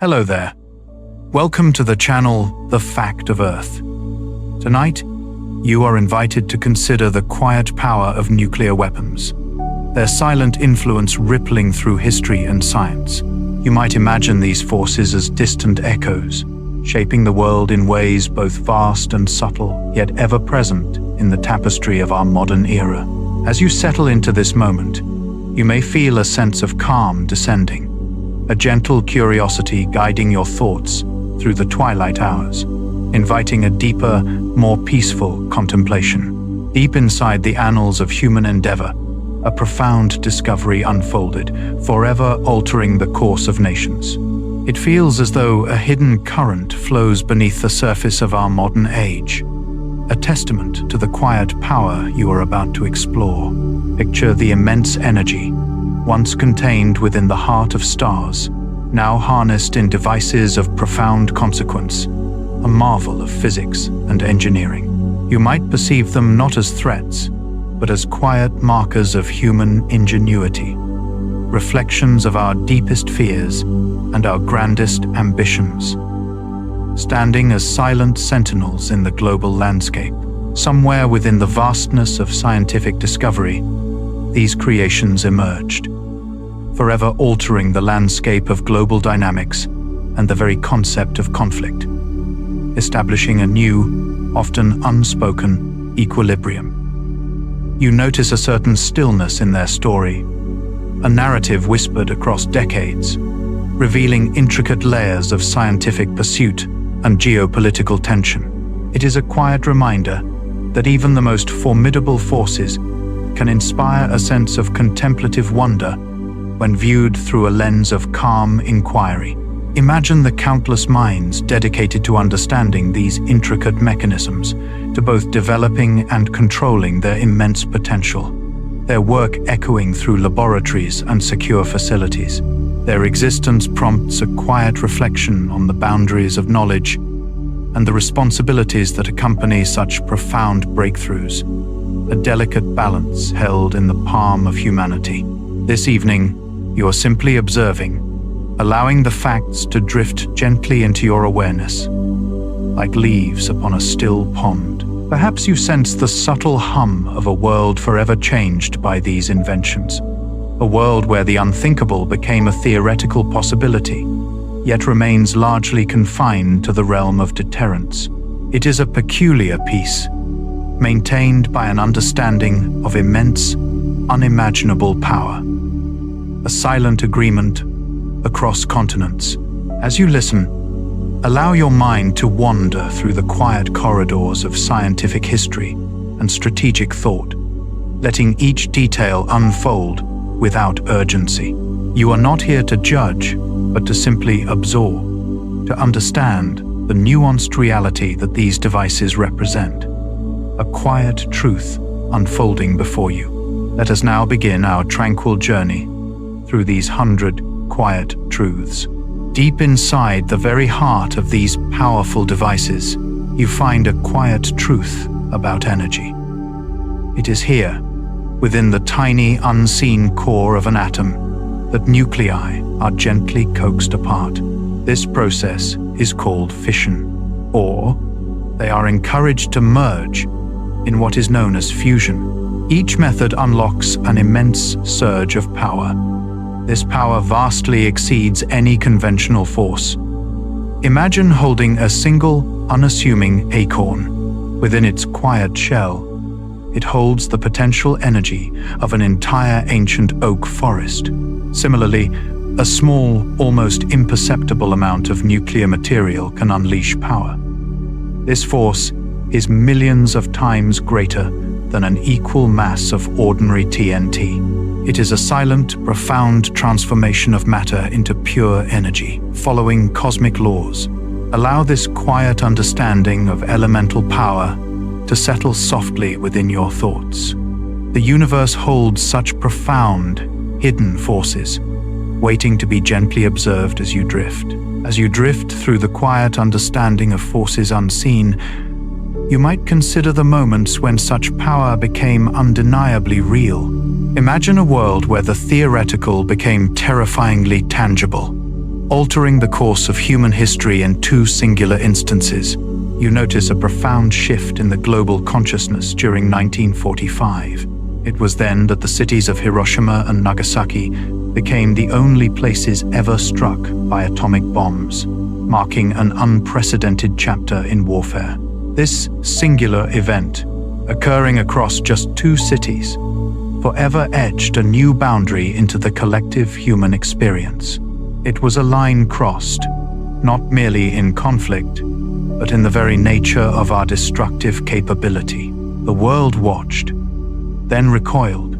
Hello there. Welcome to the channel, The Fact of Earth. Tonight, you are invited to consider the quiet power of nuclear weapons, their silent influence rippling through history and science. You might imagine these forces as distant echoes, shaping the world in ways both vast and subtle, yet ever present in the tapestry of our modern era. As you settle into this moment, you may feel a sense of calm descending, a gentle curiosity guiding your thoughts through the twilight hours, inviting a deeper, more peaceful contemplation. Deep inside the annals of human endeavor, a profound discovery unfolded, forever altering the course of nations. It feels as though a hidden current flows beneath the surface of our modern age, a testament to the quiet power you are about to explore. Picture the immense energy, once contained within the heart of stars, now harnessed in devices of profound consequence, a marvel of physics and engineering. You might perceive them not as threats, but as quiet markers of human ingenuity, reflections of our deepest fears and our grandest ambitions. Standing as silent sentinels in the global landscape, somewhere within the vastness of scientific discovery, these creations emerged, forever altering the landscape of global dynamics and the very concept of conflict, establishing a new, often unspoken, equilibrium. You notice a certain stillness in their story, a narrative whispered across decades, revealing intricate layers of scientific pursuit and geopolitical tension. It is a quiet reminder that even the most formidable forces can inspire a sense of contemplative wonder when viewed through a lens of calm inquiry. Imagine the countless minds dedicated to understanding these intricate mechanisms, to both developing and controlling their immense potential, their work echoing through laboratories and secure facilities. Their existence prompts a quiet reflection on the boundaries of knowledge and the responsibilities that accompany such profound breakthroughs, a delicate balance held in the palm of humanity. This evening, you are simply observing, allowing the facts to drift gently into your awareness, like leaves upon a still pond. Perhaps you sense the subtle hum of a world forever changed by these inventions, a world where the unthinkable became a theoretical possibility, yet remains largely confined to the realm of deterrence. It is a peculiar peace, maintained by an understanding of immense, unimaginable power, a silent agreement across continents. As you listen, allow your mind to wander through the quiet corridors of scientific history and strategic thought, letting each detail unfold without urgency. You are not here to judge, but to simply absorb, to understand the nuanced reality that these devices represent, a quiet truth unfolding before you. Let us now begin our tranquil journey through these 100 quiet truths. Deep inside the very heart of these powerful devices, you find a quiet truth about energy. It is here, within the tiny, unseen core of an atom, that nuclei are gently coaxed apart. This process is called fission, or they are encouraged to merge in what is known as fusion. Each method unlocks an immense surge of power. This power vastly exceeds any conventional force. Imagine holding a single, unassuming acorn. Within its quiet shell, it holds the potential energy of an entire ancient oak forest. Similarly, a small, almost imperceptible amount of nuclear material can unleash power. This force is millions of times greater than an equal mass of ordinary TNT. It is a silent, profound transformation of matter into pure energy, following cosmic laws. Allow this quiet understanding of elemental power to settle softly within your thoughts. The universe holds such profound, hidden forces, waiting to be gently observed as you drift. As you drift through the quiet understanding of forces unseen, you might consider the moments when such power became undeniably real. Imagine a world where the theoretical became terrifyingly tangible, altering the course of human history in two singular instances. You notice a profound shift in the global consciousness during 1945. It was then that the cities of Hiroshima and Nagasaki became the only places ever struck by atomic bombs, marking an unprecedented chapter in warfare. This singular event, occurring across just two cities, forever etched a new boundary into the collective human experience. It was a line crossed, not merely in conflict, but in the very nature of our destructive capability. The world watched, then recoiled,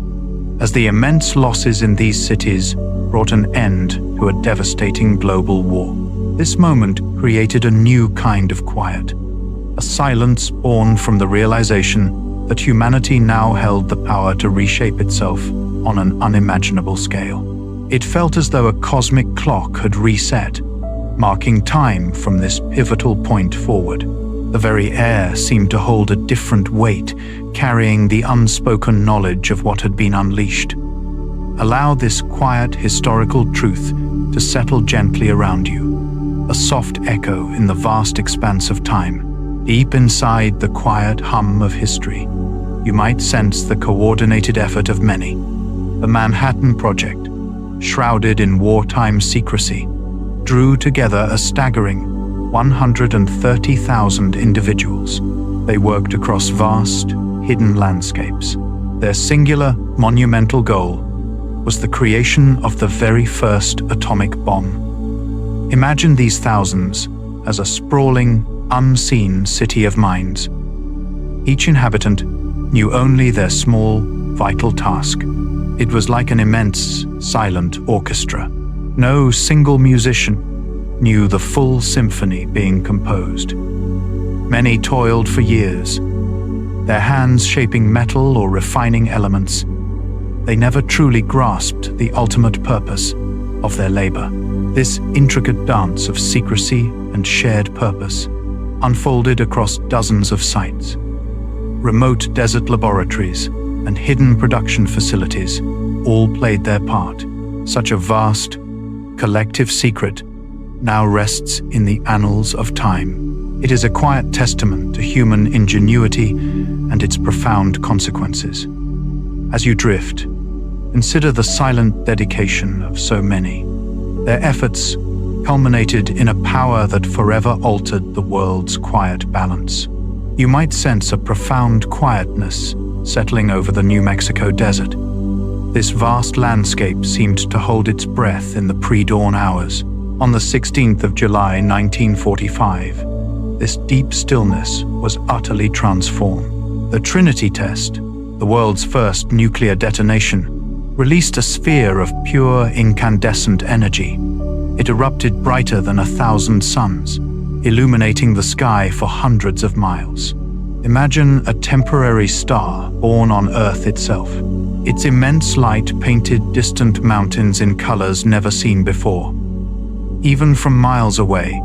as the immense losses in these cities brought an end to a devastating global war. This moment created a new kind of quiet, a silence born from the realization that humanity now held the power to reshape itself on an unimaginable scale. It felt as though a cosmic clock had reset, marking time from this pivotal point forward. The very air seemed to hold a different weight, carrying the unspoken knowledge of what had been unleashed. Allow this quiet historical truth to settle gently around you, a soft echo in the vast expanse of time. Deep inside the quiet hum of history, you might sense the coordinated effort of many. The Manhattan Project, shrouded in wartime secrecy, drew together a staggering 130,000 individuals. They worked across vast, hidden landscapes. Their singular, monumental goal was the creation of the very first atomic bomb. Imagine these thousands as a sprawling, unseen city of minds. Each inhabitant knew only their small, vital task. It was like an immense, silent orchestra. No single musician knew the full symphony being composed. Many toiled for years, their hands shaping metal or refining elements. They never truly grasped the ultimate purpose of their labor. This intricate dance of secrecy and shared purpose unfolded across dozens of sites. Remote desert laboratories and hidden production facilities all played their part. Such a vast, collective secret now rests in the annals of time. It is a quiet testament to human ingenuity and its profound consequences. As you drift, consider the silent dedication of so many. Their efforts culminated in a power that forever altered the world's quiet balance. You might sense a profound quietness settling over the New Mexico desert. This vast landscape seemed to hold its breath in the pre-dawn hours. On the 16th of July, 1945, this deep stillness was utterly transformed. The Trinity test, the world's first nuclear detonation, released a sphere of pure incandescent energy. It erupted brighter than 1,000 suns, illuminating the sky for hundreds of miles. Imagine a temporary star born on Earth itself. Its immense light painted distant mountains in colors never seen before. Even from miles away,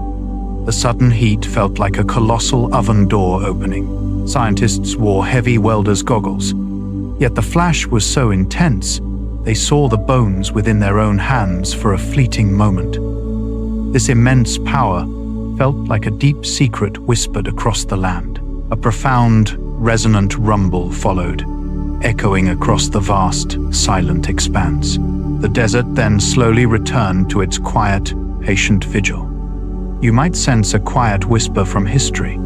the sudden heat felt like a colossal oven door opening. Scientists wore heavy welder's goggles, yet the flash was so intense they saw the bones within their own hands for a fleeting moment. This immense power felt like a deep secret whispered across the land. A profound, resonant rumble followed, echoing across the vast, silent expanse. The desert then slowly returned to its quiet, patient vigil. You might sense a quiet whisper from history,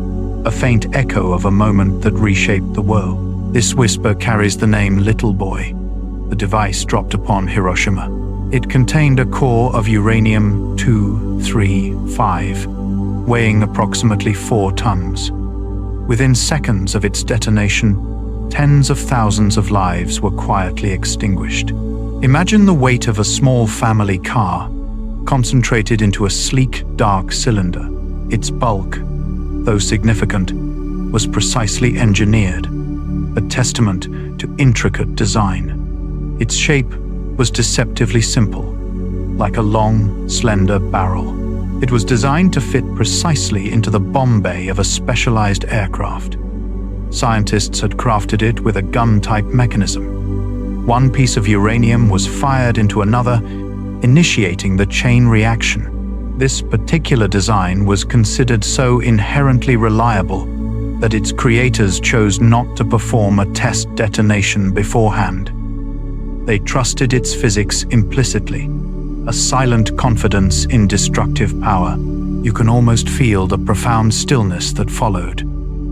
a faint echo of a moment that reshaped the world. This whisper carries the name Little Boy, the device dropped upon Hiroshima. It contained a core of uranium-235, weighing approximately 4 tons. Within seconds of its detonation, tens of thousands of lives were quietly extinguished. Imagine the weight of a small family car, concentrated into a sleek, dark cylinder. Its bulk, though significant, was precisely engineered, a testament to intricate design. Its shape was deceptively simple, like a long, slender barrel. It was designed to fit precisely into the bomb bay of a specialized aircraft. Scientists had crafted it with a gun-type mechanism. One piece of uranium was fired into another, initiating the chain reaction. This particular design was considered so inherently reliable that its creators chose not to perform a test detonation beforehand. They trusted its physics implicitly, a silent confidence in destructive power. You can almost feel the profound stillness that followed,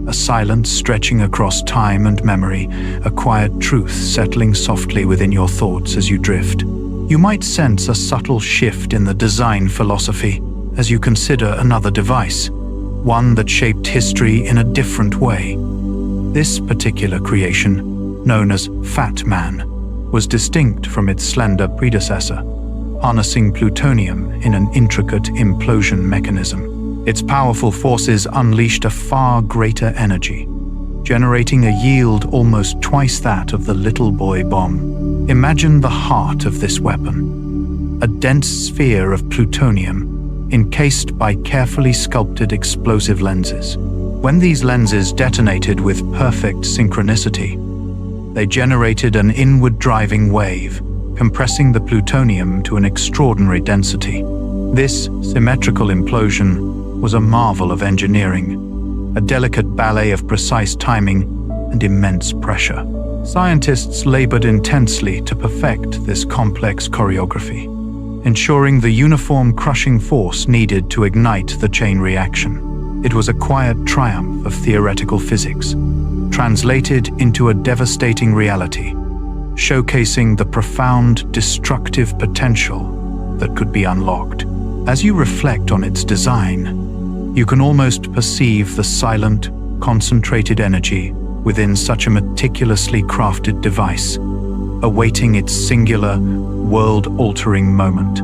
a silence stretching across time and memory, a quiet truth settling softly within your thoughts as you drift. You might sense a subtle shift in the design philosophy as you consider another device, one that shaped history in a different way. This particular creation, known as Fat Man, was distinct from its slender predecessor, harnessing plutonium in an intricate implosion mechanism. Its powerful forces unleashed a far greater energy, generating a yield almost twice that of the little boy bomb. Imagine the heart of this weapon, a dense sphere of plutonium encased by carefully sculpted explosive lenses. When these lenses detonated with perfect synchronicity, they generated an inward-driving wave, compressing the plutonium to an extraordinary density. This symmetrical implosion was a marvel of engineering, a delicate ballet of precise timing and immense pressure. Scientists labored intensely to perfect this complex choreography, ensuring the uniform crushing force needed to ignite the chain reaction. It was a quiet triumph of theoretical physics, translated into a devastating reality, showcasing the profound destructive potential that could be unlocked. As you reflect on its design, you can almost perceive the silent, concentrated energy within such a meticulously crafted device, awaiting its singular, world-altering moment.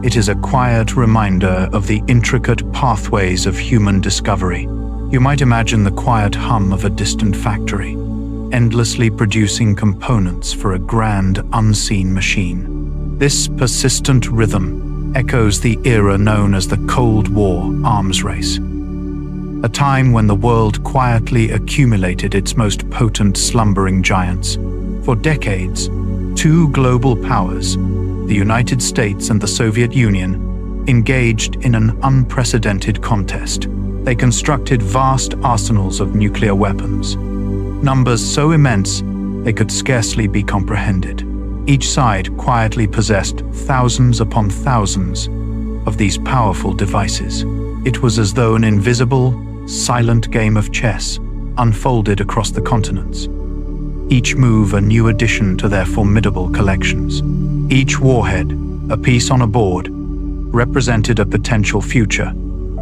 It is a quiet reminder of the intricate pathways of human discovery. You might imagine the quiet hum of a distant factory, endlessly producing components for a grand, unseen machine. This persistent rhythm echoes the era known as the Cold War arms race, a time when the world quietly accumulated its most potent slumbering giants. For decades, two global powers, the United States and the Soviet Union, engaged in an unprecedented contest. They constructed vast arsenals of nuclear weapons, numbers so immense they could scarcely be comprehended. Each side quietly possessed thousands upon thousands of these powerful devices. It was as though an invisible, silent game of chess unfolded across the continents, each move a new addition to their formidable collections. Each warhead, a piece on a board, represented a potential future,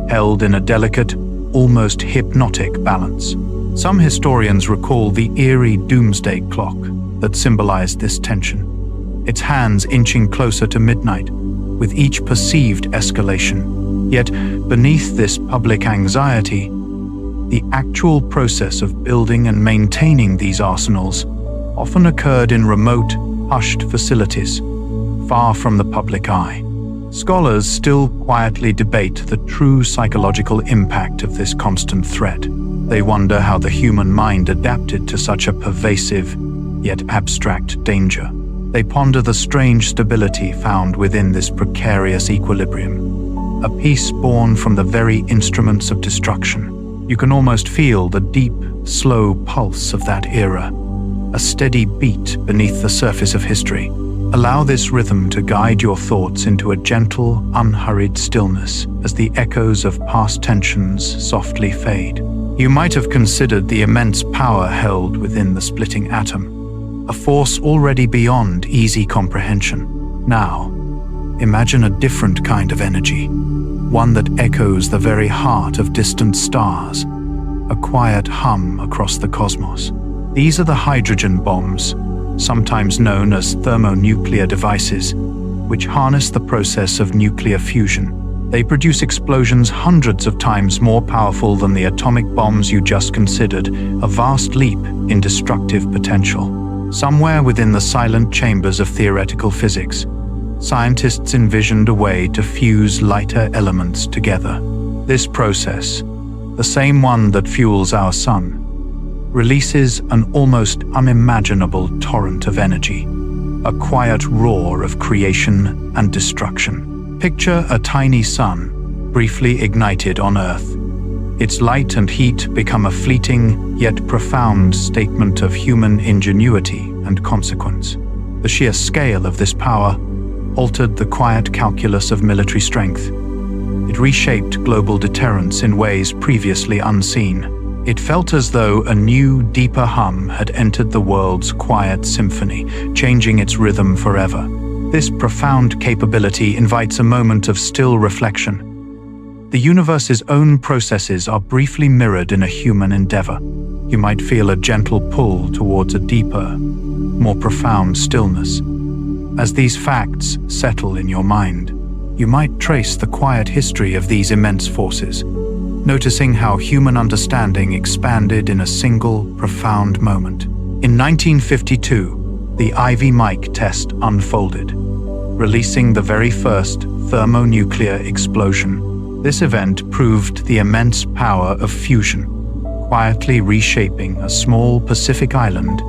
held in a delicate, almost hypnotic balance. Some historians recall the eerie doomsday clock that symbolized this tension, its hands inching closer to midnight with each perceived escalation. Yet, beneath this public anxiety, the actual process of building and maintaining these arsenals often occurred in remote, hushed facilities, far from the public eye. Scholars still quietly debate the true psychological impact of this constant threat. They wonder how the human mind adapted to such a pervasive, yet abstract danger. They ponder the strange stability found within this precarious equilibrium, a peace born from the very instruments of destruction. You can almost feel the deep, slow pulse of that era, a steady beat beneath the surface of history. Allow this rhythm to guide your thoughts into a gentle, unhurried stillness as the echoes of past tensions softly fade. You might have considered the immense power held within the splitting atom, a force already beyond easy comprehension. Now, imagine a different kind of energy, one that echoes the very heart of distant stars, a quiet hum across the cosmos. These are the hydrogen bombs, sometimes known as thermonuclear devices, which harness the process of nuclear fusion. They produce explosions hundreds of times more powerful than the atomic bombs you just considered, a vast leap in destructive potential. Somewhere within the silent chambers of theoretical physics, scientists envisioned a way to fuse lighter elements together. This process, the same one that fuels our sun, releases an almost unimaginable torrent of energy, a quiet roar of creation and destruction. Picture a tiny sun, briefly ignited on Earth. Its light and heat become a fleeting yet profound statement of human ingenuity and consequence. The sheer scale of this power altered the quiet calculus of military strength. It reshaped global deterrence in ways previously unseen. It felt as though a new, deeper hum had entered the world's quiet symphony, changing its rhythm forever. This profound capability invites a moment of still reflection. The universe's own processes are briefly mirrored in a human endeavor. You might feel a gentle pull towards a deeper, more profound stillness. As these facts settle in your mind, you might trace the quiet history of these immense forces, noticing how human understanding expanded in a single, profound moment. In 1952, the Ivy Mike test unfolded, releasing the very first thermonuclear explosion. This event proved the immense power of fusion, quietly reshaping a small Pacific island,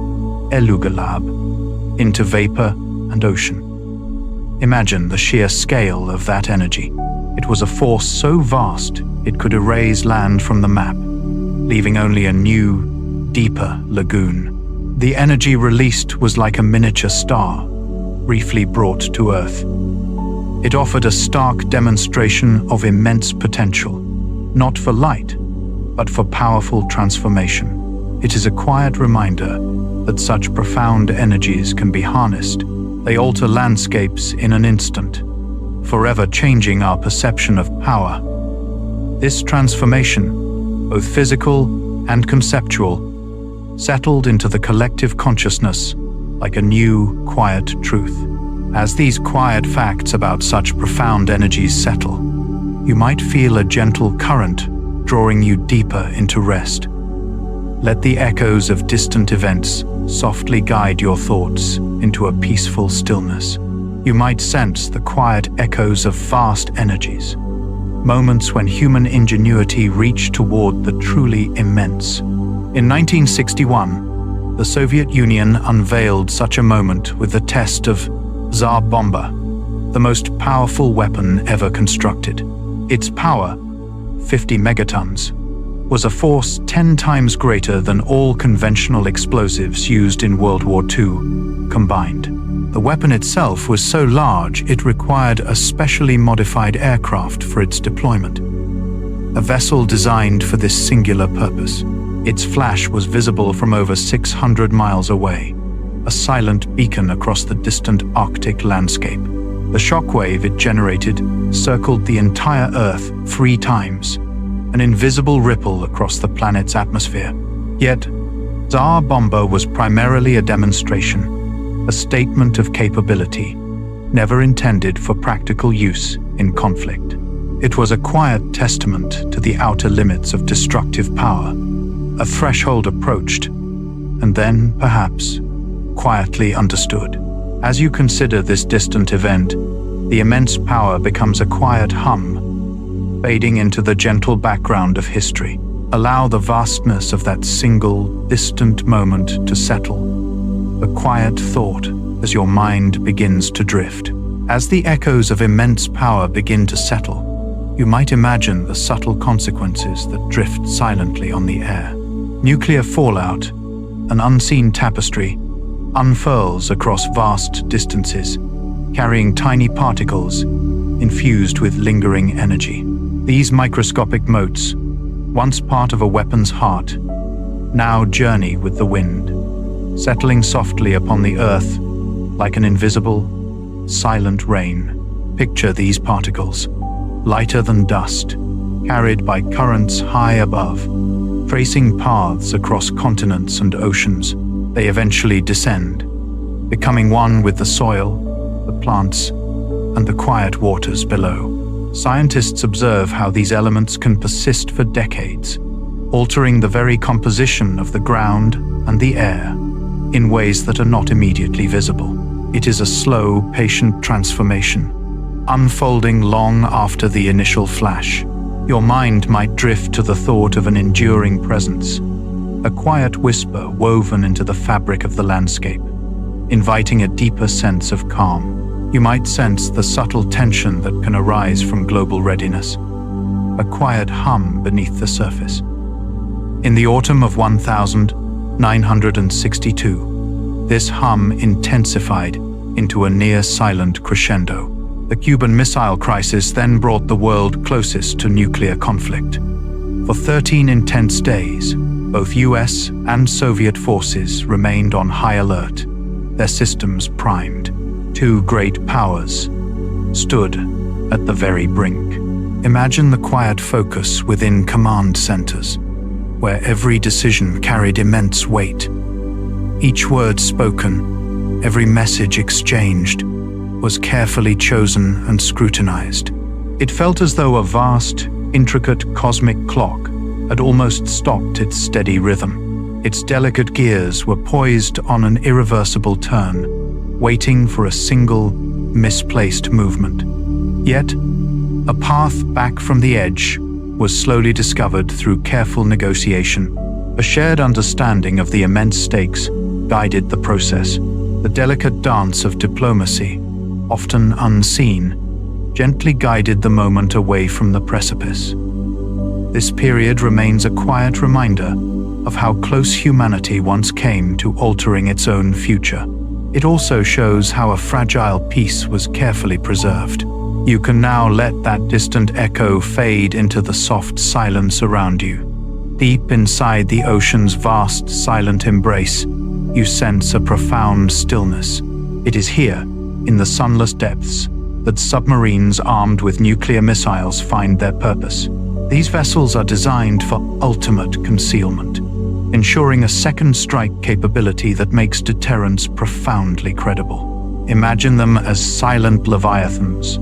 Elugalab, into vapor and ocean. Imagine the sheer scale of that energy. It was a force so vast it could erase land from the map, leaving only a new, deeper lagoon. The energy released was like a miniature star, briefly brought to Earth. It offered a stark demonstration of immense potential, not for light, but for powerful transformation. It is a quiet reminder that such profound energies can be harnessed. They alter landscapes in an instant, forever changing our perception of power. This transformation, both physical and conceptual, settled into the collective consciousness like a new, quiet truth. As these quiet facts about such profound energies settle, you might feel a gentle current drawing you deeper into rest. Let the echoes of distant events softly guide your thoughts into a peaceful stillness. You might sense the quiet echoes of vast energies, moments when human ingenuity reached toward the truly immense. In 1961, the Soviet Union unveiled such a moment with the test of Tsar Bomba, the most powerful weapon ever constructed. Its power, 50 megatons, was a force 10 times greater than all conventional explosives used in World War II combined. The weapon itself was so large it required a specially modified aircraft for its deployment, a vessel designed for this singular purpose. Its flash was visible from over 600 miles away, a silent beacon across the distant Arctic landscape. The shockwave it generated circled the entire Earth 3 times, an invisible ripple across the planet's atmosphere. Yet, Tsar Bomba was primarily a demonstration, a statement of capability, never intended for practical use in conflict. It was a quiet testament to the outer limits of destructive power. A threshold approached, and then, perhaps, quietly understood. As you consider this distant event, the immense power becomes a quiet hum, fading into the gentle background of history. Allow the vastness of that single, distant moment to settle, a quiet thought as your mind begins to drift. As the echoes of immense power begin to settle, you might imagine the subtle consequences that drift silently on the air. Nuclear fallout, an unseen tapestry, unfurls across vast distances, carrying tiny particles infused with lingering energy. These microscopic motes, once part of a weapon's heart, now journey with the wind, settling softly upon the earth like an invisible, silent rain. Picture these particles, lighter than dust, carried by currents high above, tracing paths across continents and oceans. They eventually descend, becoming one with the soil, the plants, and the quiet waters below. Scientists observe how these elements can persist for decades, altering the very composition of the ground and the air in ways that are not immediately visible. It is a slow, patient transformation, unfolding long after the initial flash. Your mind might drift to the thought of an enduring presence, a quiet whisper woven into the fabric of the landscape, inviting a deeper sense of calm. You might sense the subtle tension that can arise from global readiness, a quiet hum beneath the surface. In the autumn of 1962, this hum intensified into a near-silent crescendo. The Cuban Missile Crisis then brought the world closest to nuclear conflict. For 13 intense days, both US and Soviet forces remained on high alert, their systems primed. Two great powers stood at the very brink. Imagine the quiet focus within command centers, where every decision carried immense weight. Each word spoken, every message exchanged, was carefully chosen and scrutinized. It felt as though a vast, intricate cosmic clock had almost stopped its steady rhythm. Its delicate gears were poised on an irreversible turn, waiting for a single, misplaced movement. Yet, a path back from the edge was slowly discovered through careful negotiation. A shared understanding of the immense stakes guided the process. The delicate dance of diplomacy, often unseen, gently guided the moment away from the precipice. This period remains a quiet reminder of how close humanity once came to altering its own future. It also shows how a fragile peace was carefully preserved. You can now let that distant echo fade into the soft silence around you. Deep inside the ocean's vast, silent embrace, you sense a profound stillness. It is here, in the sunless depths, that submarines armed with nuclear missiles find their purpose. These vessels are designed for ultimate concealment, ensuring a second strike capability that makes deterrence profoundly credible. Imagine them as silent leviathans,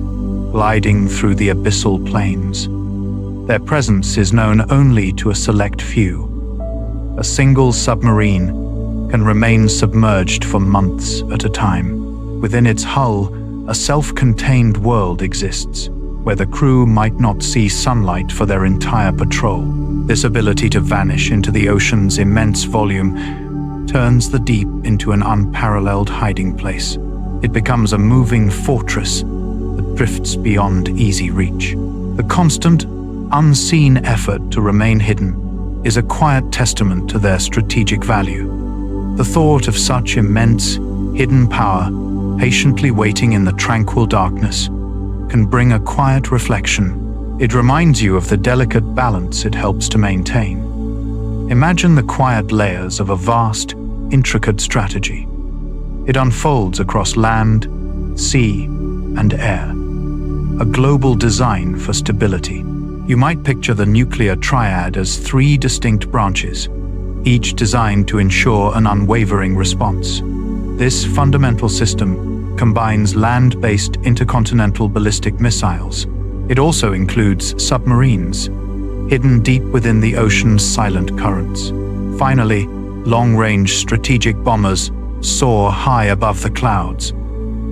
gliding through the abyssal plains. Their presence is known only to a select few. A single submarine can remain submerged for months at a time. Within its hull, a self-contained world exists, where the crew might not see sunlight for their entire patrol. This ability to vanish into the ocean's immense volume turns the deep into an unparalleled hiding place. It becomes a moving fortress that drifts beyond easy reach. The constant, unseen effort to remain hidden is a quiet testament to their strategic value. The thought of such immense, hidden power patiently waiting in the tranquil darkness can bring a quiet reflection. It reminds you of the delicate balance it helps to maintain. Imagine the quiet layers of a vast, intricate strategy. It unfolds across land, sea, and air. A global design for stability. You might picture the nuclear triad as three distinct branches, each designed to ensure an unwavering response. This fundamental system combines land-based intercontinental ballistic missiles. It also includes submarines, hidden deep within the ocean's silent currents. Finally, long-range strategic bombers soar high above the clouds,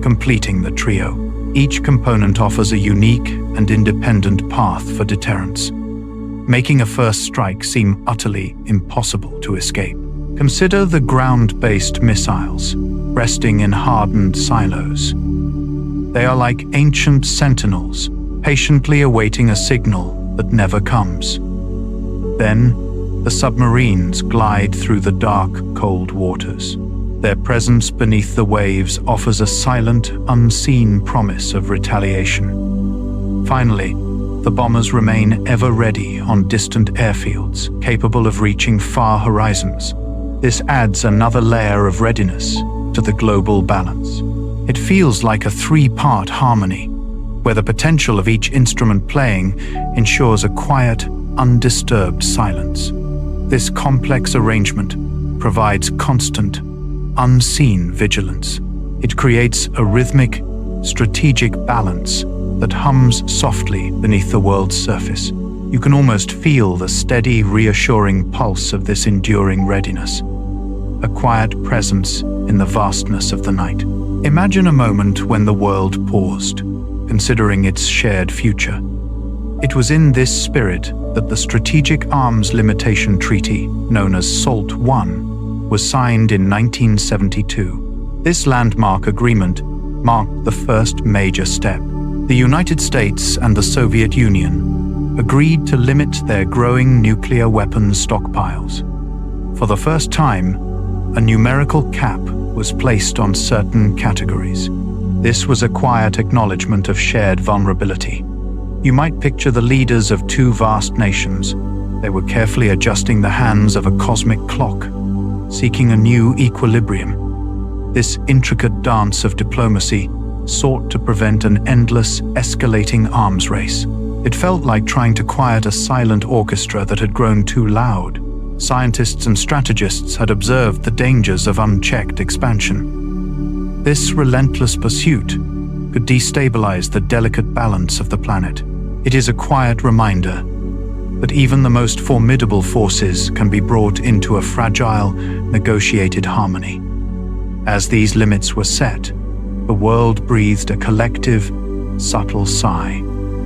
completing the trio. Each component offers a unique and independent path for deterrence, making a first strike seem utterly impossible to escape. Consider the ground-based missiles, resting in hardened silos. They are like ancient sentinels, patiently awaiting a signal that never comes. Then, the submarines glide through the dark, cold waters. Their presence beneath the waves offers a silent, unseen promise of retaliation. Finally, the bombers remain ever ready on distant airfields, capable of reaching far horizons. This adds another layer of readiness to the global balance. It feels like a three-part harmony, where the potential of each instrument playing ensures a quiet, undisturbed silence. This complex arrangement provides constant, unseen vigilance. It creates a rhythmic, strategic balance that hums softly beneath the world's surface. You can almost feel the steady, reassuring pulse of this enduring readiness, a quiet presence in the vastness of the night. Imagine a moment when the world paused, considering its shared future. It was in this spirit that the Strategic Arms Limitation Treaty, known as SALT I, was signed in 1972. This landmark agreement marked the first major step. The United States and the Soviet Union agreed to limit their growing nuclear weapons stockpiles. For the first time, a numerical cap was placed on certain categories. This was a quiet acknowledgement of shared vulnerability. You might picture the leaders of two vast nations. They were carefully adjusting the hands of a cosmic clock, seeking a new equilibrium. This intricate dance of diplomacy sought to prevent an endless, escalating arms race. It felt like trying to quiet a silent orchestra that had grown too loud. Scientists and strategists had observed the dangers of unchecked expansion. This relentless pursuit could destabilize the delicate balance of the planet. It is a quiet reminder that even the most formidable forces can be brought into a fragile, negotiated harmony. As these limits were set, the world breathed a collective, subtle sigh.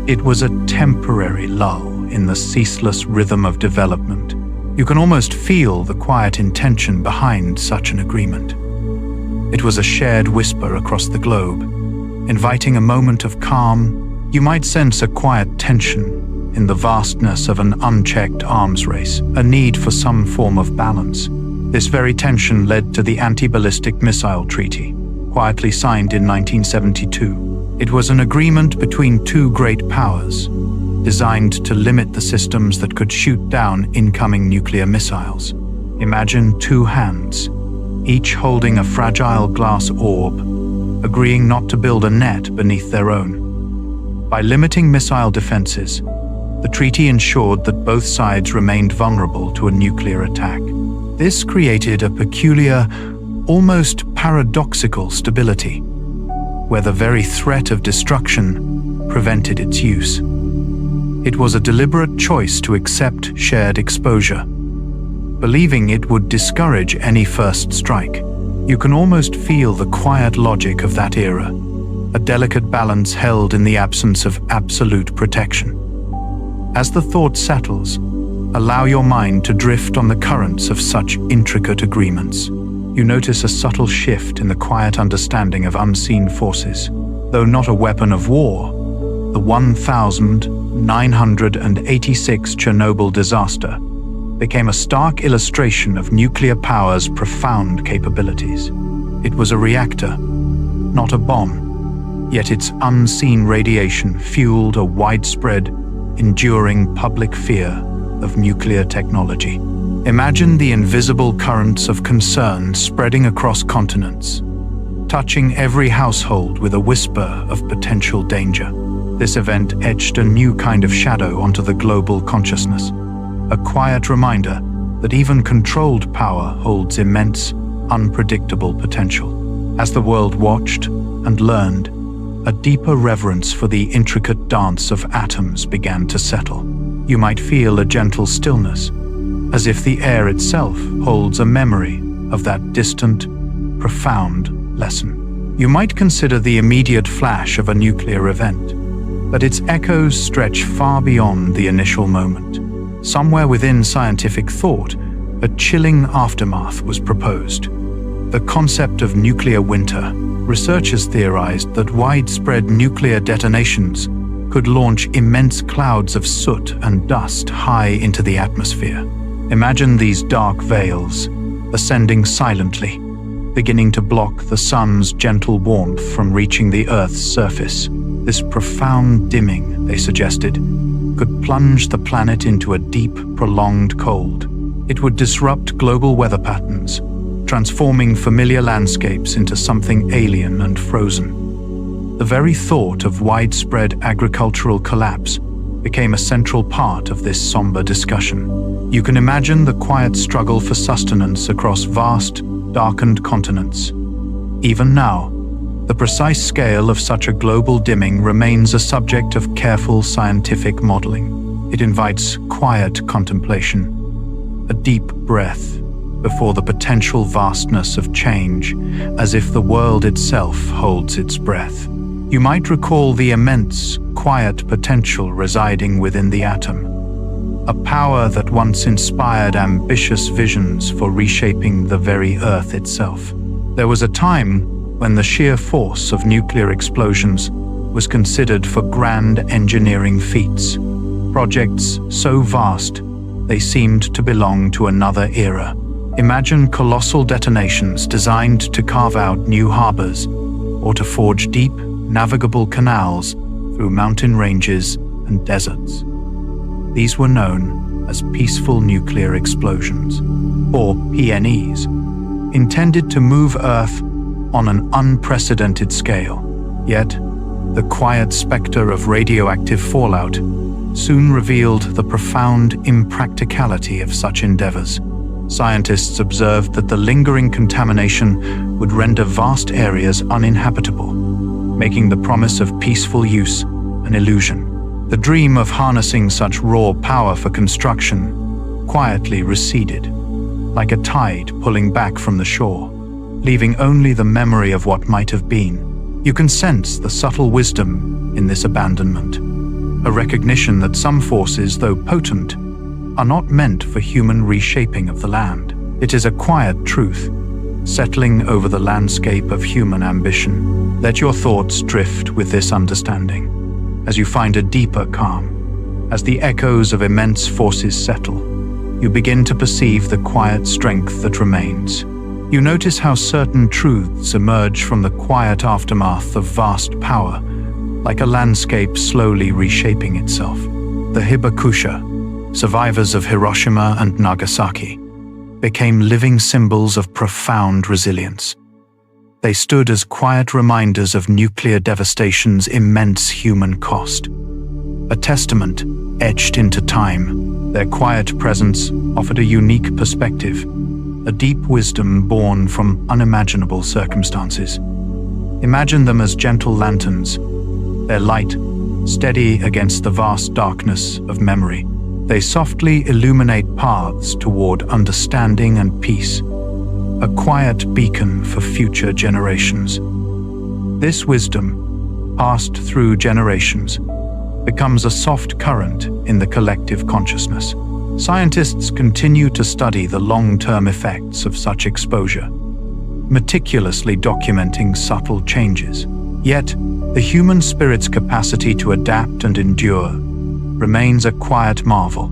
It was a temporary lull in the ceaseless rhythm of development. You can almost feel the quiet intention behind such an agreement. It was a shared whisper across the globe, inviting a moment of calm. You might sense a quiet tension in the vastness of an unchecked arms race, a need for some form of balance. This very tension led to the Anti-Ballistic Missile Treaty, quietly signed in 1972. It was an agreement between two great powers, designed to limit the systems that could shoot down incoming nuclear missiles. Imagine two hands, each holding a fragile glass orb, agreeing not to build a net beneath their own. By limiting missile defenses, the treaty ensured that both sides remained vulnerable to a nuclear attack. This created a peculiar, almost paradoxical stability, where the very threat of destruction prevented its use. It was a deliberate choice to accept shared exposure, believing it would discourage any first strike. You can almost feel the quiet logic of that era, a delicate balance held in the absence of absolute protection. As the thought settles, allow your mind to drift on the currents of such intricate agreements. You notice a subtle shift in the quiet understanding of unseen forces. Though not a weapon of war, the 1986 Chernobyl disaster became a stark illustration of nuclear power's profound capabilities. It was a reactor, not a bomb, yet its unseen radiation fueled a widespread, enduring public fear of nuclear technology. Imagine the invisible currents of concern spreading across continents, touching every household with a whisper of potential danger. This event etched a new kind of shadow onto the global consciousness, a quiet reminder that even controlled power holds immense, unpredictable potential. As the world watched and learned, a deeper reverence for the intricate dance of atoms began to settle. You might feel a gentle stillness, as if the air itself holds a memory of that distant, profound lesson. You might consider the immediate flash of a nuclear event, but its echoes stretch far beyond the initial moment. Somewhere within scientific thought, a chilling aftermath was proposed. The concept of nuclear winter. Researchers theorized that widespread nuclear detonations could launch immense clouds of soot and dust high into the atmosphere. Imagine these dark veils, ascending silently, beginning to block the sun's gentle warmth from reaching the Earth's surface. This profound dimming, they suggested, could plunge the planet into a deep, prolonged cold. It would disrupt global weather patterns, transforming familiar landscapes into something alien and frozen. The very thought of widespread agricultural collapse became a central part of this somber discussion. You can imagine the quiet struggle for sustenance across vast, darkened continents. Even now, the precise scale of such a global dimming remains a subject of careful scientific modeling. It invites quiet contemplation, a deep breath before the potential vastness of change, as if the world itself holds its breath. You might recall the immense, quiet potential residing within the atom, a power that once inspired ambitious visions for reshaping the very Earth itself. There was a time when the sheer force of nuclear explosions was considered for grand engineering feats. projects so vast they seemed to belong to another era. Imagine colossal detonations designed to carve out new harbors or to forge deep, navigable canals through mountain ranges and deserts. These were known as peaceful nuclear explosions, or PNEs, intended to move Earth on an unprecedented scale. Yet, the quiet specter of radioactive fallout soon revealed the profound impracticality of such endeavors. Scientists observed that the lingering contamination would render vast areas uninhabitable, making the promise of peaceful use an illusion. The dream of harnessing such raw power for construction quietly receded, like a tide pulling back from the shore, leaving only the memory of what might have been. You can sense the subtle wisdom in this abandonment, a recognition that some forces, though potent, are not meant for human reshaping of the land. It is a quiet truth, settling over the landscape of human ambition. Let your thoughts drift with this understanding, as you find a deeper calm. As the echoes of immense forces settle, you begin to perceive the quiet strength that remains. You notice how certain truths emerge from the quiet aftermath of vast power, like a landscape slowly reshaping itself. The Hibakusha, survivors of Hiroshima and Nagasaki, became living symbols of profound resilience. They stood as quiet reminders of nuclear devastation's immense human cost. A testament etched into time, their quiet presence offered a unique perspective, a deep wisdom born from unimaginable circumstances. Imagine them as gentle lanterns, their light steady against the vast darkness of memory. They softly illuminate paths toward understanding and peace, a quiet beacon for future generations. This wisdom, passed through generations, becomes a soft current in the collective consciousness. Scientists continue to study the long-term effects of such exposure, meticulously documenting subtle changes. Yet, the human spirit's capacity to adapt and endure remains a quiet marvel,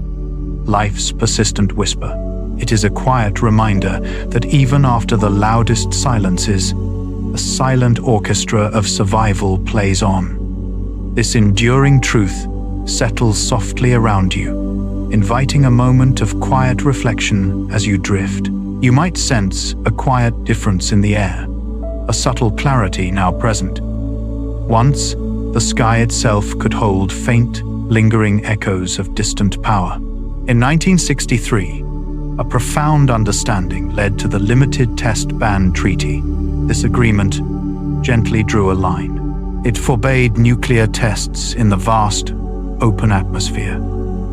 life's persistent whisper. It is a quiet reminder that even after the loudest silences, a silent orchestra of survival plays on. This enduring truth settles softly around you, inviting a moment of quiet reflection as you drift. You might sense a quiet difference in the air, a subtle clarity now present. Once, the sky itself could hold faint, lingering echoes of distant power. In 1963, a profound understanding led to the Limited Test Ban Treaty. This agreement gently drew a line. It forbade nuclear tests in the vast, open atmosphere.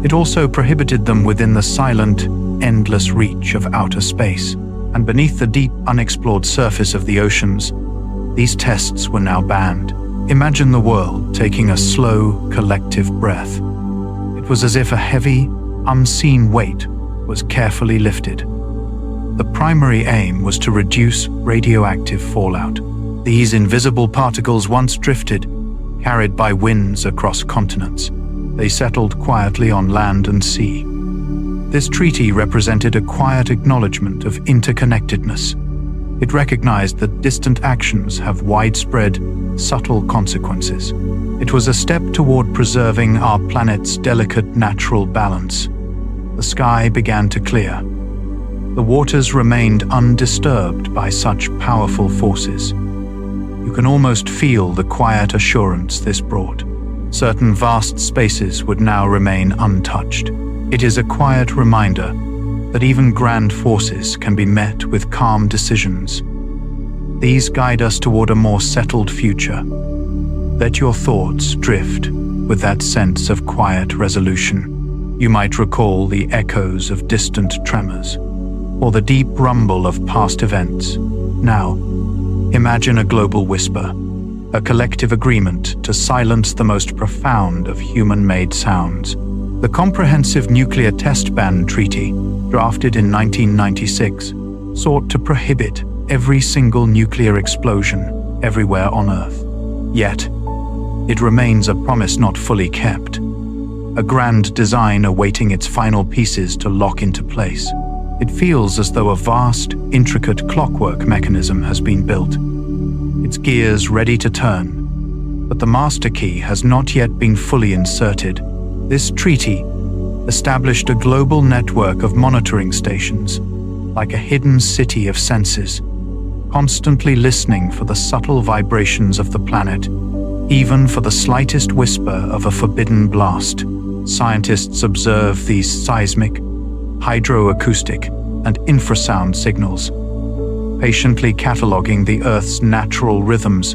It also prohibited them within the silent, endless reach of outer space. And beneath the deep, unexplored surface of the oceans, these tests were now banned. Imagine the world taking a slow, collective breath. It was as if a heavy, unseen weight was carefully lifted. The primary aim was to reduce radioactive fallout. These invisible particles once drifted, carried by winds across continents. They settled quietly on land and sea. This treaty represented a quiet acknowledgement of interconnectedness. It recognized that distant actions have widespread, subtle consequences. It was a step toward preserving our planet's delicate natural balance. The sky began to clear. The waters remained undisturbed by such powerful forces. You can almost feel the quiet assurance this brought. Certain vast spaces would now remain untouched. It is a quiet reminder that even grand forces can be met with calm decisions. These guide us toward a more settled future. Let your thoughts drift with that sense of quiet resolution. You might recall the echoes of distant tremors, or the deep rumble of past events. Now, imagine a global whisper, a collective agreement to silence the most profound of human-made sounds. The Comprehensive Nuclear Test Ban Treaty, drafted in 1996, sought to prohibit every single nuclear explosion everywhere on Earth. Yet, it remains a promise not fully kept. a grand design awaiting its final pieces to lock into place. It feels as though a vast, intricate clockwork mechanism has been built, its gears ready to turn. But the master key has not yet been fully inserted. This treaty established a global network of monitoring stations, like a hidden city of senses, constantly listening for the subtle vibrations of the planet, even for the slightest whisper of a forbidden blast. Scientists observe these seismic, hydroacoustic, and infrasound signals, patiently cataloging the Earth's natural rhythms,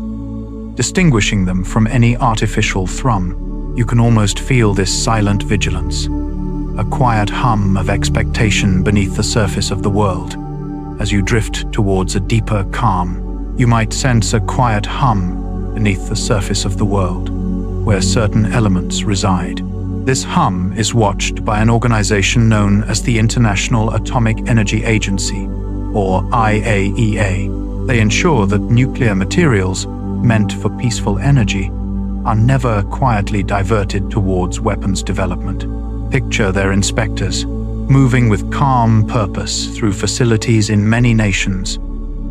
distinguishing them from any artificial thrum. You can almost feel this silent vigilance, a quiet hum of expectation beneath the surface of the world. As you drift towards a deeper calm, you might sense a quiet hum beneath the surface of the world, where certain elements reside. This hum is watched by an organization known as the International Atomic Energy Agency, or IAEA. They ensure that nuclear materials meant for peaceful energy are never quietly diverted towards weapons development. Picture their inspectors, moving with calm purpose through facilities in many nations,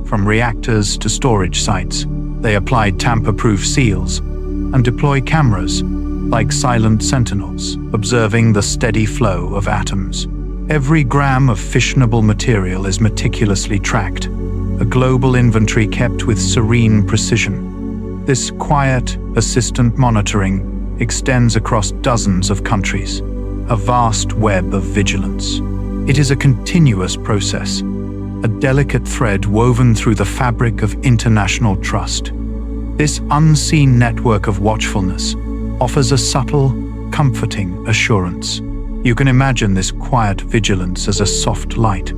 from reactors to storage sites. They apply tamper-proof seals and deploy cameras like silent sentinels, observing the steady flow of atoms. Every gram of fissionable material is meticulously tracked, a global inventory kept with serene precision. This quiet, persistent monitoring extends across dozens of countries, a vast web of vigilance. It is a continuous process, a delicate thread woven through the fabric of international trust. This unseen network of watchfulness offers a subtle, comforting assurance. You can imagine this quiet vigilance as a soft light,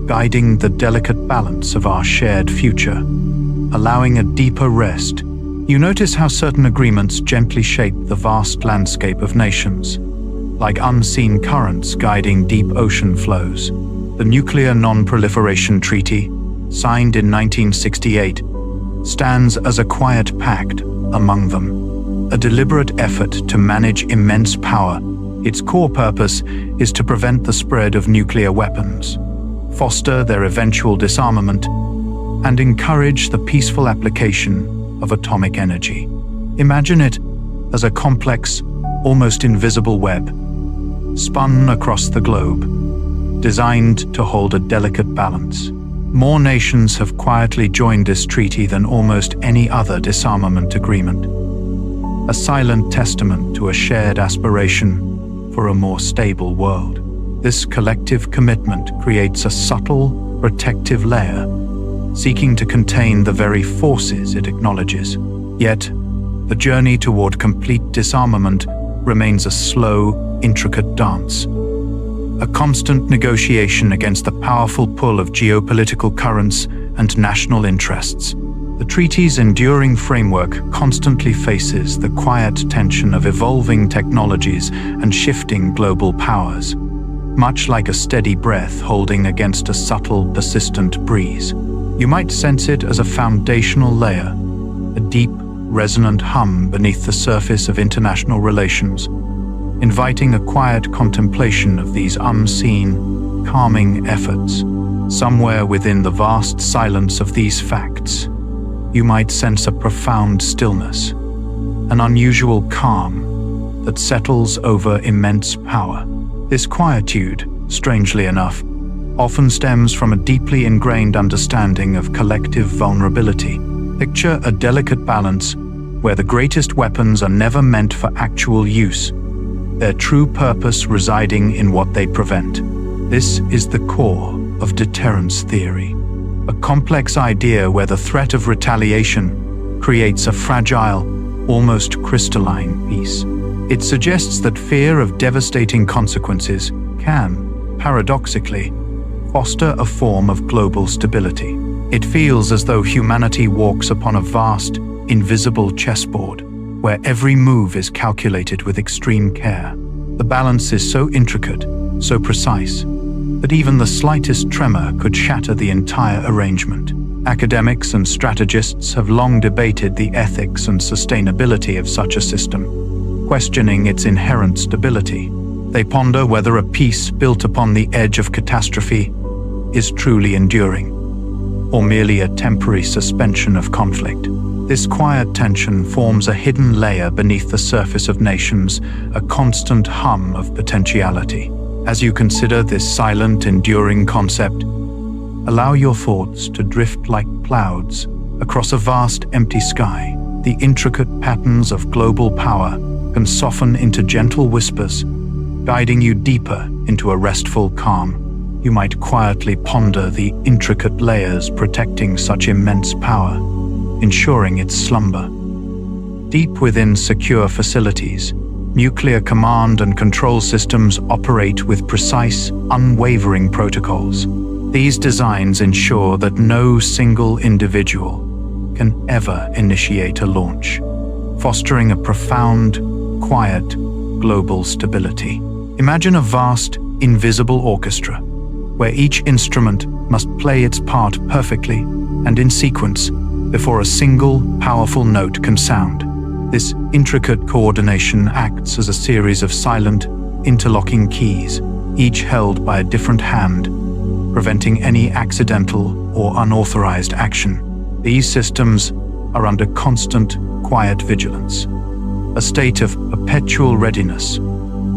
guiding the delicate balance of our shared future, allowing a deeper rest. You notice how certain agreements gently shape the vast landscape of nations, like unseen currents guiding deep ocean flows. The Nuclear Non-Proliferation Treaty, signed in 1968, stands as a quiet pact among them, a deliberate effort to manage immense power. Its core purpose is to prevent the spread of nuclear weapons, foster their eventual disarmament, and encourage the peaceful application of atomic energy. Imagine it as a complex, almost invisible web, spun across the globe, designed to hold a delicate balance. More nations have quietly joined this treaty than almost any other disarmament agreement, a silent testament to a shared aspiration for a more stable world. This collective commitment creates a subtle, protective layer, seeking to contain the very forces it acknowledges. Yet, the journey toward complete disarmament remains a slow, intricate dance, a constant negotiation against the powerful pull of geopolitical currents and national interests. The treaty's enduring framework constantly faces the quiet tension of evolving technologies and shifting global powers, much like a steady breath holding against a subtle, persistent breeze. You might sense it as a foundational layer, a deep, resonant hum beneath the surface of international relations, inviting a quiet contemplation of these unseen, calming efforts. Somewhere within the vast silence of these facts, you might sense a profound stillness, an unusual calm that settles over immense power. This quietude, strangely enough, often stems from a deeply ingrained understanding of collective vulnerability. Picture a delicate balance where the greatest weapons are never meant for actual use, their true purpose residing in what they prevent. This is the core of deterrence theory, a complex idea where the threat of retaliation creates a fragile, almost crystalline peace. It suggests that fear of devastating consequences can, paradoxically, foster a form of global stability. It feels as though humanity walks upon a vast, invisible chessboard, where every move is calculated with extreme care. The balance is so intricate, so precise, that even the slightest tremor could shatter the entire arrangement. Academics and strategists have long debated the ethics and sustainability of such a system, questioning its inherent stability. They ponder whether a peace built upon the edge of catastrophe is truly enduring, or merely a temporary suspension of conflict. This quiet tension forms a hidden layer beneath the surface of nations, a constant hum of potentiality. As you consider this silent, enduring concept, allow your thoughts to drift like clouds across a vast, empty sky. The intricate patterns of global power can soften into gentle whispers, guiding you deeper into a restful calm. You might quietly ponder the intricate layers protecting such immense power, ensuring its slumber. Deep within secure facilities, nuclear command and control systems operate with precise, unwavering protocols. These designs ensure that no single individual can ever initiate a launch, fostering a profound, quiet, global stability. Imagine a vast, invisible orchestra, where each instrument must play its part perfectly and in sequence before a single, powerful note can sound. This intricate coordination acts as a series of silent, interlocking keys, each held by a different hand, preventing any accidental or unauthorized action. These systems are under constant, quiet vigilance, a state of perpetual readiness,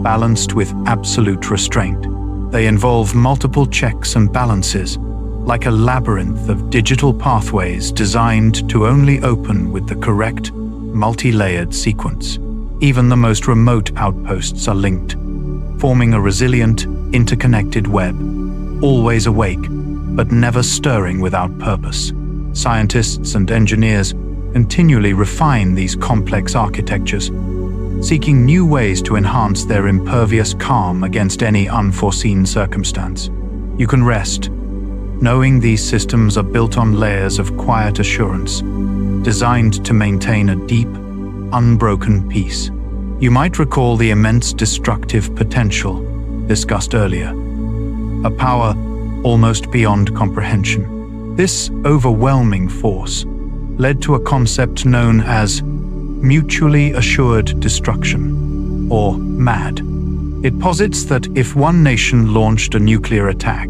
balanced with absolute restraint. They involve multiple checks and balances, like a labyrinth of digital pathways designed to only open with the correct, multi-layered sequence. Even the most remote outposts are linked, forming a resilient, interconnected web, always awake, but never stirring without purpose. Scientists and engineers continually refine these complex architectures, seeking new ways to enhance their impervious calm against any unforeseen circumstance. You can rest, knowing these systems are built on layers of quiet assurance, designed to maintain a deep, unbroken peace. You might recall the immense destructive potential discussed earlier, a power almost beyond comprehension. This overwhelming force led to a concept known as mutually assured destruction, or MAD. It posits that if one nation launched a nuclear attack,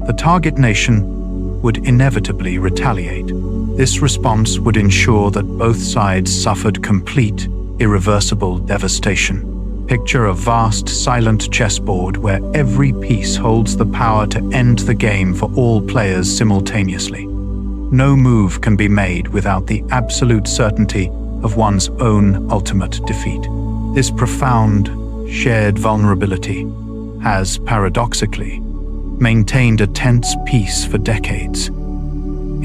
the target nation would inevitably retaliate. This response would ensure that both sides suffered complete, irreversible devastation. Picture a vast, silent chessboard where every piece holds the power to end the game for all players simultaneously. No move can be made without the absolute certainty of one's own ultimate defeat. This profound, shared vulnerability has, paradoxically, maintained a tense peace for decades.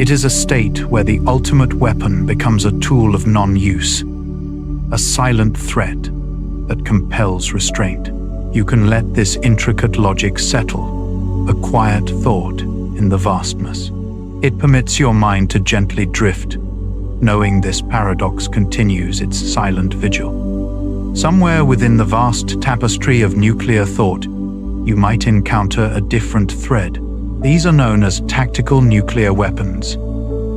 It is a state where the ultimate weapon becomes a tool of non-use, a silent threat that compels restraint. You can let this intricate logic settle, a quiet thought in the vastness. It permits your mind to gently drift, knowing this paradox continues its silent vigil. Somewhere within the vast tapestry of nuclear thought, you might encounter a different thread. These are known as tactical nuclear weapons,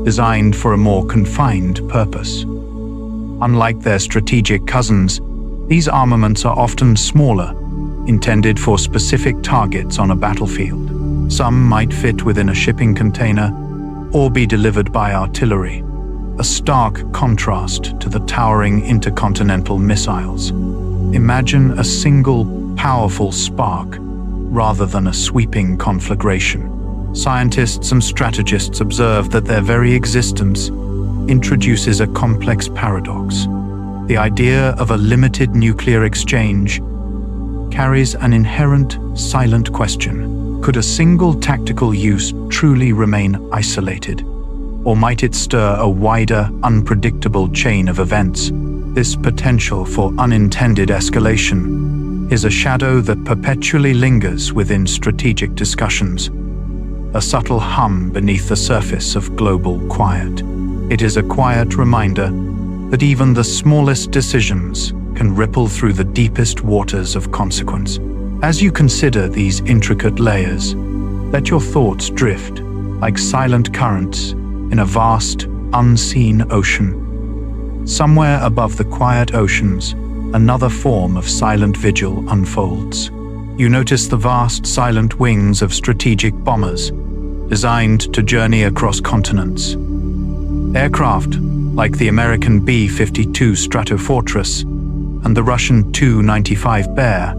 designed for a more confined purpose. Unlike their strategic cousins, these armaments are often smaller, intended for specific targets on a battlefield. Some might fit within a shipping container or be delivered by artillery, a stark contrast to the towering intercontinental missiles. Imagine a single, powerful spark rather than a sweeping conflagration. Scientists and strategists observe that their very existence introduces a complex paradox. The idea of a limited nuclear exchange carries an inherent, silent question. Could a single tactical use truly remain isolated? Or might it stir a wider, unpredictable chain of events? This potential for unintended escalation is a shadow that perpetually lingers within strategic discussions, a subtle hum beneath the surface of global quiet. It is a quiet reminder that even the smallest decisions can ripple through the deepest waters of consequence. As you consider these intricate layers, let your thoughts drift like silent currents in a vast, unseen ocean. Somewhere above the quiet oceans another form of silent vigil unfolds. You notice the vast, silent wings of strategic bombers, designed to journey across continents. Aircraft, like the American B-52 Stratofortress and the Russian Tu-95 Bear,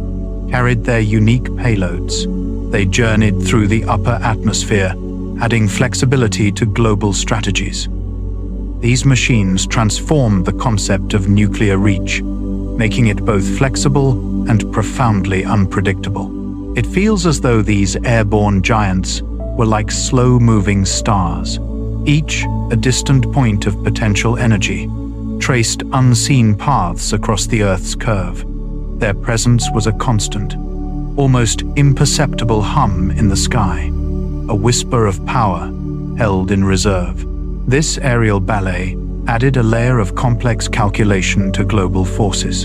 carried their unique payloads. They journeyed through the upper atmosphere, adding flexibility to global strategies. These machines transformed the concept of nuclear reach, making it both flexible and profoundly unpredictable. It feels as though these airborne giants were like slow-moving stars, each a distant point of potential energy, traced unseen paths across the Earth's curve. Their presence was a constant, almost imperceptible hum in the sky, a whisper of power held in reserve. This aerial ballet added a layer of complex calculation to global forces.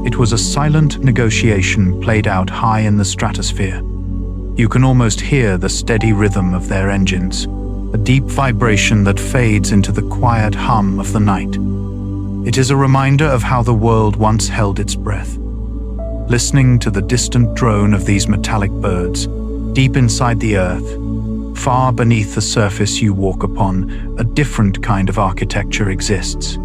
It was a silent negotiation played out high in the stratosphere. You can almost hear the steady rhythm of their engines, a deep vibration that fades into the quiet hum of the night. It is a reminder of how the world once held its breath. Listening to the distant drone of these metallic birds, deep inside the earth, far beneath the surface you walk upon, a different kind of architecture exists.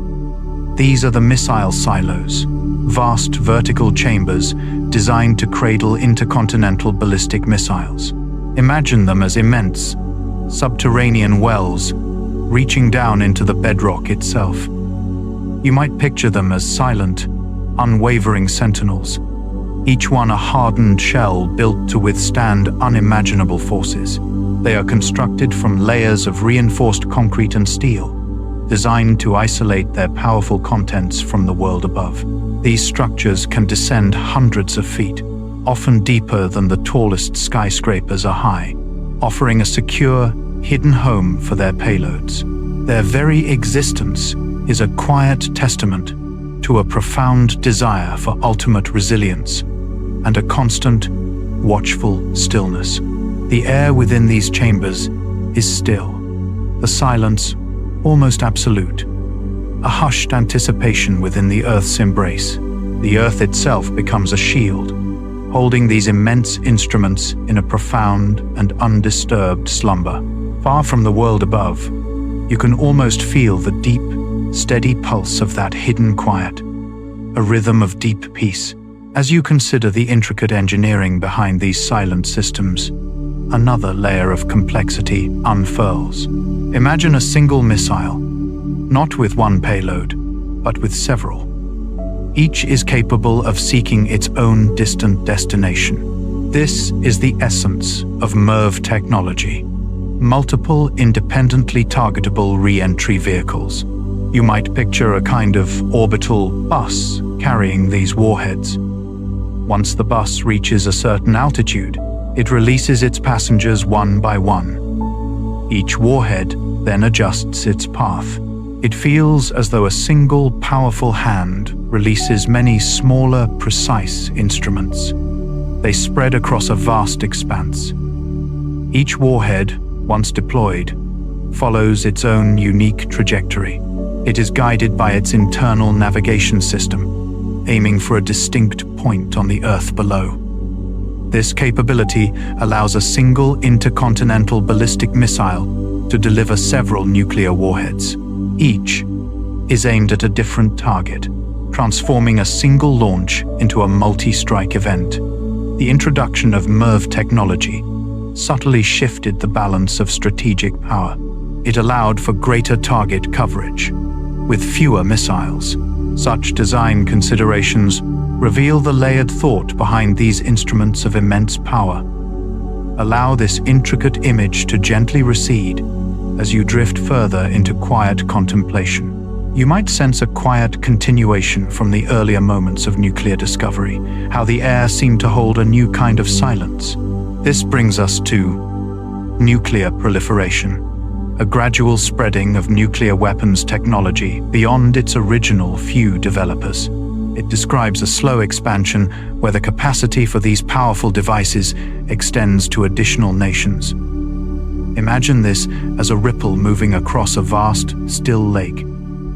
These are the missile silos, vast vertical chambers designed to cradle intercontinental ballistic missiles. Imagine them as immense, subterranean wells reaching down into the bedrock itself. You might picture them as silent, unwavering sentinels, each one a hardened shell built to withstand unimaginable forces. They are constructed from layers of reinforced concrete and steel, designed to isolate their powerful contents from the world above. These structures can descend hundreds of feet, often deeper than the tallest skyscrapers are high, offering a secure, hidden home for their payloads. Their very existence is a quiet testament to a profound desire for ultimate resilience and a constant, watchful stillness. The air within these chambers is still, the silence almost absolute, a hushed anticipation within the Earth's embrace. The Earth itself becomes a shield, holding these immense instruments in a profound and undisturbed slumber. Far from the world above, you can almost feel the deep, steady pulse of that hidden quiet, a rhythm of deep peace. As you consider the intricate engineering behind these silent systems, another layer of complexity unfurls. Imagine a single missile, not with one payload, but with several. Each is capable of seeking its own distant destination. This is the essence of MERV technology: multiple independently targetable re-entry vehicles. You might picture a kind of orbital bus carrying these warheads. Once the bus reaches a certain altitude, it releases its passengers one by one. Each warhead then adjusts its path. It feels as though a single powerful hand releases many smaller, precise instruments. They spread across a vast expanse. Each warhead, once deployed, follows its own unique trajectory. It is guided by its internal navigation system, aiming for a distinct point on the Earth below. This capability allows a single intercontinental ballistic missile to deliver several nuclear warheads. Each is aimed at a different target, transforming a single launch into a multi-strike event. The introduction of MERV technology subtly shifted the balance of strategic power. It allowed for greater target coverage, with fewer missiles. Such design considerations reveal the layered thought behind these instruments of immense power. Allow this intricate image to gently recede as you drift further into quiet contemplation. You might sense a quiet continuation from the earlier moments of nuclear discovery, how the air seemed to hold a new kind of silence. This brings us to nuclear proliferation, a gradual spreading of nuclear weapons technology beyond its original few developers. It describes a slow expansion where the capacity for these powerful devices extends to additional nations. Imagine this as a ripple moving across a vast, still lake,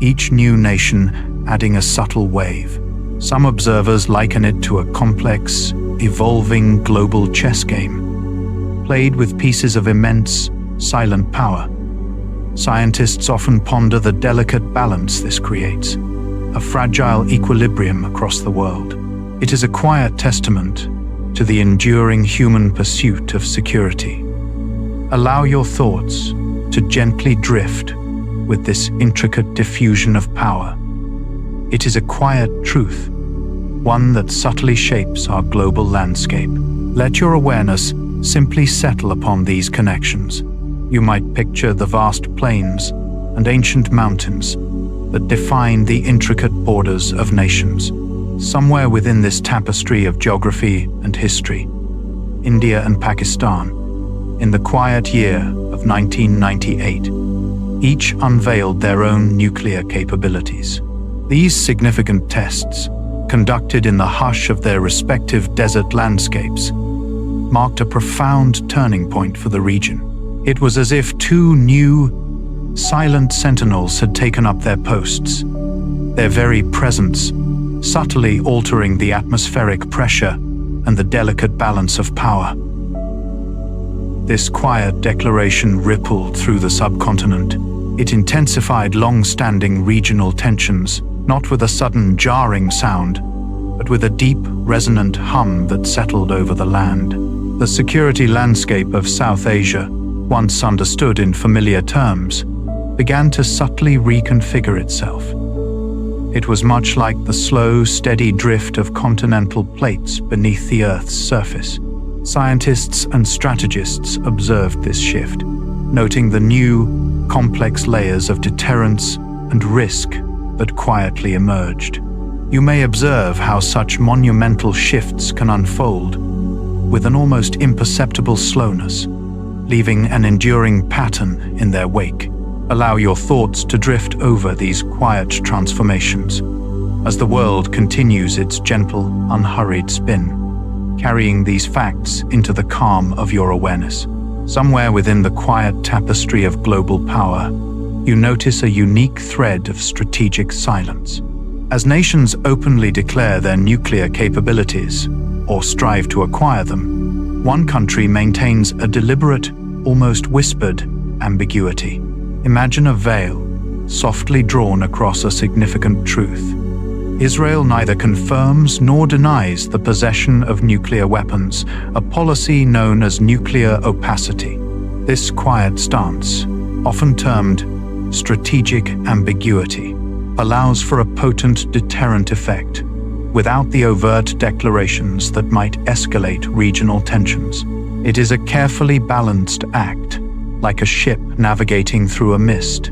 each new nation adding a subtle wave, Some observers liken it to a complex, evolving global chess game, played with pieces of immense, silent power. Scientists often ponder the delicate balance this creates, a fragile equilibrium across the world. It is a quiet testament to the enduring human pursuit of security. Allow your thoughts to gently drift with this intricate diffusion of power. It is a quiet truth, one that subtly shapes our global landscape. Let your awareness simply settle upon these connections. You might picture the vast plains and ancient mountains that define the intricate borders of nations. Somewhere within this tapestry of geography and history, India and Pakistan, in the quiet year of 1998, each unveiled their own nuclear capabilities. These significant tests, conducted in the hush of their respective desert landscapes, marked a profound turning point for the region. It was as if two new, silent sentinels had taken up their posts, their very presence subtly altering the atmospheric pressure and the delicate balance of power. This quiet declaration rippled through the subcontinent. It intensified long-standing regional tensions, not with a sudden jarring sound, but with a deep, resonant hum that settled over the land. The security landscape of South Asia, once understood in familiar terms, began to subtly reconfigure itself. It was much like the slow, steady drift of continental plates beneath the Earth's surface. Scientists and strategists observed this shift, noting the new, complex layers of deterrence and risk that quietly emerged. You may observe how such monumental shifts can unfold with an almost imperceptible slowness, leaving an enduring pattern in their wake. Allow your thoughts to drift over these quiet transformations as the world continues its gentle, unhurried spin, carrying these facts into the calm of your awareness. Somewhere within the quiet tapestry of global power, you notice a unique thread of strategic silence. As nations openly declare their nuclear capabilities or strive to acquire them, one country maintains a deliberate, almost whispered ambiguity. Imagine a veil, softly drawn across a significant truth. Israel neither confirms nor denies the possession of nuclear weapons, a policy known as nuclear opacity. This quiet stance, often termed strategic ambiguity, allows for a potent deterrent effect, without the overt declarations that might escalate regional tensions. It is a carefully balanced act, like a ship navigating through a mist,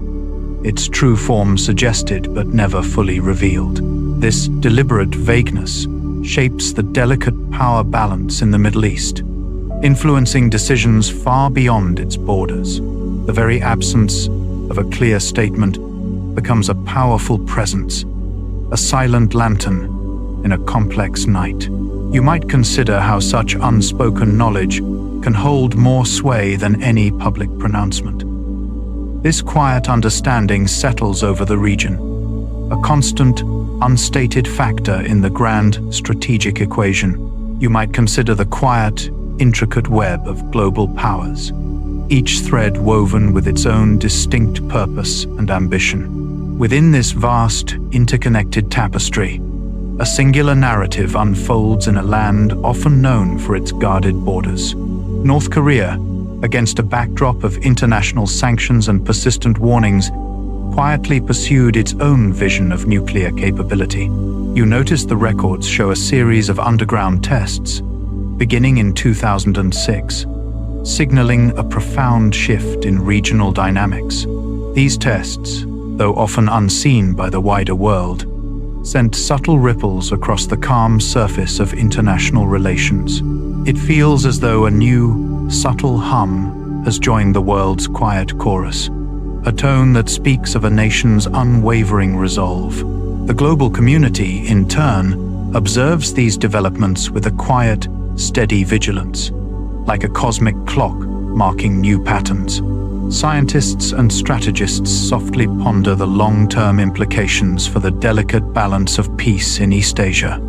its true form suggested but never fully revealed. This deliberate vagueness shapes the delicate power balance in the Middle East, influencing decisions far beyond its borders. The very absence of a clear statement becomes a powerful presence, a silent lantern in a complex night. You might consider how such unspoken knowledge can hold more sway than any public pronouncement. This quiet understanding settles over the region, a constant, unstated factor in the grand strategic equation. You might consider the quiet, intricate web of global powers, each thread woven with its own distinct purpose and ambition. Within this vast, interconnected tapestry, a singular narrative unfolds in a land often known for its guarded borders. North Korea, against a backdrop of international sanctions and persistent warnings, quietly pursued its own vision of nuclear capability. You notice the records show a series of underground tests, beginning in 2006, signaling a profound shift in regional dynamics. These tests, though often unseen by the wider world, sent subtle ripples across the calm surface of international relations. It feels as though a new, subtle hum has joined the world's quiet chorus, a tone that speaks of a nation's unwavering resolve. The global community, in turn, observes these developments with a quiet, steady vigilance, like a cosmic clock marking new patterns. Scientists and strategists softly ponder the long-term implications for the delicate balance of peace in East Asia.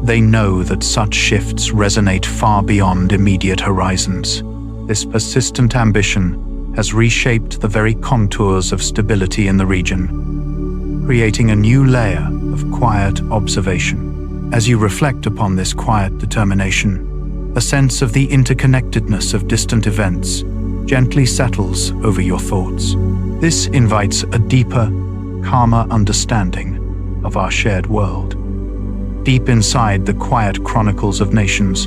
They know that such shifts resonate far beyond immediate horizons. This persistent ambition has reshaped the very contours of stability in the region, creating a new layer of quiet observation. As you reflect upon this quiet determination, a sense of the interconnectedness of distant events gently settles over your thoughts. This invites a deeper, calmer understanding of our shared world. Deep inside the quiet chronicles of nations,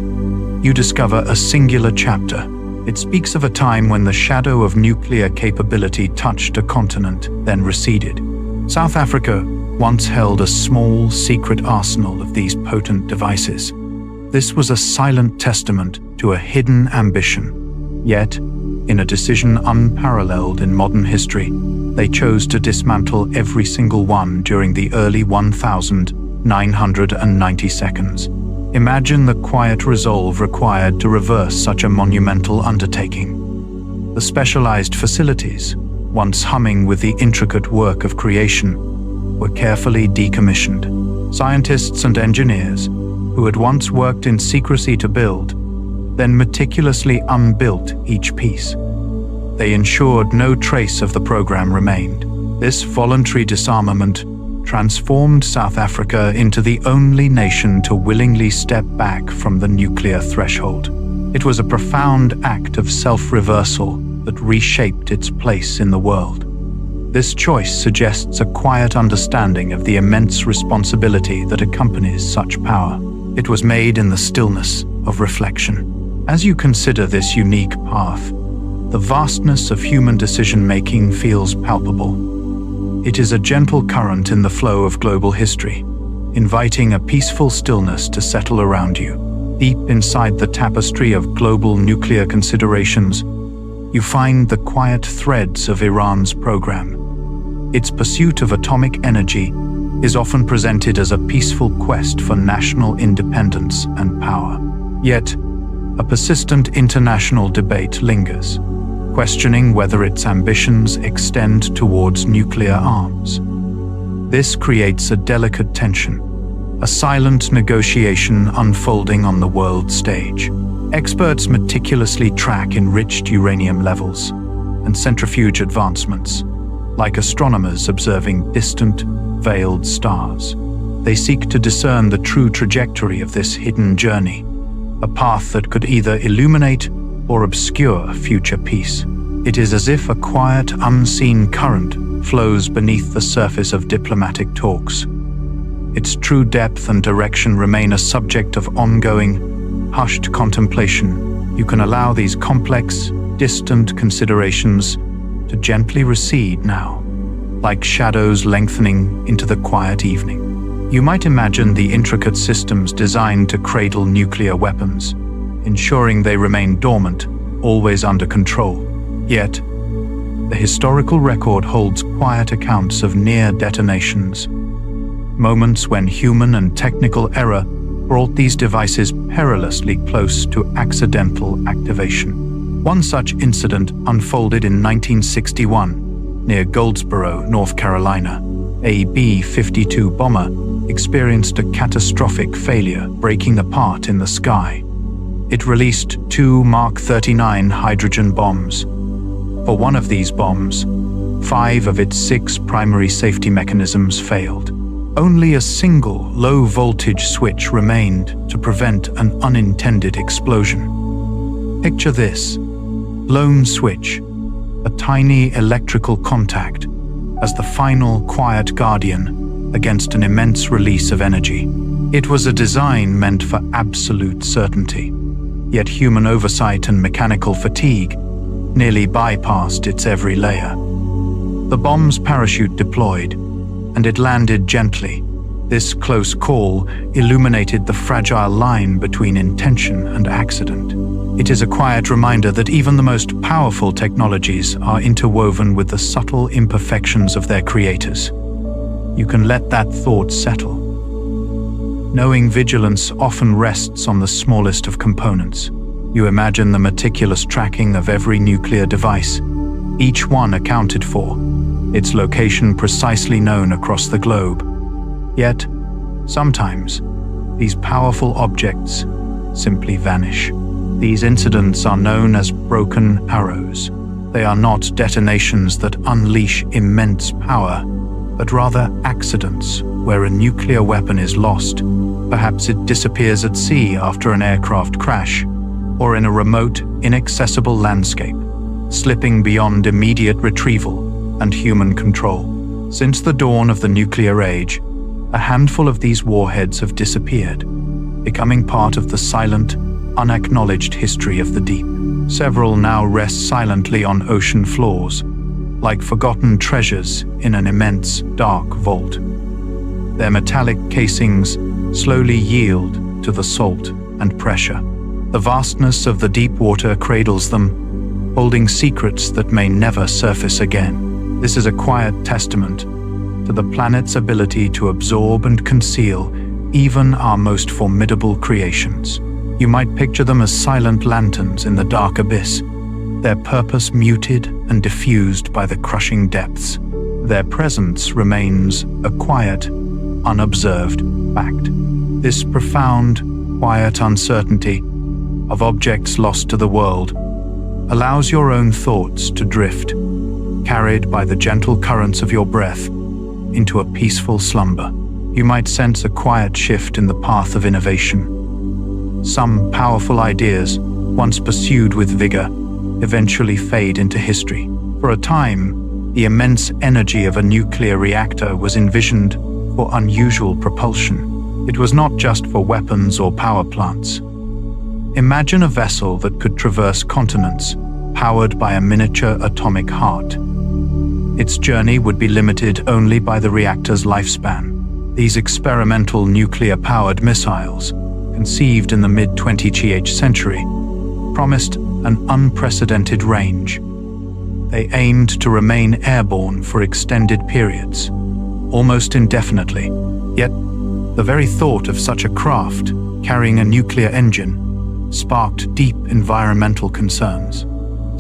you discover a singular chapter. It speaks of a time when the shadow of nuclear capability touched a continent, then receded. South Africa once held a small, secret arsenal of these potent devices. This was a silent testament to a hidden ambition. Yet, in a decision unparalleled in modern history, they chose to dismantle every single one during the early 1990 seconds. Imagine the quiet resolve required to reverse such a monumental undertaking. The specialized facilities, once humming with the intricate work of creation, were carefully decommissioned. Scientists and engineers, who had once worked in secrecy to build, then meticulously unbuilt each piece. They ensured no trace of the program remained. This voluntary disarmament transformed South Africa into the only nation to willingly step back from the nuclear threshold. It was a profound act of self-reversal that reshaped its place in the world. This choice suggests a quiet understanding of the immense responsibility that accompanies such power. It was made in the stillness of reflection. As you consider this unique path, the vastness of human decision-making feels palpable. It is a gentle current in the flow of global history, inviting a peaceful stillness to settle around you. Deep inside the tapestry of global nuclear considerations, you find the quiet threads of Iran's program. Its pursuit of atomic energy is often presented as a peaceful quest for national independence and power. Yet, a persistent international debate lingers, questioning whether its ambitions extend towards nuclear arms. This creates a delicate tension, a silent negotiation unfolding on the world stage. Experts meticulously track enriched uranium levels and centrifuge advancements, like astronomers observing distant, veiled stars. They seek to discern the true trajectory of this hidden journey, a path that could either illuminate or obscure future peace. It is as if a quiet, unseen current flows beneath the surface of diplomatic talks. Its true depth and direction remain a subject of ongoing, hushed contemplation. You can allow these complex, distant considerations to gently recede now, like shadows lengthening into the quiet evening. You might imagine the intricate systems designed to cradle nuclear weapons, ensuring they remain dormant, always under control. Yet, the historical record holds quiet accounts of near detonations, moments when human and technical error brought these devices perilously close to accidental activation. One such incident unfolded in 1961 near Goldsboro, North Carolina. A B-52 bomber experienced a catastrophic failure, breaking apart in the sky. It released 2 Mark 39 hydrogen bombs. For one of these bombs, 5 of its 6 primary safety mechanisms failed. Only a single low-voltage switch remained to prevent an unintended explosion. Picture this: lone switch, a tiny electrical contact, as the final quiet guardian against an immense release of energy. It was a design meant for absolute certainty, yet human oversight and mechanical fatigue nearly bypassed its every layer. The bomb's parachute deployed, and it landed gently. This close call illuminated the fragile line between intention and accident. It is a quiet reminder that even the most powerful technologies are interwoven with the subtle imperfections of their creators. You can let that thought settle, knowing vigilance often rests on the smallest of components. You imagine the meticulous tracking of every nuclear device, each one accounted for, its location precisely known across the globe. Yet, sometimes, these powerful objects simply vanish. These incidents are known as broken arrows. They are not detonations that unleash immense power, but rather accidents where a nuclear weapon is lost. Perhaps it disappears at sea after an aircraft crash, or in a remote, inaccessible landscape, slipping beyond immediate retrieval and human control. Since the dawn of the nuclear age, a handful of these warheads have disappeared, becoming part of the silent, unacknowledged history of the deep. Several now rest silently on ocean floors, like forgotten treasures in an immense, dark vault. Their metallic casings slowly yield to the salt and pressure. The vastness of the deep water cradles them, holding secrets that may never surface again. This is a quiet testament to the planet's ability to absorb and conceal even our most formidable creations. You might picture them as silent lanterns in the dark abyss, their purpose muted and diffused by the crushing depths. Their presence remains a quiet, unobserved fact. This profound, quiet uncertainty of objects lost to the world allows your own thoughts to drift, carried by the gentle currents of your breath, into a peaceful slumber. You might sense a quiet shift in the path of innovation. Some powerful ideas, once pursued with vigor, eventually fade into history. For a time, the immense energy of a nuclear reactor was envisioned for unusual propulsion. It was not just for weapons or power plants. Imagine a vessel that could traverse continents, powered by a miniature atomic heart. Its journey would be limited only by the reactor's lifespan. These experimental nuclear-powered missiles, conceived in the mid-20th century, promised an unprecedented range. They aimed to remain airborne for extended periods, almost indefinitely. Yet, the very thought of such a craft carrying a nuclear engine sparked deep environmental concerns.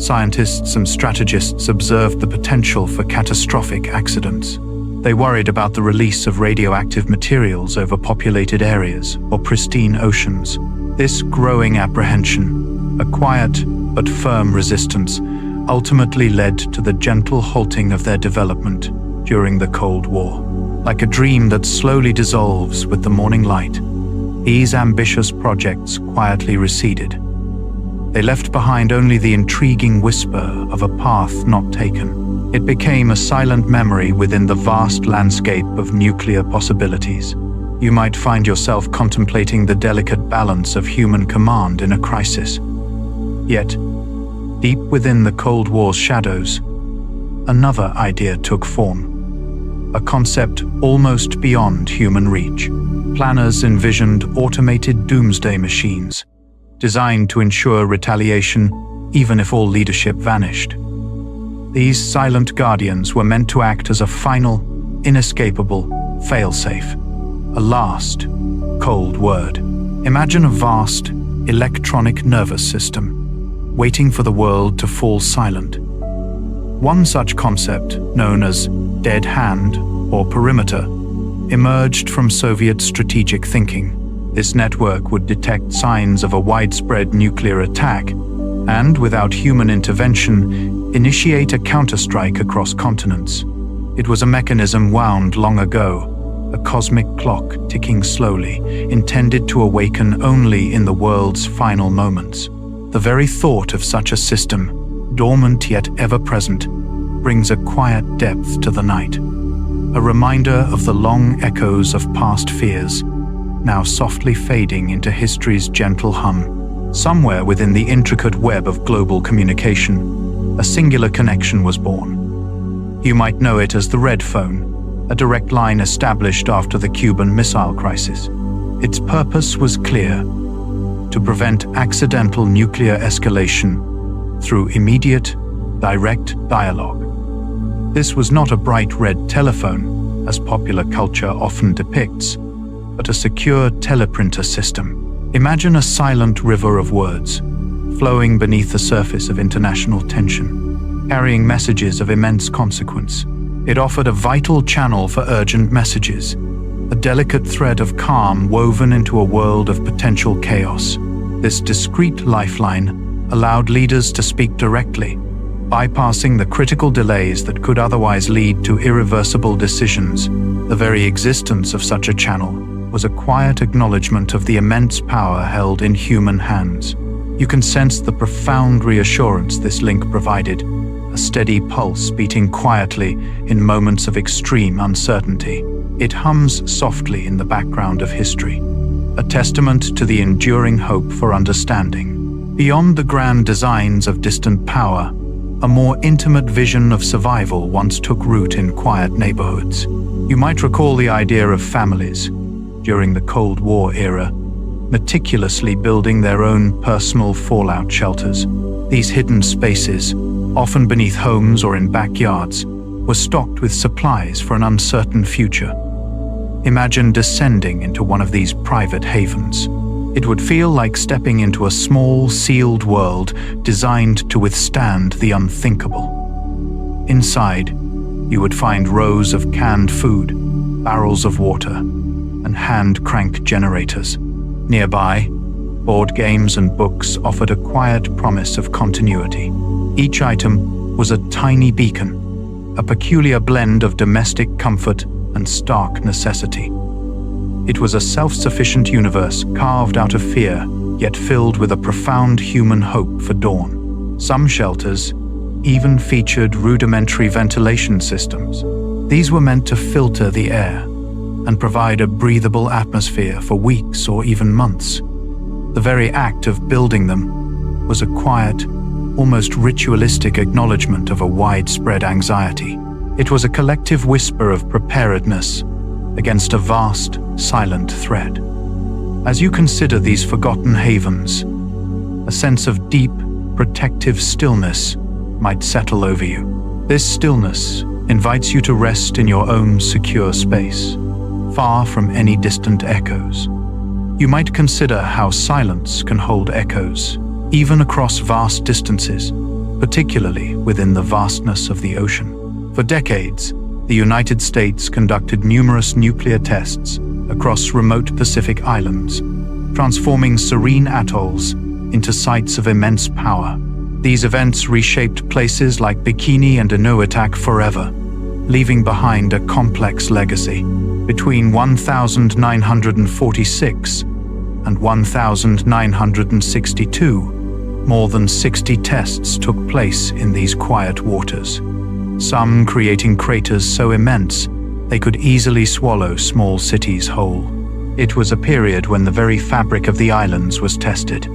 Scientists and strategists observed the potential for catastrophic accidents. They worried about the release of radioactive materials over populated areas or pristine oceans. This growing apprehension, a quiet but firm resistance, ultimately led to the gentle halting of their development during the Cold War. Like a dream that slowly dissolves with the morning light, these ambitious projects quietly receded. They left behind only the intriguing whisper of a path not taken. It became a silent memory within the vast landscape of nuclear possibilities. You might find yourself contemplating the delicate balance of human command in a crisis. Yet, deep within the Cold War's shadows, another idea took form. A concept almost beyond human reach. Planners envisioned automated doomsday machines, designed to ensure retaliation even if all leadership vanished. These silent guardians were meant to act as a final, inescapable failsafe, a last, cold word. Imagine a vast, electronic nervous system, waiting for the world to fall silent. One such concept, known as dead hand or perimeter, emerged from Soviet strategic thinking. This network would detect signs of a widespread nuclear attack and, without human intervention, initiate a counterstrike across continents. It was a mechanism wound long ago, a cosmic clock ticking slowly, intended to awaken only in the world's final moments. The very thought of such a system, dormant yet ever-present, brings a quiet depth to the night, a reminder of the long echoes of past fears, now softly fading into history's gentle hum. Somewhere within the intricate web of global communication, a singular connection was born. You might know it as the Red Phone, a direct line established after the Cuban Missile Crisis. Its purpose was clear: to prevent accidental nuclear escalation through immediate, direct dialogue. This was not a bright red telephone, as popular culture often depicts, but a secure teleprinter system. Imagine a silent river of words, flowing beneath the surface of international tension. carrying messages of immense consequence. It offered a vital channel for urgent messages, a delicate thread of calm woven into a world of potential chaos. This discreet lifeline allowed leaders to speak directly, bypassing the critical delays that could otherwise lead to irreversible decisions. The very existence of such a channel was a quiet acknowledgement of the immense power held in human hands. You can sense the profound reassurance this link provided, a steady pulse beating quietly in moments of extreme uncertainty. It hums softly in the background of history, a testament to the enduring hope for understanding. Beyond the grand designs of distant power, a more intimate vision of survival once took root in quiet neighborhoods. You might recall the idea of families, during the Cold War era, meticulously building their own personal fallout shelters. These hidden spaces, often beneath homes or in backyards, were stocked with supplies for an uncertain future. Imagine descending into one of these private havens. It would feel like stepping into a small, sealed world designed to withstand the unthinkable. Inside, you would find rows of canned food, barrels of water, and hand-crank generators. Nearby, board games and books offered a quiet promise of continuity. Each item was a tiny beacon, a peculiar blend of domestic comfort and stark necessity. It was a self-sufficient universe carved out of fear, yet filled with a profound human hope for dawn. Some shelters even featured rudimentary ventilation systems. These were meant to filter the air and provide a breathable atmosphere for weeks or even months. The very act of building them was a quiet, almost ritualistic acknowledgement of a widespread anxiety. It was a collective whisper of preparedness against a vast, silent threat. As you consider these forgotten havens, a sense of deep, protective stillness might settle over you. This stillness invites you to rest in your own secure space, far from any distant echoes. You might consider how silence can hold echoes, even across vast distances, particularly within the vastness of the ocean. For decades, the United States conducted numerous nuclear tests across remote Pacific islands, transforming serene atolls into sites of immense power. These events reshaped places like Bikini and Inuitak forever, leaving behind a complex legacy. Between 1946 and 1962, more than 60 tests took place in these quiet waters, some creating craters so immense they could easily swallow small cities whole. It was a period when the very fabric of the islands was tested.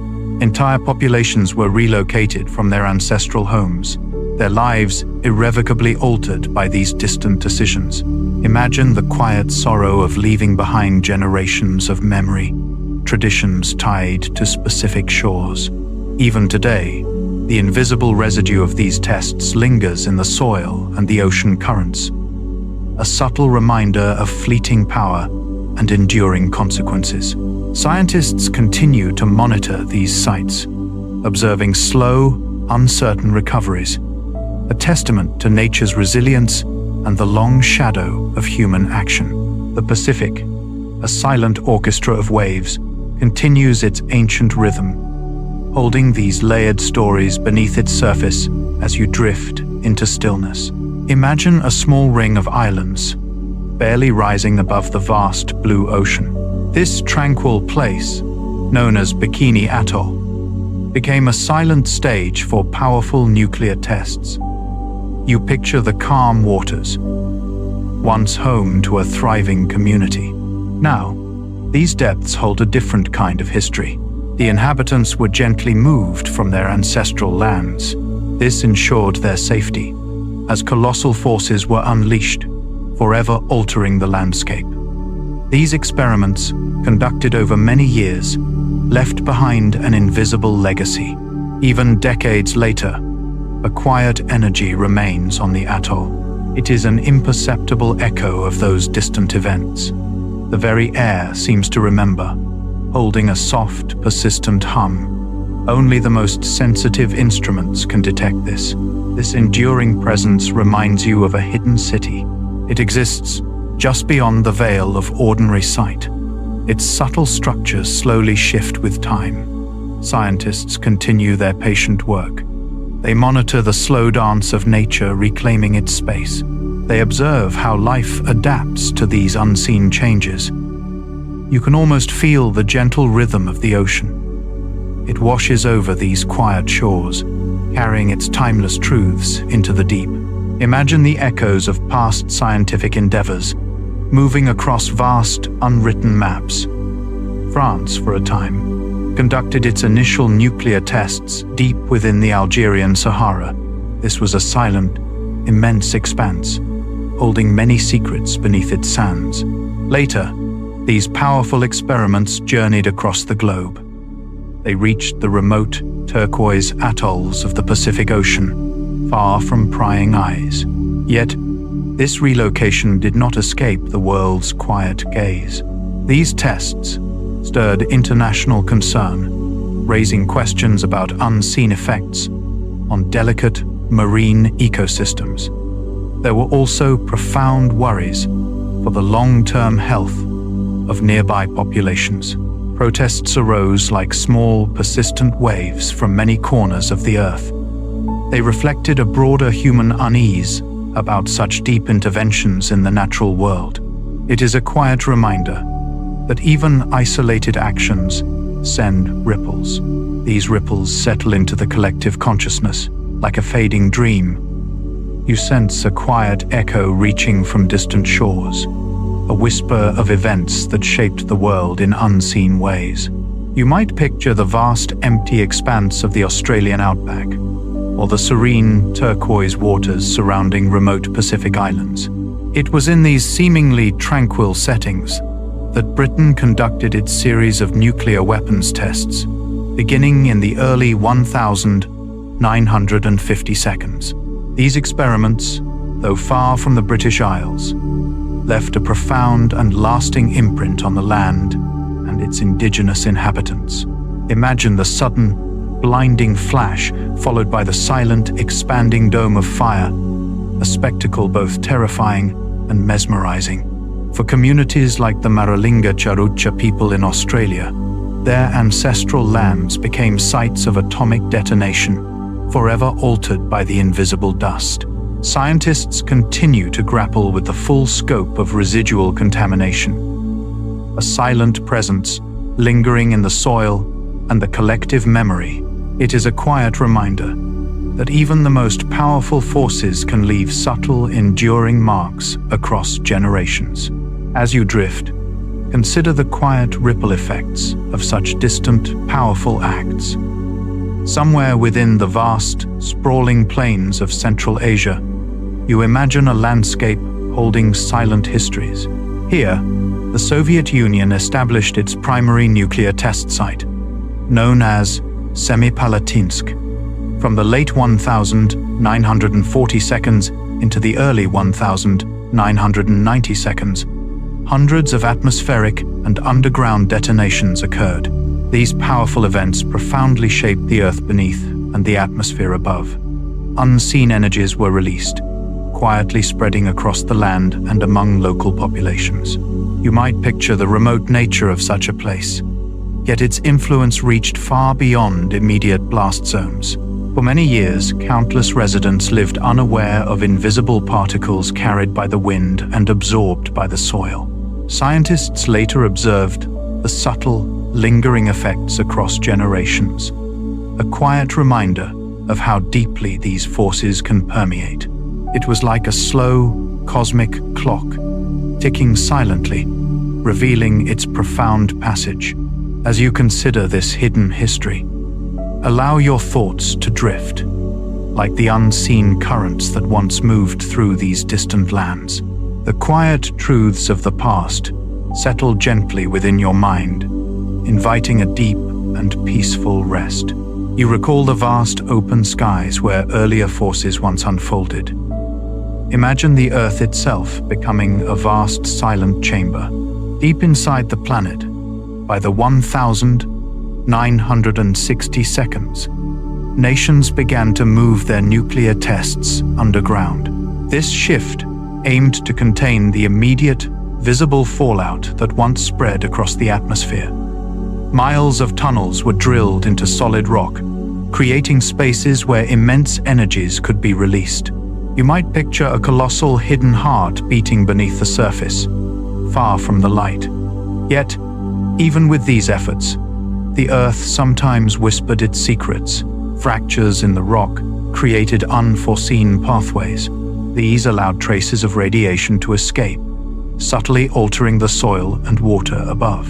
Entire populations were relocated from their ancestral homes, their lives irrevocably altered by these distant decisions. Imagine the quiet sorrow of leaving behind generations of memory, traditions tied to specific shores. Even today, the invisible residue of these tests lingers in the soil and the ocean currents, a subtle reminder of fleeting power and enduring consequences. Scientists continue to monitor these sites, observing slow, uncertain recoveries, a testament to nature's resilience and the long shadow of human action. The Pacific, a silent orchestra of waves, continues its ancient rhythm, holding these layered stories beneath its surface as you drift into stillness. Imagine a small ring of islands, barely rising above the vast blue ocean. This tranquil place, known as Bikini Atoll, became a silent stage for powerful nuclear tests. You picture the calm waters, once home to a thriving community. Now, these depths hold a different kind of history. The inhabitants were gently moved from their ancestral lands. This ensured their safety, as colossal forces were unleashed, forever altering the landscape. These experiments, conducted over many years, left behind an invisible legacy. Even decades later, a quiet energy remains on the atoll. It is an imperceptible echo of those distant events. The very air seems to remember, holding a soft, persistent hum. Only the most sensitive instruments can detect this. This enduring presence reminds you of a hidden city. It exists just beyond the veil of ordinary sight. Its subtle structures slowly shift with time. Scientists continue their patient work. They monitor the slow dance of nature reclaiming its space. They observe how life adapts to these unseen changes. You can almost feel the gentle rhythm of the ocean. It washes over these quiet shores, carrying its timeless truths into the deep. Imagine the echoes of past scientific endeavors, moving across vast, unwritten maps. France, for a time, conducted its initial nuclear tests deep within the Algerian Sahara. This was a silent, immense expanse, holding many secrets beneath its sands. Later, these powerful experiments journeyed across the globe. They reached the remote, turquoise atolls of the Pacific Ocean, far from prying eyes. Yet, this relocation did not escape the world's quiet gaze. These tests stirred international concern, raising questions about unseen effects on delicate marine ecosystems. There were also profound worries for the long-term health of nearby populations. Protests arose like small, persistent waves from many corners of the earth. They reflected a broader human unease about such deep interventions in the natural world. It is a quiet reminder that even isolated actions send ripples. These ripples settle into the collective consciousness, like a fading dream. You sense a quiet echo reaching from distant shores, a whisper of events that shaped the world in unseen ways. You might picture the vast, empty expanse of the Australian outback, or the serene, turquoise waters surrounding remote Pacific islands. It was in these seemingly tranquil settings that Britain conducted its series of nuclear weapons tests, beginning in the early 1950 seconds. These experiments, though far from the British Isles, left a profound and lasting imprint on the land and its indigenous inhabitants. Imagine the sudden, blinding flash followed by the silent, expanding dome of fire, a spectacle both terrifying and mesmerizing. For communities like the Maralinga Tjarutja people in Australia, their ancestral lands became sites of atomic detonation, forever altered by the invisible dust. Scientists continue to grapple with the full scope of residual contamination, a silent presence lingering in the soil and the collective memory. It is a quiet reminder that even the most powerful forces can leave subtle, enduring marks across generations. As you drift, consider the quiet ripple effects of such distant, powerful acts. Somewhere within the vast, sprawling plains of Central Asia, you imagine a landscape holding silent histories. Here, the Soviet Union established its primary nuclear test site, known as Semipalatinsk. From the late 1940 seconds into the early 1990 seconds, hundreds of atmospheric and underground detonations occurred. These powerful events profoundly shaped the earth beneath and the atmosphere above. Unseen energies were released, quietly spreading across the land and among local populations. You might picture the remote nature of such a place, yet its influence reached far beyond immediate blast zones. For many years, countless residents lived unaware of invisible particles carried by the wind and absorbed by the soil. Scientists later observed the subtle, lingering effects across generations, a quiet reminder of how deeply these forces can permeate. It was like a slow, cosmic clock, ticking silently, revealing its profound passage. As you consider this hidden history, allow your thoughts to drift, like the unseen currents that once moved through these distant lands. The quiet truths of the past settle gently within your mind, inviting a deep and peaceful rest. You recall the vast open skies where earlier forces once unfolded. Imagine the Earth itself becoming a vast silent chamber. Deep inside the planet, by the 1960 seconds, nations began to move their nuclear tests underground. This shift aimed to contain the immediate, visible fallout that once spread across the atmosphere. Miles of tunnels were drilled into solid rock, creating spaces where immense energies could be released. You might picture a colossal hidden heart beating beneath the surface, far from the light. Yet, even with these efforts, the Earth sometimes whispered its secrets. Fractures in the rock created unforeseen pathways. These allowed traces of radiation to escape, subtly altering the soil and water above.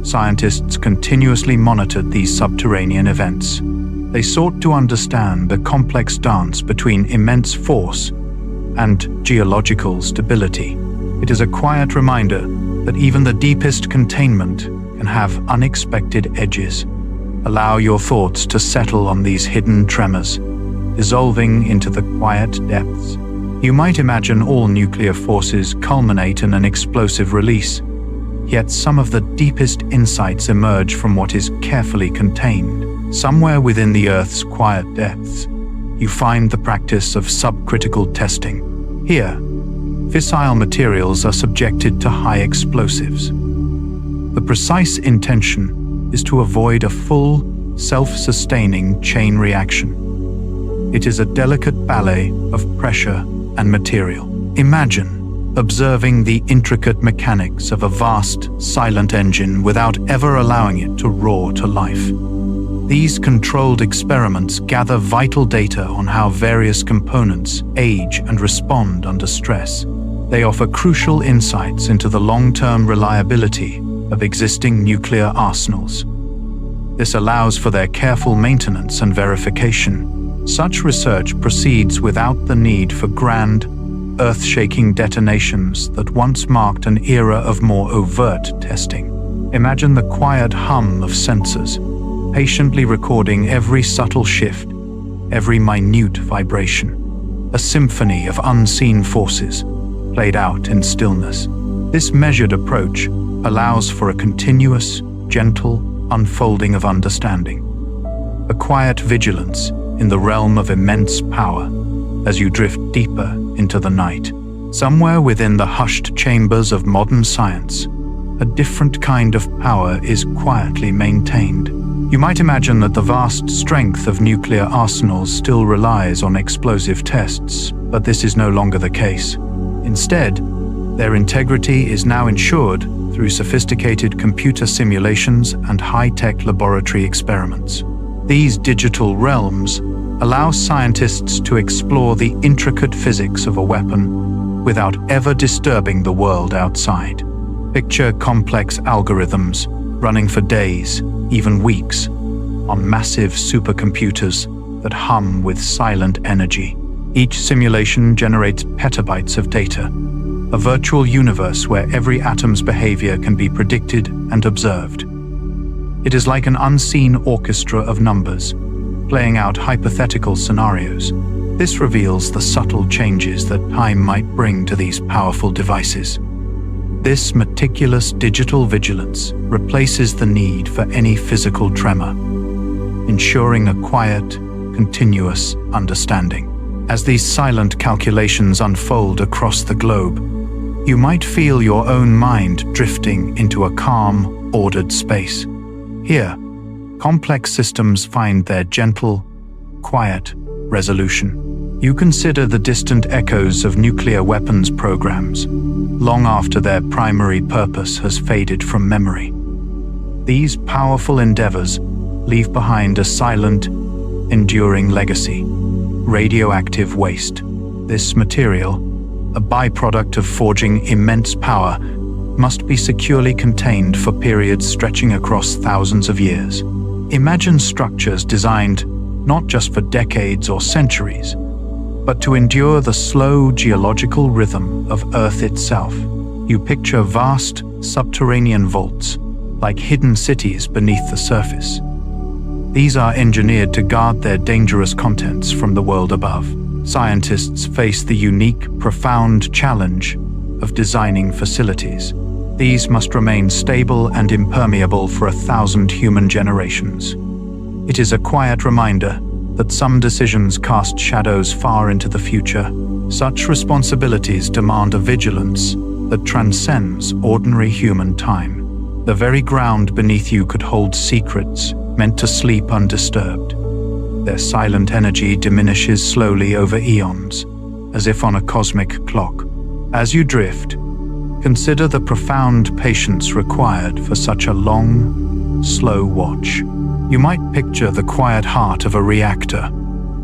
Scientists continuously monitored these subterranean events. They sought to understand the complex dance between immense force and geological stability. It is a quiet reminder that even the deepest containment can have unexpected edges. Allow your thoughts to settle on these hidden tremors, dissolving into the quiet depths. You might imagine all nuclear forces culminate in an explosive release, yet some of the deepest insights emerge from what is carefully contained. Somewhere within the Earth's quiet depths, you find the practice of subcritical testing. Here, fissile materials are subjected to high explosives. The precise intention is to avoid a full, self-sustaining chain reaction. It is a delicate ballet of pressure and material. Imagine observing the intricate mechanics of a vast, silent engine without ever allowing it to roar to life. These controlled experiments gather vital data on how various components age and respond under stress. They offer crucial insights into the long-term reliability of existing nuclear arsenals. This allows for their careful maintenance and verification. Such research proceeds without the need for grand, earth-shaking detonations that once marked an era of more overt testing. Imagine the quiet hum of sensors, patiently recording every subtle shift, every minute vibration, a symphony of unseen forces played out in stillness. This measured approach allows for a continuous, gentle unfolding of understanding, a quiet vigilance in the realm of immense power as you drift deeper into the night. Somewhere within the hushed chambers of modern science, a different kind of power is quietly maintained. You might imagine that the vast strength of nuclear arsenals still relies on explosive tests, but this is no longer the case. Instead, their integrity is now ensured through sophisticated computer simulations and high-tech laboratory experiments. These digital realms allow scientists to explore the intricate physics of a weapon without ever disturbing the world outside. Picture complex algorithms running for days, even weeks, on massive supercomputers that hum with silent energy. Each simulation generates petabytes of data, a virtual universe where every atom's behavior can be predicted and observed. It is like an unseen orchestra of numbers, playing out hypothetical scenarios. This reveals the subtle changes that time might bring to these powerful devices. This meticulous digital vigilance replaces the need for any physical tremor, ensuring a quiet, continuous understanding. As these silent calculations unfold across the globe, you might feel your own mind drifting into a calm, ordered space. Here, complex systems find their gentle, quiet resolution. You consider the distant echoes of nuclear weapons programs, long after their primary purpose has faded from memory. These powerful endeavors leave behind a silent, enduring legacy: radioactive waste. This material, a byproduct of forging immense power, must be securely contained for periods stretching across thousands of years. Imagine structures designed not just for decades or centuries, but to endure the slow geological rhythm of Earth itself. You picture vast subterranean vaults, like hidden cities beneath the surface. These are engineered to guard their dangerous contents from the world above. Scientists face the unique, profound challenge of designing facilities. These must remain stable and impermeable for 1,000 human generations. It is a quiet reminder that some decisions cast shadows far into the future. Such responsibilities demand a vigilance that transcends ordinary human time. The very ground beneath you could hold secrets meant to sleep undisturbed. Their silent energy diminishes slowly over eons, as if on a cosmic clock. As you drift, consider the profound patience required for such a long, slow watch. You might picture the quiet heart of a reactor,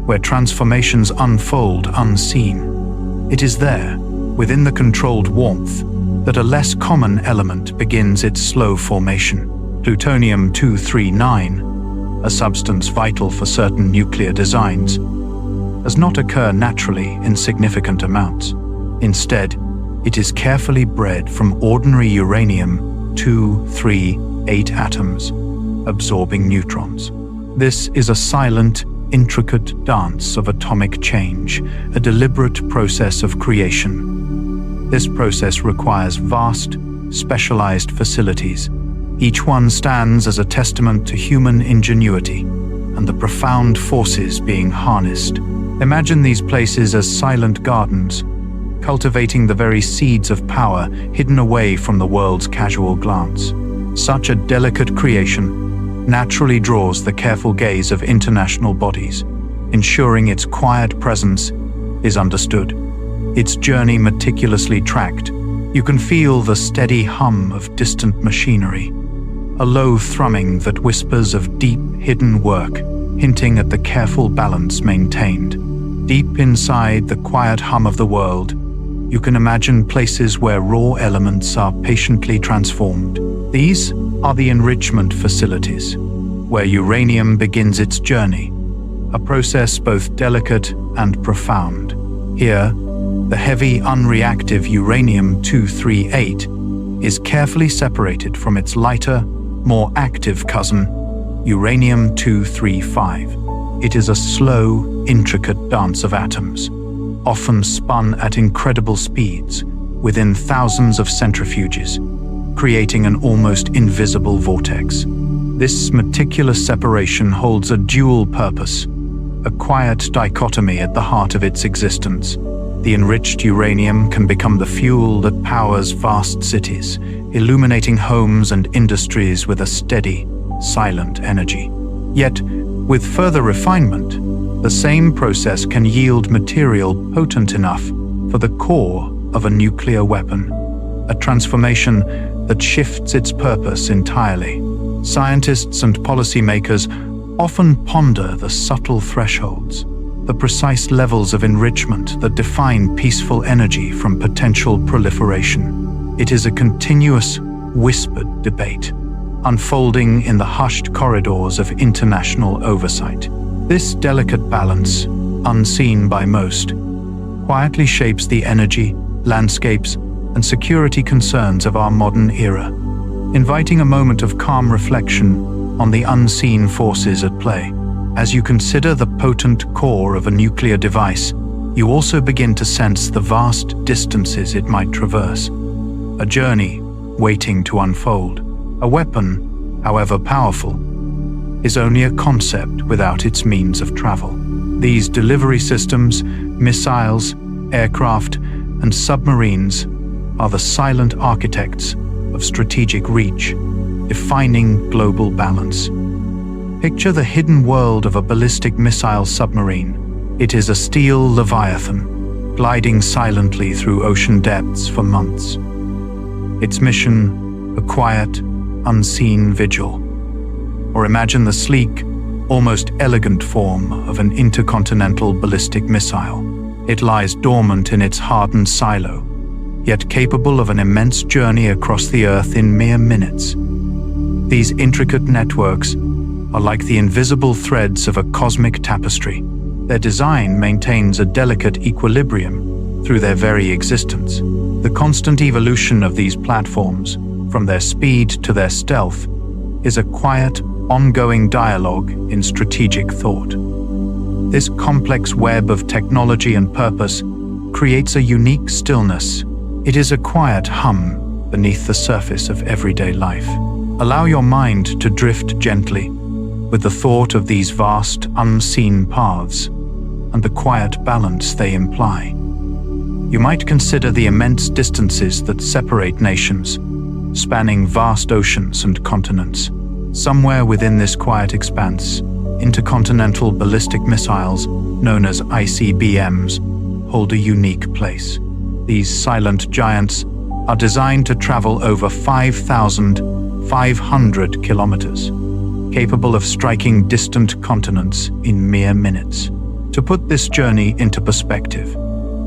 where transformations unfold unseen. It is there, within the controlled warmth, that a less common element begins its slow formation. Plutonium-239, a substance vital for certain nuclear designs, does not occur naturally in significant amounts. Instead, it is carefully bred from ordinary uranium-238 atoms, absorbing neutrons. This is a silent, intricate dance of atomic change, a deliberate process of creation. This process requires vast, specialized facilities. Each one stands as a testament to human ingenuity and the profound forces being harnessed. Imagine these places as silent gardens, cultivating the very seeds of power hidden away from the world's casual glance. Such a delicate creation naturally draws the careful gaze of international bodies, ensuring its quiet presence is understood. Its journey meticulously tracked, you can feel the steady hum of distant machinery, a low thrumming that whispers of deep, hidden work, hinting at the careful balance maintained. Deep inside the quiet hum of the world, you can imagine places where raw elements are patiently transformed. These are the enrichment facilities, where uranium begins its journey, a process both delicate and profound. Here, the heavy, unreactive uranium-238 is carefully separated from its lighter, more active cousin, uranium-235. It is a slow, intricate dance of atoms, often spun at incredible speeds within thousands of centrifuges, creating an almost invisible vortex. This meticulous separation holds a dual purpose, a quiet dichotomy at the heart of its existence. The enriched uranium can become the fuel that powers vast cities, illuminating homes and industries with a steady, silent energy. Yet, with further refinement, the same process can yield material potent enough for the core of a nuclear weapon, a transformation that shifts its purpose entirely. Scientists and policymakers often ponder the subtle thresholds, the precise levels of enrichment that define peaceful energy from potential proliferation. It is a continuous, whispered debate, unfolding in the hushed corridors of international oversight. This delicate balance, unseen by most, quietly shapes the energy, landscapes, and security concerns of our modern era, inviting a moment of calm reflection on the unseen forces at play. As you consider the potent core of a nuclear device, you also begin to sense the vast distances it might traverse. A journey waiting to unfold. A weapon, however powerful, is only a concept without its means of travel. These delivery systems, missiles, aircraft, and submarines are the silent architects of strategic reach, defining global balance. Picture the hidden world of a ballistic missile submarine. It is a steel leviathan, gliding silently through ocean depths for months. Its mission, a quiet, unseen vigil. Or imagine the sleek, almost elegant form of an intercontinental ballistic missile. It lies dormant in its hardened silo, yet capable of an immense journey across the Earth in mere minutes. These intricate networks are like the invisible threads of a cosmic tapestry. Their design maintains a delicate equilibrium through their very existence. The constant evolution of these platforms, from their speed to their stealth, is a quiet, ongoing dialogue in strategic thought. This complex web of technology and purpose creates a unique stillness. It is a quiet hum beneath the surface of everyday life. Allow your mind to drift gently, with the thought of these vast, unseen paths and the quiet balance they imply. You might consider the immense distances that separate nations, spanning vast oceans and continents. Somewhere within this quiet expanse, intercontinental ballistic missiles, known as ICBMs, hold a unique place. These silent giants are designed to travel over 5,500 kilometers, capable of striking distant continents in mere minutes. To put this journey into perspective,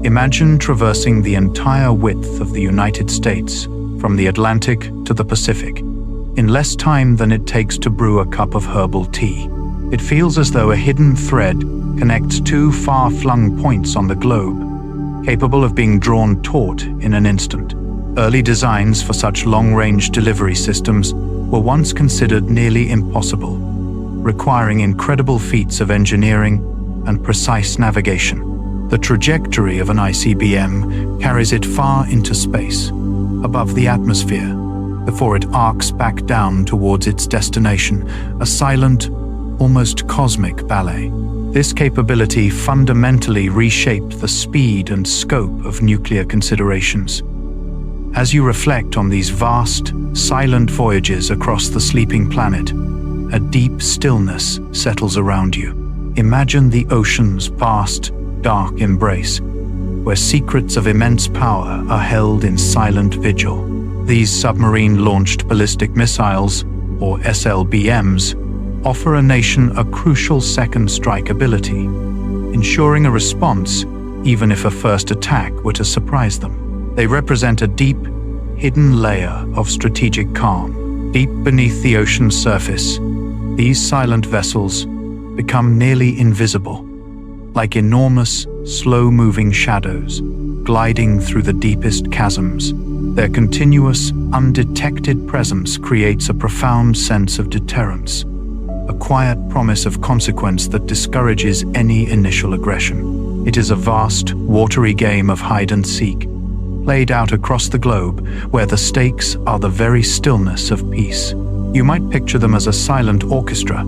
imagine traversing the entire width of the United States, from the Atlantic to the Pacific, in less time than it takes to brew a cup of herbal tea. It feels as though a hidden thread connects two far-flung points on the globe, capable of being drawn taut in an instant. Early designs for such long-range delivery systems were once considered nearly impossible, requiring incredible feats of engineering and precise navigation. The trajectory of an ICBM carries it far into space, above the atmosphere, before it arcs back down towards its destination, a silent, almost cosmic ballet. This capability fundamentally reshaped the speed and scope of nuclear considerations. As you reflect on these vast, silent voyages across the sleeping planet, a deep stillness settles around you. Imagine the ocean's vast, dark embrace, where secrets of immense power are held in silent vigil. These submarine-launched ballistic missiles, or SLBMs, offer a nation a crucial second strike ability, ensuring a response even if a first attack were to surprise them. They represent a deep, hidden layer of strategic calm. Deep beneath the ocean's surface, these silent vessels become nearly invisible, like enormous, slow-moving shadows gliding through the deepest chasms. Their continuous, undetected presence creates a profound sense of deterrence, a quiet promise of consequence that discourages any initial aggression. It is a vast, watery game of hide-and-seek, played out across the globe, where the stakes are the very stillness of peace. You might picture them as a silent orchestra,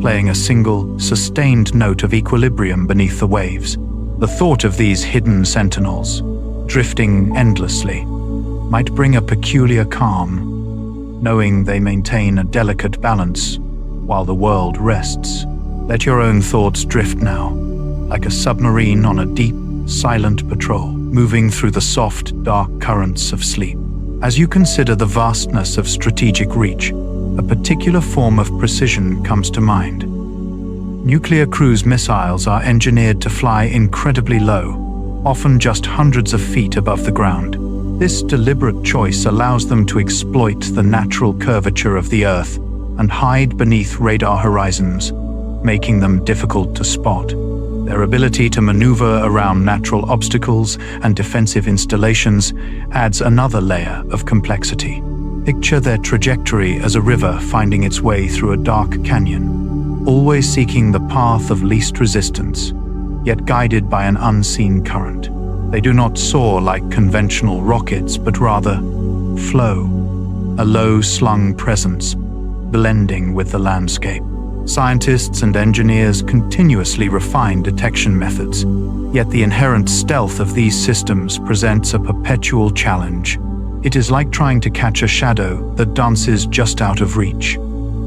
playing a single, sustained note of equilibrium beneath the waves. The thought of these hidden sentinels, drifting endlessly, might bring a peculiar calm, knowing they maintain a delicate balance while the world rests. Let your own thoughts drift now, like a submarine on a deep, silent patrol, moving through the soft, dark currents of sleep. As you consider the vastness of strategic reach, a particular form of precision comes to mind. Nuclear cruise missiles are engineered to fly incredibly low, often just hundreds of feet above the ground. This deliberate choice allows them to exploit the natural curvature of the Earth and hide beneath radar horizons, making them difficult to spot. Their ability to maneuver around natural obstacles and defensive installations adds another layer of complexity. Picture their trajectory as a river finding its way through a dark canyon, always seeking the path of least resistance, yet guided by an unseen current. They do not soar like conventional rockets, but rather flow, a low-slung presence, blending with the landscape. Scientists and engineers continuously refine detection methods, yet the inherent stealth of these systems presents a perpetual challenge. It is like trying to catch a shadow that dances just out of reach,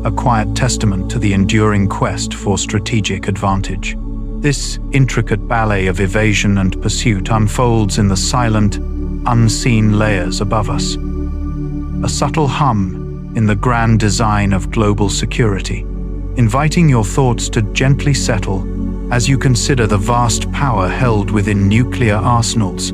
a quiet testament to the enduring quest for strategic advantage. This intricate ballet of evasion and pursuit unfolds in the silent, unseen layers above us, a subtle hum in the grand design of global security, inviting your thoughts to gently settle as you consider the vast power held within nuclear arsenals.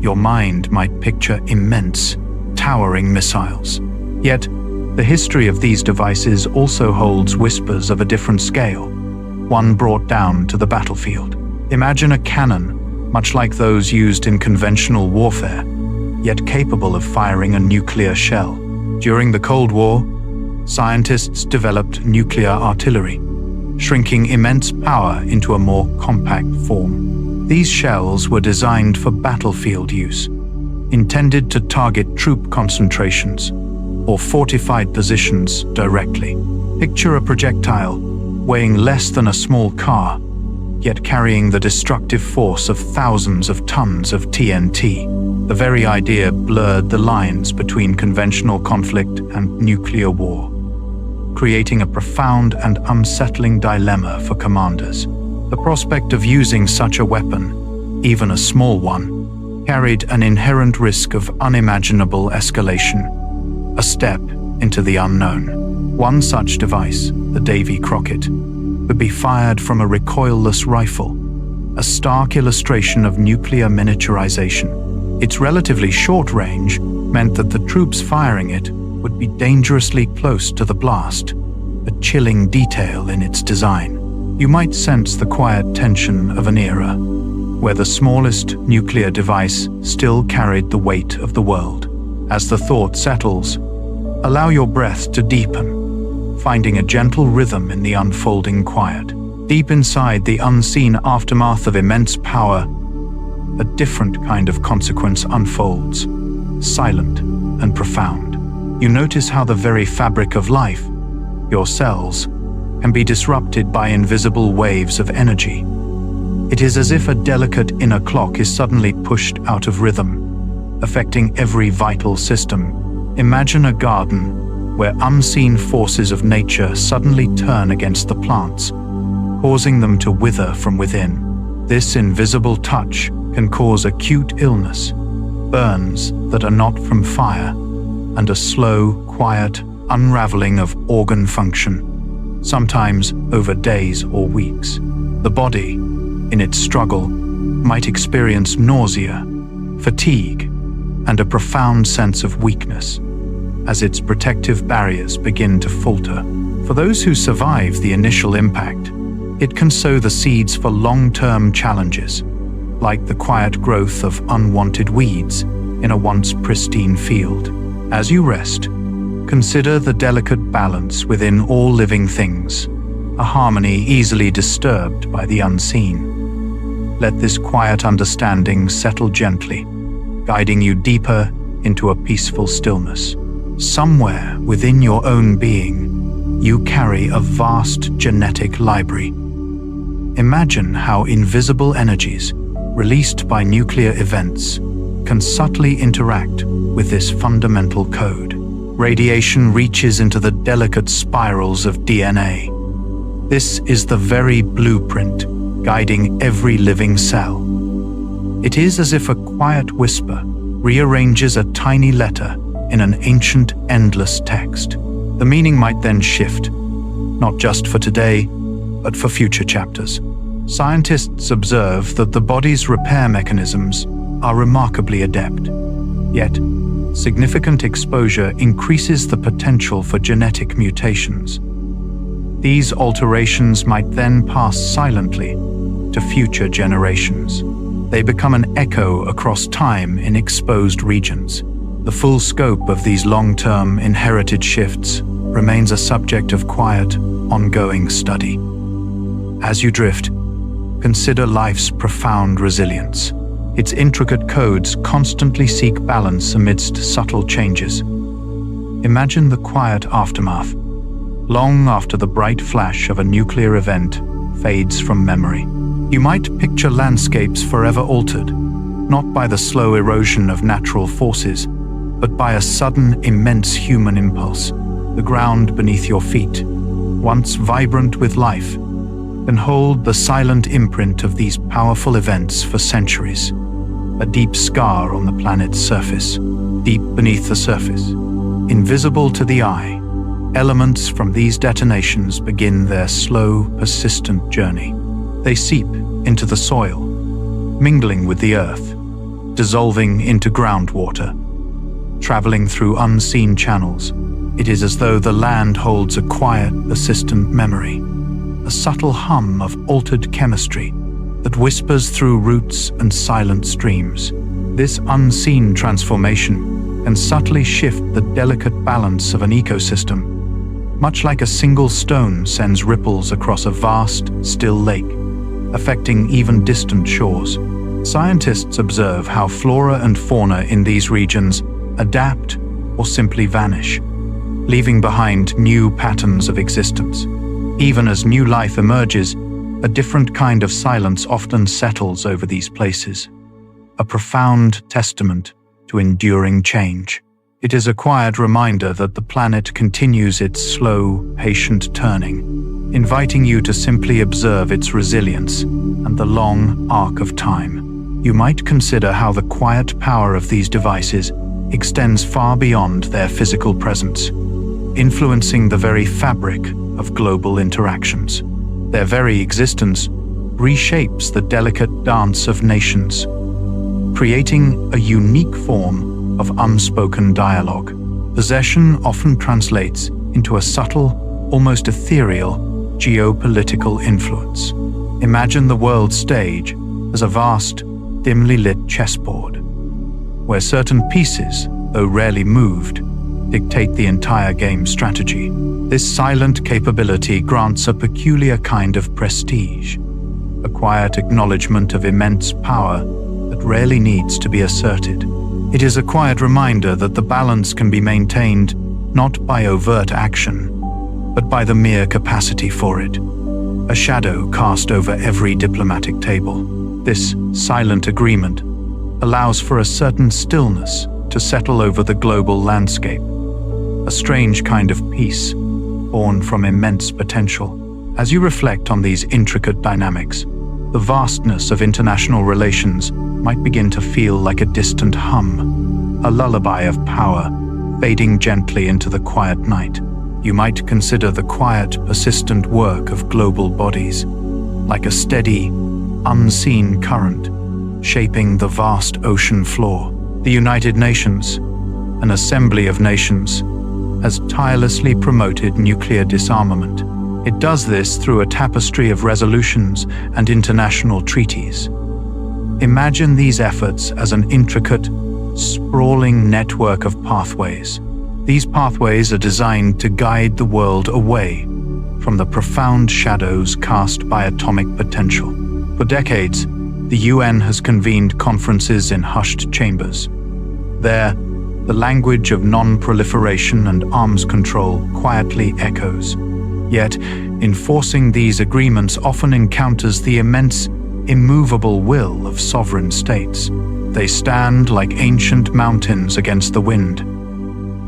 Your mind might picture immense, towering missiles. Yet, the history of these devices also holds whispers of a different scale, one brought down to the battlefield. Imagine a cannon, much like those used in conventional warfare, yet capable of firing a nuclear shell. During the Cold War, scientists developed nuclear artillery, shrinking immense power into a more compact form. These shells were designed for battlefield use, intended to target troop concentrations or fortified positions directly. Picture a projectile weighing less than a small car, yet carrying the destructive force of thousands of tons of TNT. The very idea blurred the lines between conventional conflict and nuclear war, creating a profound and unsettling dilemma for commanders. The prospect of using such a weapon, even a small one, carried an inherent risk of unimaginable escalation, a step into the unknown. One such device, the Davy Crockett, could be fired from a recoilless rifle, a stark illustration of nuclear miniaturization. Its relatively short range meant that the troops firing it would be dangerously close to the blast, a chilling detail in its design. You might sense the quiet tension of an era, where the smallest nuclear device still carried the weight of the world. As the thought settles, allow your breath to deepen, finding a gentle rhythm in the unfolding quiet. Deep inside the unseen aftermath of immense power, a different kind of consequence unfolds, silent and profound. You notice how the very fabric of life, your cells, can be disrupted by invisible waves of energy. It is as if a delicate inner clock is suddenly pushed out of rhythm, affecting every vital system. Imagine a garden where unseen forces of nature suddenly turn against the plants, causing them to wither from within. This invisible touch can cause acute illness, burns that are not from fire, and a slow, quiet unraveling of organ function, sometimes over days or weeks. The body, in its struggle, might experience nausea, fatigue, and a profound sense of weakness as its protective barriers begin to falter. For those who survive the initial impact, it can sow the seeds for long-term challenges, like the quiet growth of unwanted weeds in a once pristine field. As you rest, consider the delicate balance within all living things, a harmony easily disturbed by the unseen. Let this quiet understanding settle gently, guiding you deeper into a peaceful stillness. Somewhere within your own being, you carry a vast genetic library. Imagine how invisible energies, released by nuclear events, can subtly interact with this fundamental code. Radiation reaches into the delicate spirals of DNA. This is the very blueprint guiding every living cell. It is as if a quiet whisper rearranges a tiny letter in an ancient, endless text. The meaning might then shift, not just for today, but for future chapters. Scientists observe that the body's repair mechanisms are remarkably adept. Yet, significant exposure increases the potential for genetic mutations. These alterations might then pass silently to future generations. They become an echo across time in exposed regions. The full scope of these long-term inherited shifts remains a subject of quiet, ongoing study. As you drift, consider life's profound resilience. Its intricate codes constantly seek balance amidst subtle changes. Imagine the quiet aftermath, long after the bright flash of a nuclear event fades from memory. You might picture landscapes forever altered, not by the slow erosion of natural forces, but by a sudden, immense human impulse. The ground beneath your feet, once vibrant with life, can hold the silent imprint of these powerful events for centuries. A deep scar on the planet's surface, deep beneath the surface, invisible to the eye. Elements from these detonations begin their slow, persistent journey. They seep into the soil, mingling with the earth, dissolving into groundwater. Traveling through unseen channels, it is as though the land holds a quiet, persistent memory, a subtle hum of altered chemistry that whispers through roots and silent streams. This unseen transformation can subtly shift the delicate balance of an ecosystem, much like a single stone sends ripples across a vast, still lake, affecting even distant shores. Scientists observe how flora and fauna in these regions adapt or simply vanish, leaving behind new patterns of existence. Even as new life emerges, a different kind of silence often settles over these places, a profound testament to enduring change. It is a quiet reminder that the planet continues its slow, patient turning, inviting you to simply observe its resilience and the long arc of time. You might consider how the quiet power of these devices extends far beyond their physical presence, influencing the very fabric of global interactions. Their very existence reshapes the delicate dance of nations, creating a unique form of unspoken dialogue. Possession often translates into a subtle, almost ethereal, geopolitical influence. Imagine the world stage as a vast, dimly lit chessboard, where certain pieces, though rarely moved, dictate the entire game strategy. This silent capability grants a peculiar kind of prestige, a quiet acknowledgement of immense power that rarely needs to be asserted. It is a quiet reminder that the balance can be maintained not by overt action, but by the mere capacity for it. A shadow cast over every diplomatic table. This silent agreement allows for a certain stillness to settle over the global landscape, a strange kind of peace born from immense potential. As you reflect on these intricate dynamics, the vastness of international relations might begin to feel like a distant hum, a lullaby of power fading gently into the quiet night. You might consider the quiet, persistent work of global bodies like a steady, unseen current shaping the vast ocean floor. The United Nations, an assembly of nations, has tirelessly promoted nuclear disarmament. It does this through a tapestry of resolutions and international treaties. Imagine these efforts as an intricate, sprawling network of pathways. These pathways are designed to guide the world away from the profound shadows cast by atomic potential. For decades, the UN has convened conferences in hushed chambers. There, the language of non-proliferation and arms control quietly echoes. Yet, enforcing these agreements often encounters the immense, immovable will of sovereign states. They stand like ancient mountains against the wind.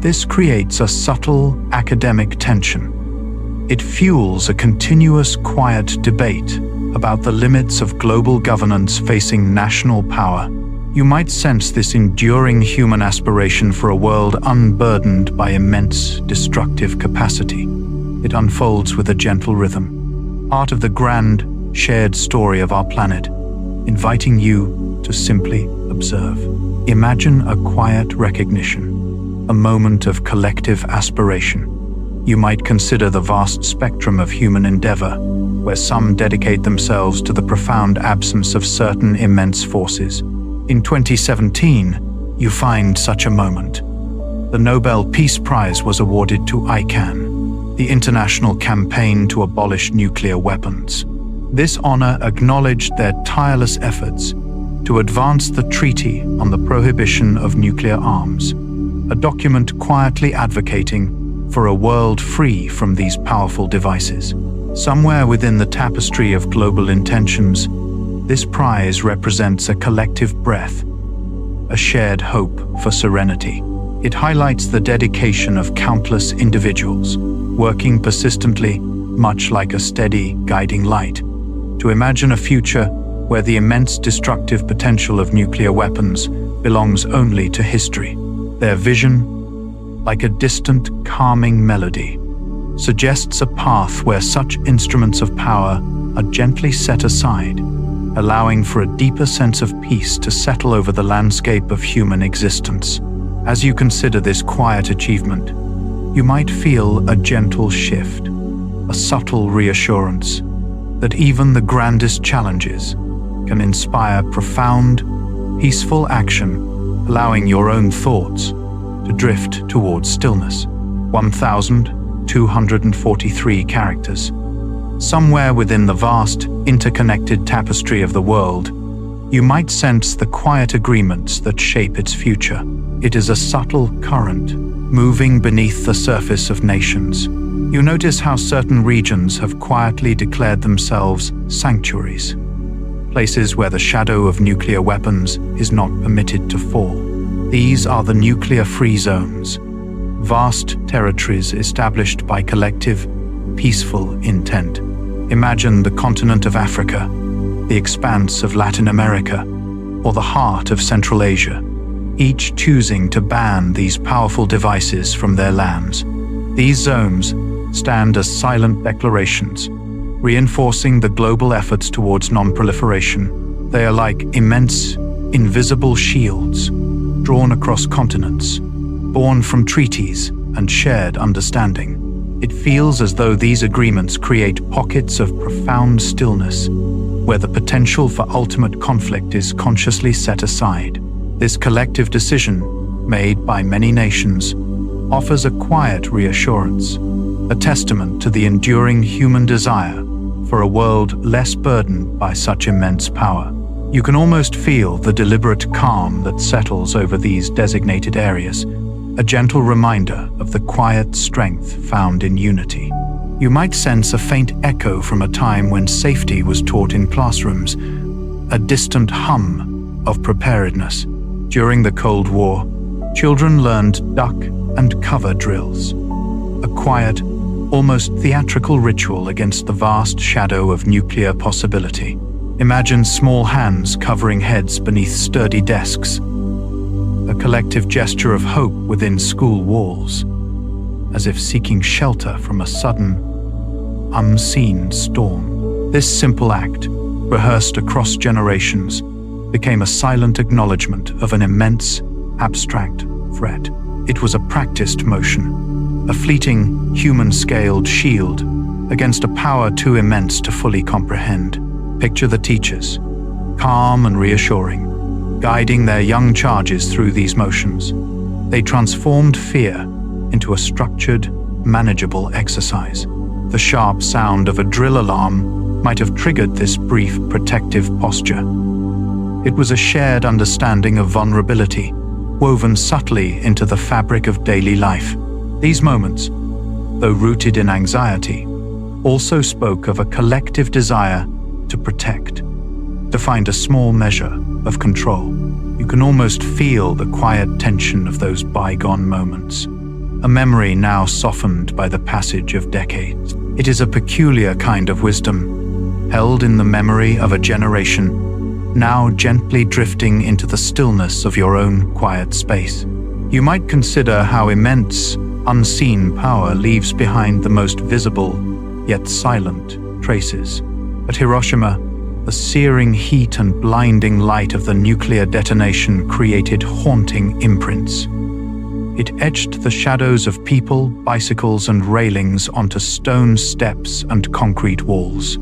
This creates a subtle academic tension. It fuels a continuous quiet debate about the limits of global governance facing national power. You might sense this enduring human aspiration for a world unburdened by immense destructive capacity. It unfolds with a gentle rhythm, part of the grand, shared story of our planet, inviting you to simply observe. Imagine a quiet recognition, a moment of collective aspiration. You might consider the vast spectrum of human endeavor, where some dedicate themselves to the profound absence of certain immense forces. In 2017, you find such a moment. The Nobel Peace Prize was awarded to ICAN, the international campaign to abolish nuclear weapons. This honor acknowledged their tireless efforts to advance the Treaty on the Prohibition of Nuclear Arms, a document quietly advocating for a world free from these powerful devices. Somewhere within the tapestry of global intentions, this prize represents a collective breath, a shared hope for serenity. It highlights the dedication of countless individuals, working persistently, much like a steady, guiding light, to imagine a future where the immense destructive potential of nuclear weapons belongs only to history. Their vision, like a distant, calming melody, suggests a path where such instruments of power are gently set aside, allowing for a deeper sense of peace to settle over the landscape of human existence. As you consider this quiet achievement, you might feel a gentle shift, a subtle reassurance that even the grandest challenges can inspire profound, peaceful action, allowing your own thoughts to drift towards stillness. 1,243 characters. Somewhere within the vast, interconnected tapestry of the world, you might sense the quiet agreements that shape its future. It is a subtle current, moving beneath the surface of nations. You notice how certain regions have quietly declared themselves sanctuaries, places where the shadow of nuclear weapons is not permitted to fall. These are the nuclear-free zones, vast territories established by collective, peaceful intent. Imagine the continent of Africa, the expanse of Latin America, or the heart of Central Asia, each choosing to ban these powerful devices from their lands. These zones stand as silent declarations, reinforcing the global efforts towards non-proliferation. They are like immense, invisible shields, drawn across continents, born from treaties and shared understanding. It feels as though these agreements create pockets of profound stillness, where the potential for ultimate conflict is consciously set aside. This collective decision, made by many nations, offers a quiet reassurance, a testament to the enduring human desire for a world less burdened by such immense power. You can almost feel the deliberate calm that settles over these designated areas, a gentle reminder of the quiet strength found in unity. You might sense a faint echo from a time when safety was taught in classrooms, a distant hum of preparedness. During the Cold War, children learned duck and cover drills, a quiet, almost theatrical ritual against the vast shadow of nuclear possibility. Imagine small hands covering heads beneath sturdy desks, a collective gesture of hope within school walls, as if seeking shelter from a sudden, unseen storm. This simple act, rehearsed across generations, became a silent acknowledgement of an immense, abstract threat. It was a practiced motion, a fleeting, human-scaled shield against a power too immense to fully comprehend. Picture the teachers, calm and reassuring, guiding their young charges through these motions. They transformed fear into a structured, manageable exercise. The sharp sound of a drill alarm might have triggered this brief protective posture. It was a shared understanding of vulnerability, woven subtly into the fabric of daily life. These moments, though rooted in anxiety, also spoke of a collective desire to protect, to find a small measure of control. You can almost feel the quiet tension of those bygone moments, a memory now softened by the passage of decades. It is a peculiar kind of wisdom, held in the memory of a generation, now gently drifting into the stillness of your own quiet space. You might consider how immense, unseen power leaves behind the most visible, yet silent, traces. At Hiroshima, the searing heat and blinding light of the nuclear detonation created haunting imprints. It etched the shadows of people, bicycles, and railings onto stone steps and concrete walls.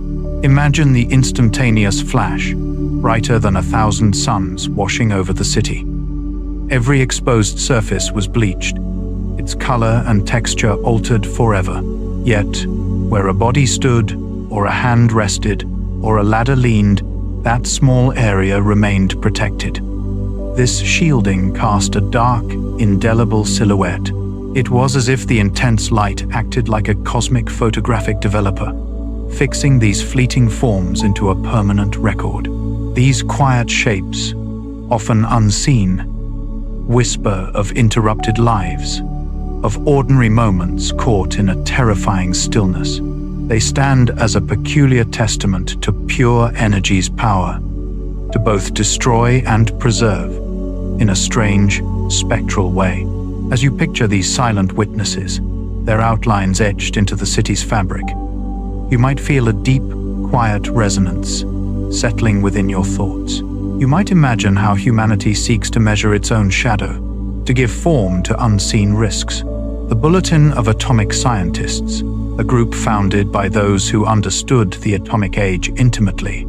Imagine the instantaneous flash, brighter than 1,000 suns washing over the city. Every exposed surface was bleached, its color and texture altered forever. Yet, where a body stood, or a hand rested, or a ladder leaned, that small area remained protected. This shielding cast a dark, indelible silhouette. It was as if the intense light acted like a cosmic photographic developer, fixing these fleeting forms into a permanent record. These quiet shapes, often unseen, whisper of interrupted lives, of ordinary moments caught in a terrifying stillness. They stand as a peculiar testament to pure energy's power, to both destroy and preserve, in a strange, spectral way. As you picture these silent witnesses, their outlines etched into the city's fabric, you might feel a deep, quiet resonance settling within your thoughts. You might imagine how humanity seeks to measure its own shadow, to give form to unseen risks. The Bulletin of Atomic Scientists, a group founded by those who understood the atomic age intimately,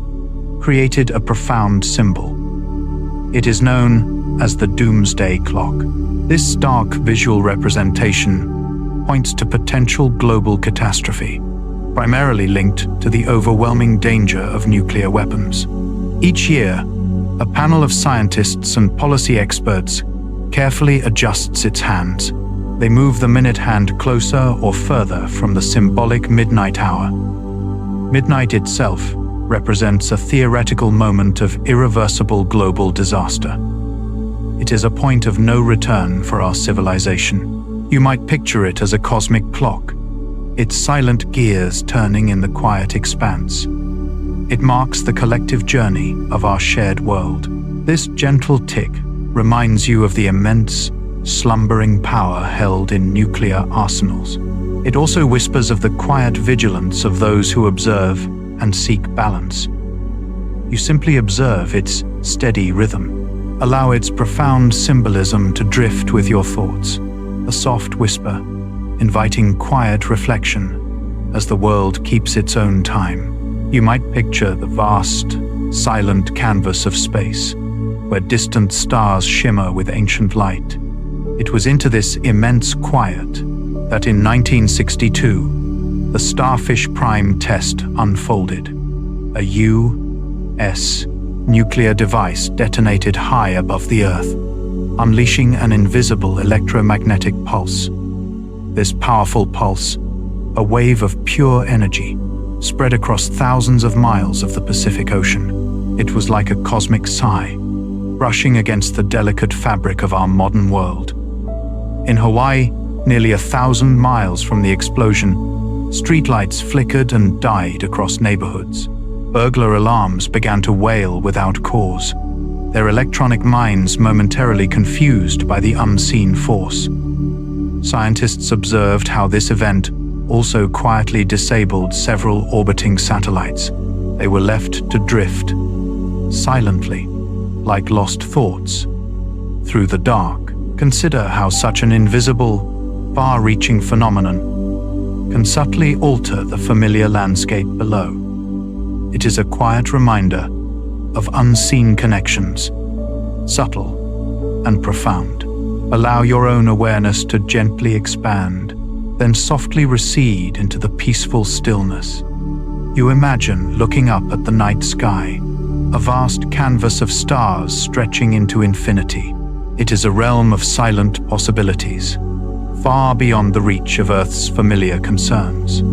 created a profound symbol. It is known as the Doomsday Clock. This stark visual representation points to potential global catastrophe, primarily linked to the overwhelming danger of nuclear weapons. Each year, A panel of scientists and policy experts carefully adjusts its hands. They move the minute hand closer or further from the symbolic midnight hour. Midnight itself represents a theoretical moment of irreversible global disaster. It is a point of no return for our civilization. You might picture it as a cosmic clock, its silent gears turning in the quiet expanse. It marks the collective journey of our shared world. This gentle tick reminds you of the immense, slumbering power held in nuclear arsenals. It also whispers of the quiet vigilance of those who observe and seek balance. You simply observe its steady rhythm. Allow its profound symbolism to drift with your thoughts, a soft whisper, inviting quiet reflection as the world keeps its own time. You might picture the vast, silent canvas of space, where distant stars shimmer with ancient light. It was into this immense quiet that in 1962, the Starfish Prime test unfolded. A U.S. nuclear device detonated high above the Earth, unleashing an invisible electromagnetic pulse. This powerful pulse, a wave of pure energy, spread across thousands of miles of the Pacific Ocean. It was like a cosmic sigh, brushing against the delicate fabric of our modern world. In Hawaii, nearly 1,000 miles from the explosion, streetlights flickered and died across neighborhoods. Burglar alarms began to wail without cause, their electronic minds momentarily confused by the unseen force. Scientists observed how this event also quietly disabled several orbiting satellites. They were left to drift, silently, like lost thoughts, through the dark. Consider how such an invisible, far-reaching phenomenon can subtly alter the familiar landscape below. It is a quiet reminder of unseen connections, subtle and profound. Allow your own awareness to gently expand, then softly recede into the peaceful stillness. You imagine looking up at the night sky, a vast canvas of stars stretching into infinity. It is a realm of silent possibilities, far beyond the reach of Earth's familiar concerns.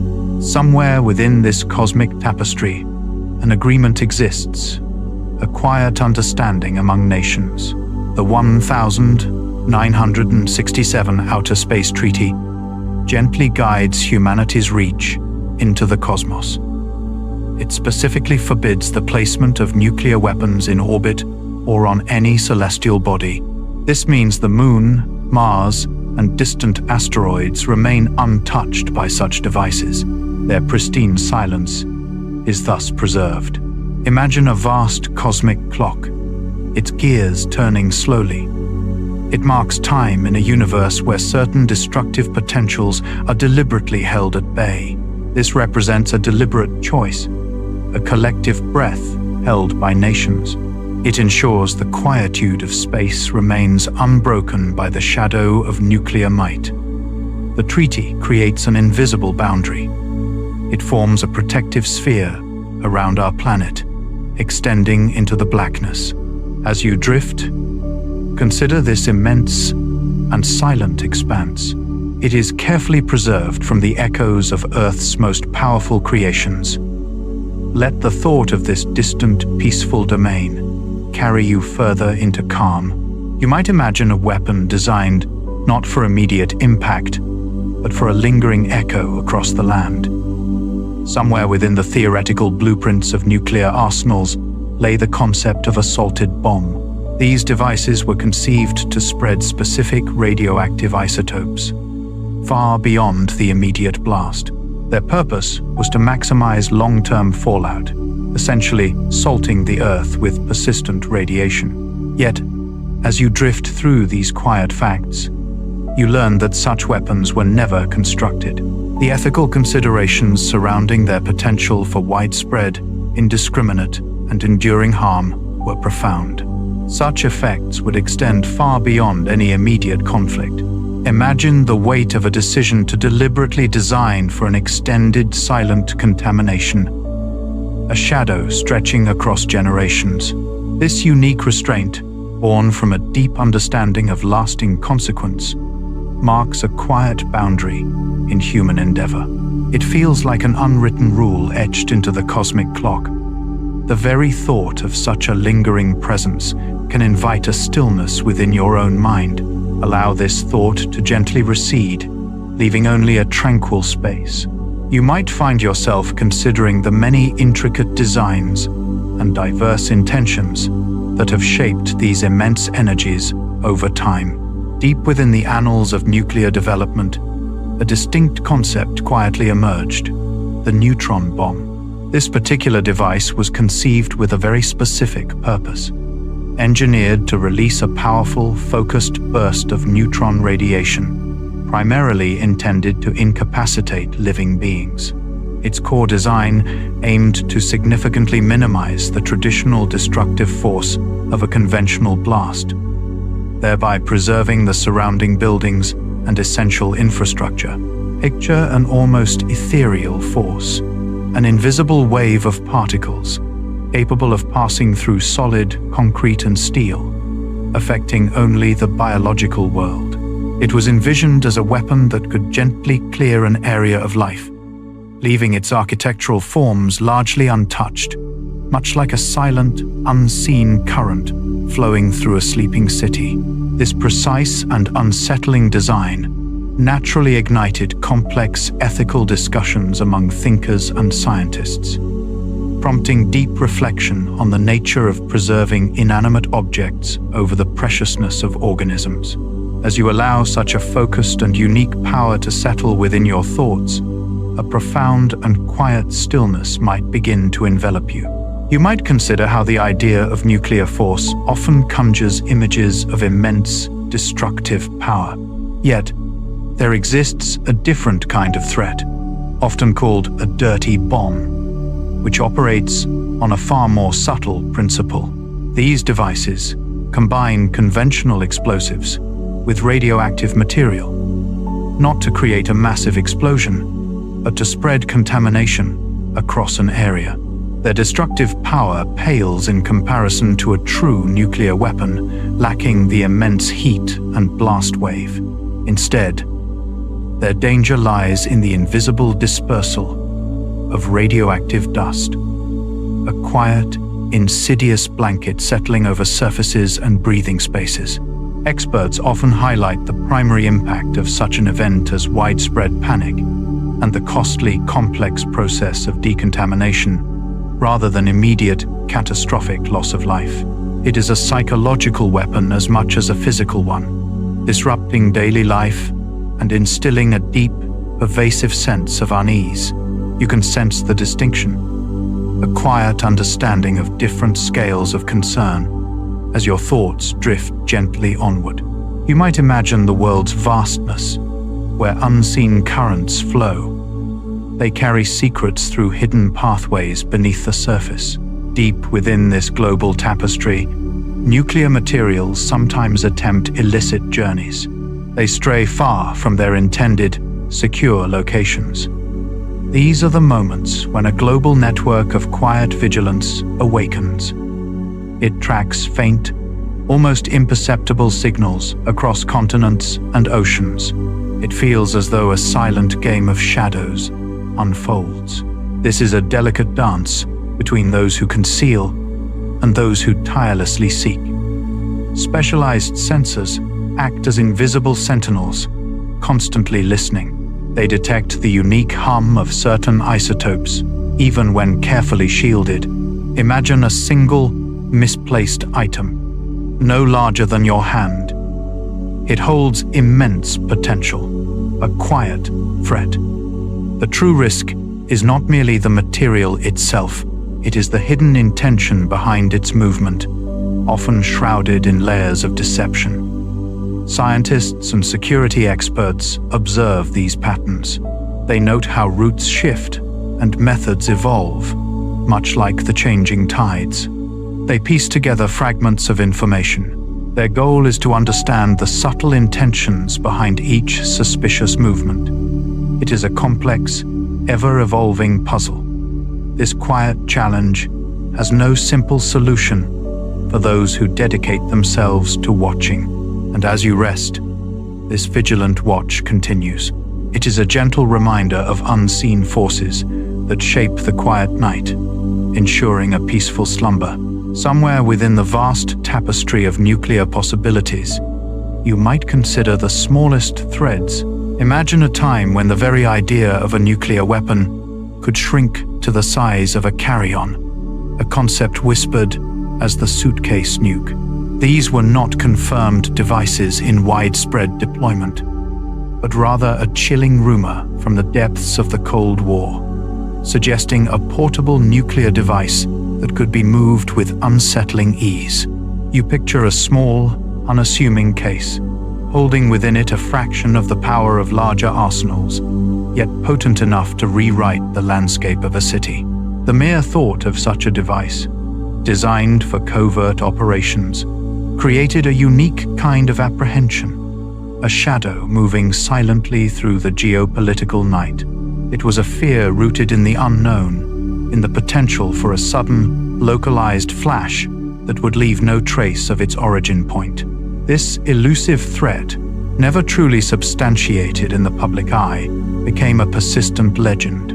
Somewhere within this cosmic tapestry, an agreement exists, a quiet understanding among nations. The 1967 Outer Space Treaty gently guides humanity's reach into the cosmos. It specifically forbids the placement of nuclear weapons in orbit or on any celestial body. This means the Moon, Mars, and distant asteroids remain untouched by such devices. Their pristine silence is thus preserved. Imagine a vast cosmic clock, its gears turning slowly. It marks time in a universe where certain destructive potentials are deliberately held at bay. This represents a deliberate choice, a collective breath held by nations. It ensures the quietude of space remains unbroken by the shadow of nuclear might. The treaty creates an invisible boundary. It forms a protective sphere around our planet, extending into the blackness. As you drift, consider this immense and silent expanse. It is carefully preserved from the echoes of Earth's most powerful creations. Let the thought of this distant, peaceful domain carry you further into calm. You might imagine a weapon designed not for immediate impact, but for a lingering echo across the land. Somewhere within the theoretical blueprints of nuclear arsenals lay the concept of a salted bomb. These devices were conceived to spread specific radioactive isotopes, far beyond the immediate blast. Their purpose was to maximize long-term fallout, essentially salting the Earth with persistent radiation. Yet, as you drift through these quiet facts, you learn that such weapons were never constructed. The ethical considerations surrounding their potential for widespread, indiscriminate, and enduring harm were profound. Such effects would extend far beyond any immediate conflict. Imagine the weight of a decision to deliberately design for an extended silent contamination, a shadow stretching across generations, This unique restraint, born from a deep understanding of lasting consequence, marks a quiet boundary in human endeavor. It feels like an unwritten rule etched into the cosmic clock. The very thought of such a lingering presence can invite a stillness within your own mind. Allow this thought to gently recede, leaving only a tranquil space. You might find yourself considering the many intricate designs and diverse intentions that have shaped these immense energies over time. Deep within the annals of nuclear development, a distinct concept quietly emerged: the neutron bomb. This particular device was conceived with a very specific purpose, engineered to release a powerful, focused burst of neutron radiation, primarily intended to incapacitate living beings. Its core design aimed to significantly minimize the traditional destructive force of a conventional blast, thereby preserving the surrounding buildings and essential infrastructure. Picture an almost ethereal force, an invisible wave of particles, capable of passing through solid concrete and steel, affecting only the biological world. It was envisioned as a weapon that could gently clear an area of life, leaving its architectural forms largely untouched, much like a silent, unseen current flowing through a sleeping city. This precise and unsettling design naturally ignited complex ethical discussions among thinkers and scientists, prompting deep reflection on the nature of preserving inanimate objects over the preciousness of organisms. As you allow such a focused and unique power to settle within your thoughts, a profound and quiet stillness might begin to envelop you. You might consider how the idea of nuclear force often conjures images of immense, destructive power. Yet, there exists a different kind of threat, often called a dirty bomb, which operates on a far more subtle principle. These devices combine conventional explosives with radioactive material, not to create a massive explosion, but to spread contamination across an area. Their destructive power pales in comparison to a true nuclear weapon, lacking the immense heat and blast wave. Instead, their danger lies in the invisible dispersal of radioactive dust, a quiet, insidious blanket settling over surfaces and breathing spaces. Experts often highlight the primary impact of such an event as widespread panic and the costly, complex process of decontamination, rather than immediate, catastrophic loss of life. It is a psychological weapon as much as a physical one, disrupting daily life and instilling a deep, pervasive sense of unease. You can sense the distinction, a quiet understanding of different scales of concern, as your thoughts drift gently onward. You might imagine the world's vastness, where unseen currents flow. They carry secrets through hidden pathways beneath the surface. Deep within this global tapestry, nuclear materials sometimes attempt illicit journeys. They stray far from their intended, secure locations. These are the moments when a global network of quiet vigilance awakens. It tracks faint, almost imperceptible signals across continents and oceans. It feels as though a silent game of shadows unfolds. This is a delicate dance between those who conceal and those who tirelessly seek. Specialized sensors act as invisible sentinels, constantly listening. They detect the unique hum of certain isotopes, even when carefully shielded. Imagine a single, misplaced item, no larger than your hand. It holds immense potential, a quiet threat. The true risk is not merely the material itself, it is the hidden intention behind its movement, often shrouded in layers of deception. Scientists and security experts observe these patterns. They note how routes shift and methods evolve, much like the changing tides. They piece together fragments of information. Their goal is to understand the subtle intentions behind each suspicious movement. It is a complex, ever-evolving puzzle. This quiet challenge has no simple solution, for those who dedicate themselves to watching. And as you rest, this vigilant watch continues. It is a gentle reminder of unseen forces that shape the quiet night, ensuring a peaceful slumber. Somewhere within the vast tapestry of nuclear possibilities, you might consider the smallest threads. Imagine a time when the very idea of a nuclear weapon could shrink to the size of a carry-on, a concept whispered as the suitcase nuke. These were not confirmed devices in widespread deployment, but rather a chilling rumor from the depths of the Cold War, suggesting a portable nuclear device that could be moved with unsettling ease. You picture a small, unassuming case, holding within it a fraction of the power of larger arsenals, yet potent enough to rewrite the landscape of a city. The mere thought of such a device, designed for covert operations, created a unique kind of apprehension, a shadow moving silently through the geopolitical night. It was a fear rooted in the unknown, in the potential for a sudden, localized flash that would leave no trace of its origin point. This elusive threat, never truly substantiated in the public eye, became a persistent legend,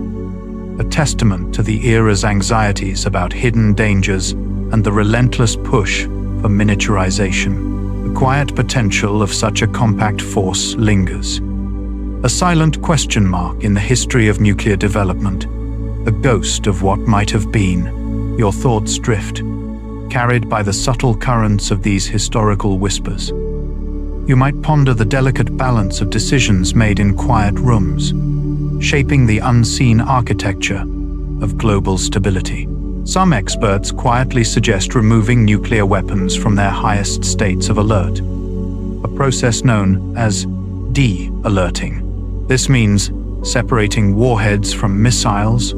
a testament to the era's anxieties about hidden dangers and the relentless push for miniaturization. The quiet potential of such a compact force lingers, a silent question mark in the history of nuclear development, a ghost of what might have been. Your thoughts drift, carried by the subtle currents of these historical whispers. You might ponder the delicate balance of decisions made in quiet rooms, shaping the unseen architecture of global stability. Some experts quietly suggest removing nuclear weapons from their highest states of alert, a process known as de-alerting. This means separating warheads from missiles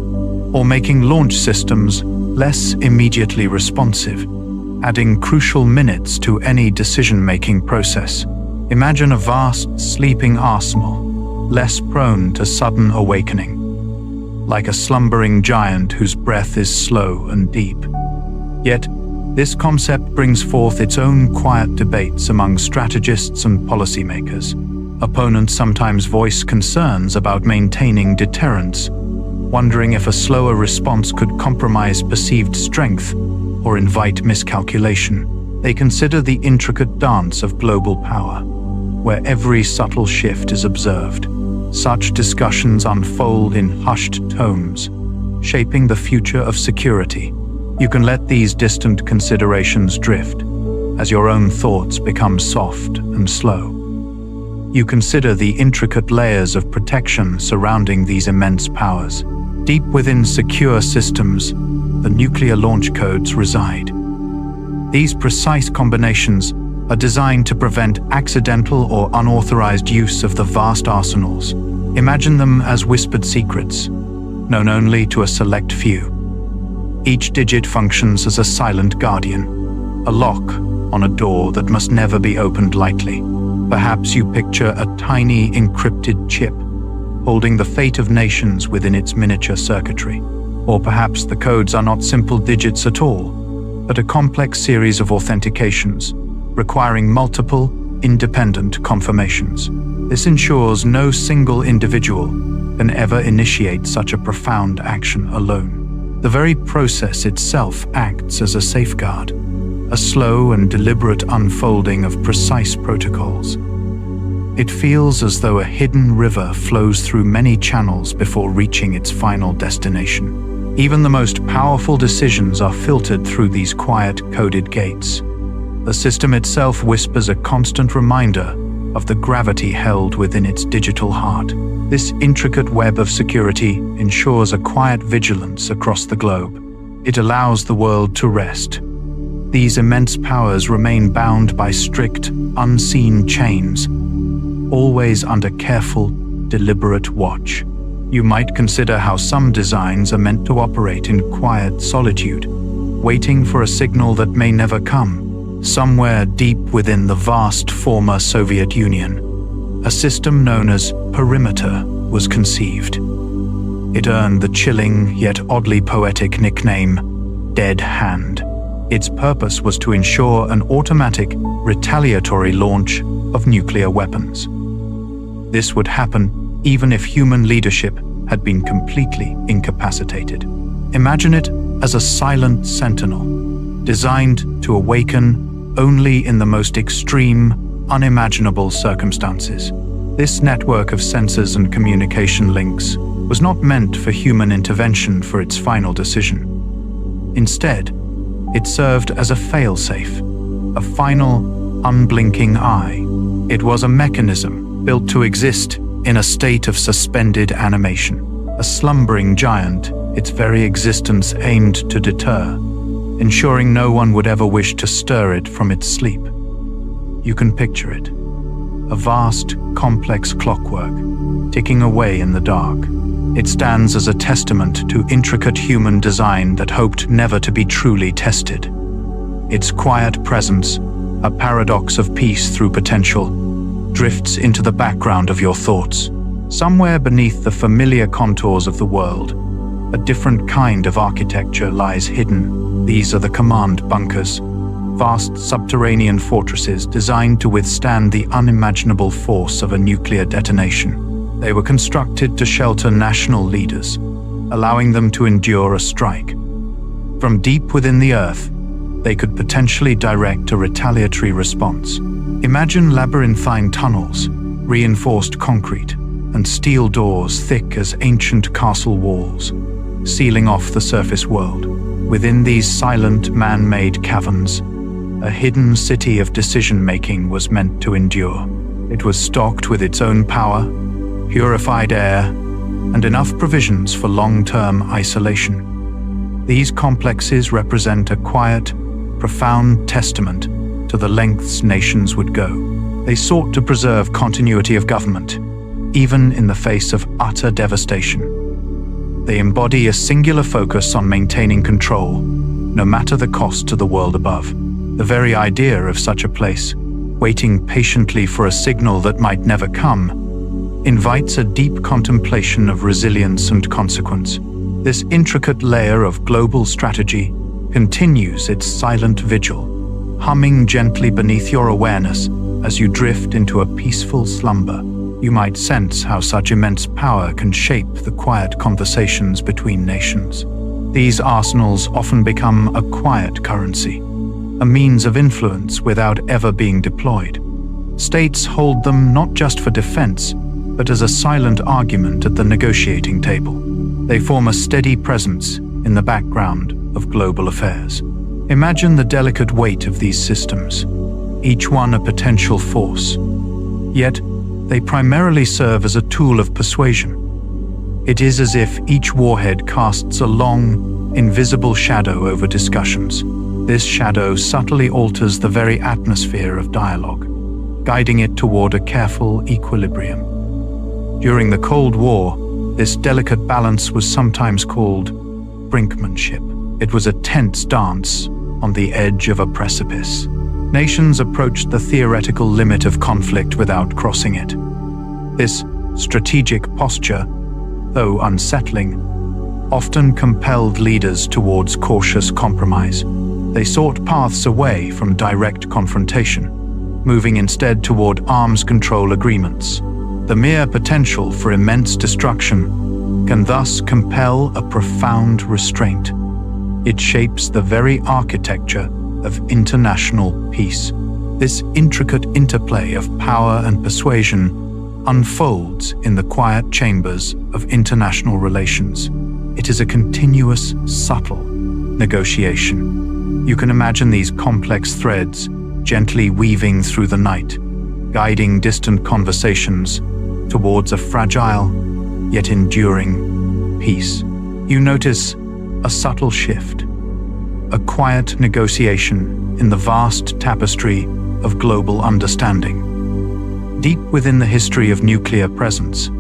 or making launch systems less immediately responsive, adding crucial minutes to any decision-making process. Imagine a vast, sleeping arsenal, less prone to sudden awakening, like a slumbering giant whose breath is slow and deep. Yet, this concept brings forth its own quiet debates among strategists and policymakers. Opponents sometimes voice concerns about maintaining deterrence, wondering if a slower response could compromise perceived strength or invite miscalculation. They consider the intricate dance of global power, where every subtle shift is observed. Such discussions unfold in hushed tones, shaping the future of security. You can let these distant considerations drift, as your own thoughts become soft and slow. You consider the intricate layers of protection surrounding these immense powers. Deep within secure systems, the nuclear launch codes reside. These precise combinations are designed to prevent accidental or unauthorized use of the vast arsenals. Imagine them as whispered secrets, known only to a select few. Each digit functions as a silent guardian, a lock on a door that must never be opened lightly. Perhaps you picture a tiny encrypted chip holding the fate of nations within its miniature circuitry. Or perhaps the codes are not simple digits at all, but a complex series of authentications, requiring multiple, independent confirmations. This ensures no single individual can ever initiate such a profound action alone. The very process itself acts as a safeguard, a slow and deliberate unfolding of precise protocols. It feels as though a hidden river flows through many channels before reaching its final destination. Even the most powerful decisions are filtered through these quiet, coded gates. The system itself whispers a constant reminder of the gravity held within its digital heart. This intricate web of security ensures a quiet vigilance across the globe. It allows the world to rest. These immense powers remain bound by strict, unseen chains, always under careful, deliberate watch. You might consider how some designs are meant to operate in quiet solitude, waiting for a signal that may never come. Somewhere deep within the vast former Soviet Union, a system known as perimeter was conceived. It earned the chilling yet oddly poetic nickname Dead Hand. Its purpose was to ensure an automatic, retaliatory launch of nuclear weapons. This would happen even if human leadership had been completely incapacitated. Imagine it as a silent sentinel, designed to awaken only in the most extreme, unimaginable circumstances. This network of sensors and communication links was not meant for human intervention for its final decision. Instead, it served as a fail-safe, a final, unblinking eye. It was a mechanism built to exist in a state of suspended animation, a slumbering giant, its very existence aimed to deter, ensuring no one would ever wish to stir it from its sleep. You can picture it, a vast, complex clockwork, ticking away in the dark. It stands as a testament to intricate human design that hoped never to be truly tested. Its quiet presence, a paradox of peace through potential, drifts into the background of your thoughts. Somewhere beneath the familiar contours of the world, a different kind of architecture lies hidden. These are the command bunkers, vast subterranean fortresses designed to withstand the unimaginable force of a nuclear detonation. They were constructed to shelter national leaders, allowing them to endure a strike. From deep within the earth, they could potentially direct a retaliatory response. Imagine labyrinthine tunnels, reinforced concrete, and steel doors thick as ancient castle walls, sealing off the surface world. Within these silent, man-made caverns, a hidden city of decision-making was meant to endure. It was stocked with its own power, purified air, and enough provisions for long-term isolation. These complexes represent a quiet, profound testament to the lengths nations would go. They sought to preserve continuity of government, even in the face of utter devastation. They embody a singular focus on maintaining control, no matter the cost to the world above. The very idea of such a place, waiting patiently for a signal that might never come, invites a deep contemplation of resilience and consequence. This intricate layer of global strategy continues its silent vigil, humming gently beneath your awareness as you drift into a peaceful slumber. You might sense how such immense power can shape the quiet conversations between nations. These arsenals often become a quiet currency, a means of influence without ever being deployed. States hold them not just for defense, but as a silent argument at the negotiating table. They form a steady presence in the background of global affairs. Imagine the delicate weight of these systems, each one a potential force. Yet, they primarily serve as a tool of persuasion. It is as if each warhead casts a long, invisible shadow over discussions. This shadow subtly alters the very atmosphere of dialogue, guiding it toward a careful equilibrium. During the Cold War, this delicate balance was sometimes called brinkmanship. It was a tense dance on the edge of a precipice. Nations approached the theoretical limit of conflict without crossing it. This strategic posture, though unsettling, often compelled leaders towards cautious compromise. They sought paths away from direct confrontation, moving instead toward arms control agreements. The mere potential for immense destruction can thus compel a profound restraint. It shapes the very architecture of international peace. This intricate interplay of power and persuasion unfolds in the quiet chambers of international relations. It is a continuous, subtle negotiation. You can imagine these complex threads gently weaving through the night, guiding distant conversations towards a fragile yet enduring peace. You notice a subtle shift, a quiet negotiation in the vast tapestry of global understanding. Deep within the history of nuclear presence,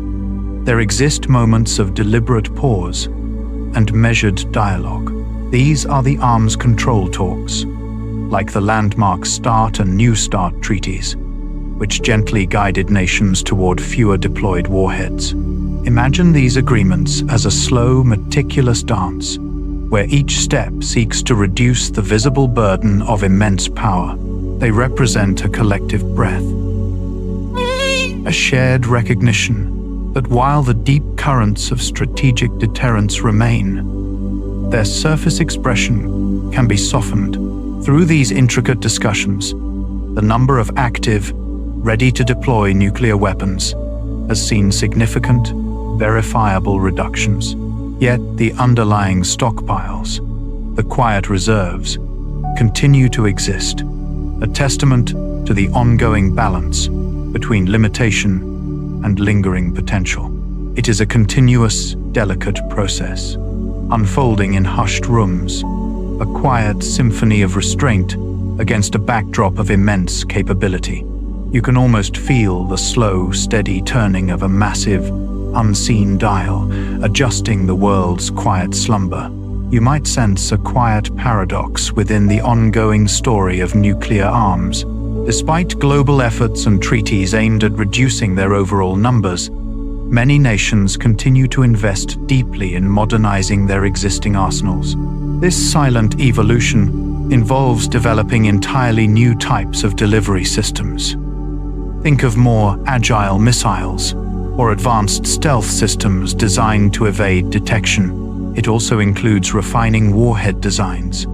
there exist moments of deliberate pause and measured dialogue. These are the arms control talks, like the landmark START and New START treaties, which gently guided nations toward fewer deployed warheads. Imagine these agreements as a slow, meticulous dance, where each step seeks to reduce the visible burden of immense power. They represent a collective breath, a shared recognition that while the deep currents of strategic deterrence remain, their surface expression can be softened. Through these intricate discussions, the number of active, ready-to-deploy nuclear weapons has seen significant, verifiable reductions. Yet the underlying stockpiles, the quiet reserves, continue to exist, a testament to the ongoing balance between limitation and lingering potential. It is a continuous, delicate process, unfolding in hushed rooms, a quiet symphony of restraint against a backdrop of immense capability. You can almost feel the slow, steady turning of a massive, unseen dial, adjusting the world's quiet slumber. You might sense a quiet paradox within the ongoing story of nuclear arms. Despite global efforts and treaties aimed at reducing their overall numbers, many nations continue to invest deeply in modernizing their existing arsenals. This silent evolution involves developing entirely new types of delivery systems. Think of more agile missiles or advanced stealth systems designed to evade detection. It also includes refining warhead designs,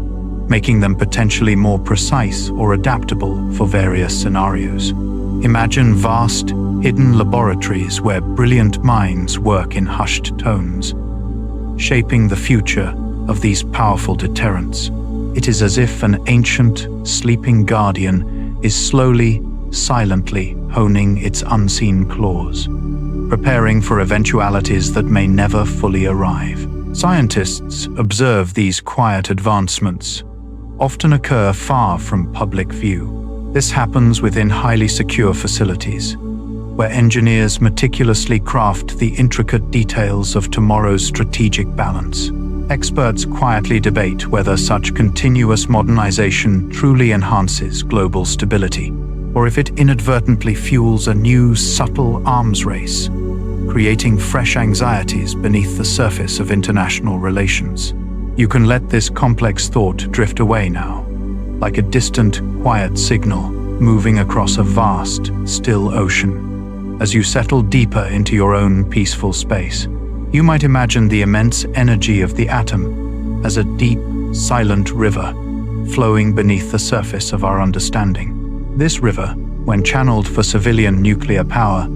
making them potentially more precise or adaptable for various scenarios. Imagine vast, hidden laboratories where brilliant minds work in hushed tones, shaping the future of these powerful deterrents. It is as if an ancient, sleeping guardian is slowly, silently honing its unseen claws, preparing for eventualities that may never fully arrive. Scientists observe these quiet advancements, often occur far from public view. This happens within highly secure facilities, where engineers meticulously craft the intricate details of tomorrow's strategic balance. Experts quietly debate whether such continuous modernization truly enhances global stability, or if it inadvertently fuels a new, subtle arms race, creating fresh anxieties beneath the surface of international relations. You can let this complex thought drift away now, like a distant, quiet signal moving across a vast, still ocean. As you settle deeper into your own peaceful space, you might imagine the immense energy of the atom as a deep, silent river flowing beneath the surface of our understanding. This river, when channeled for civilian nuclear power,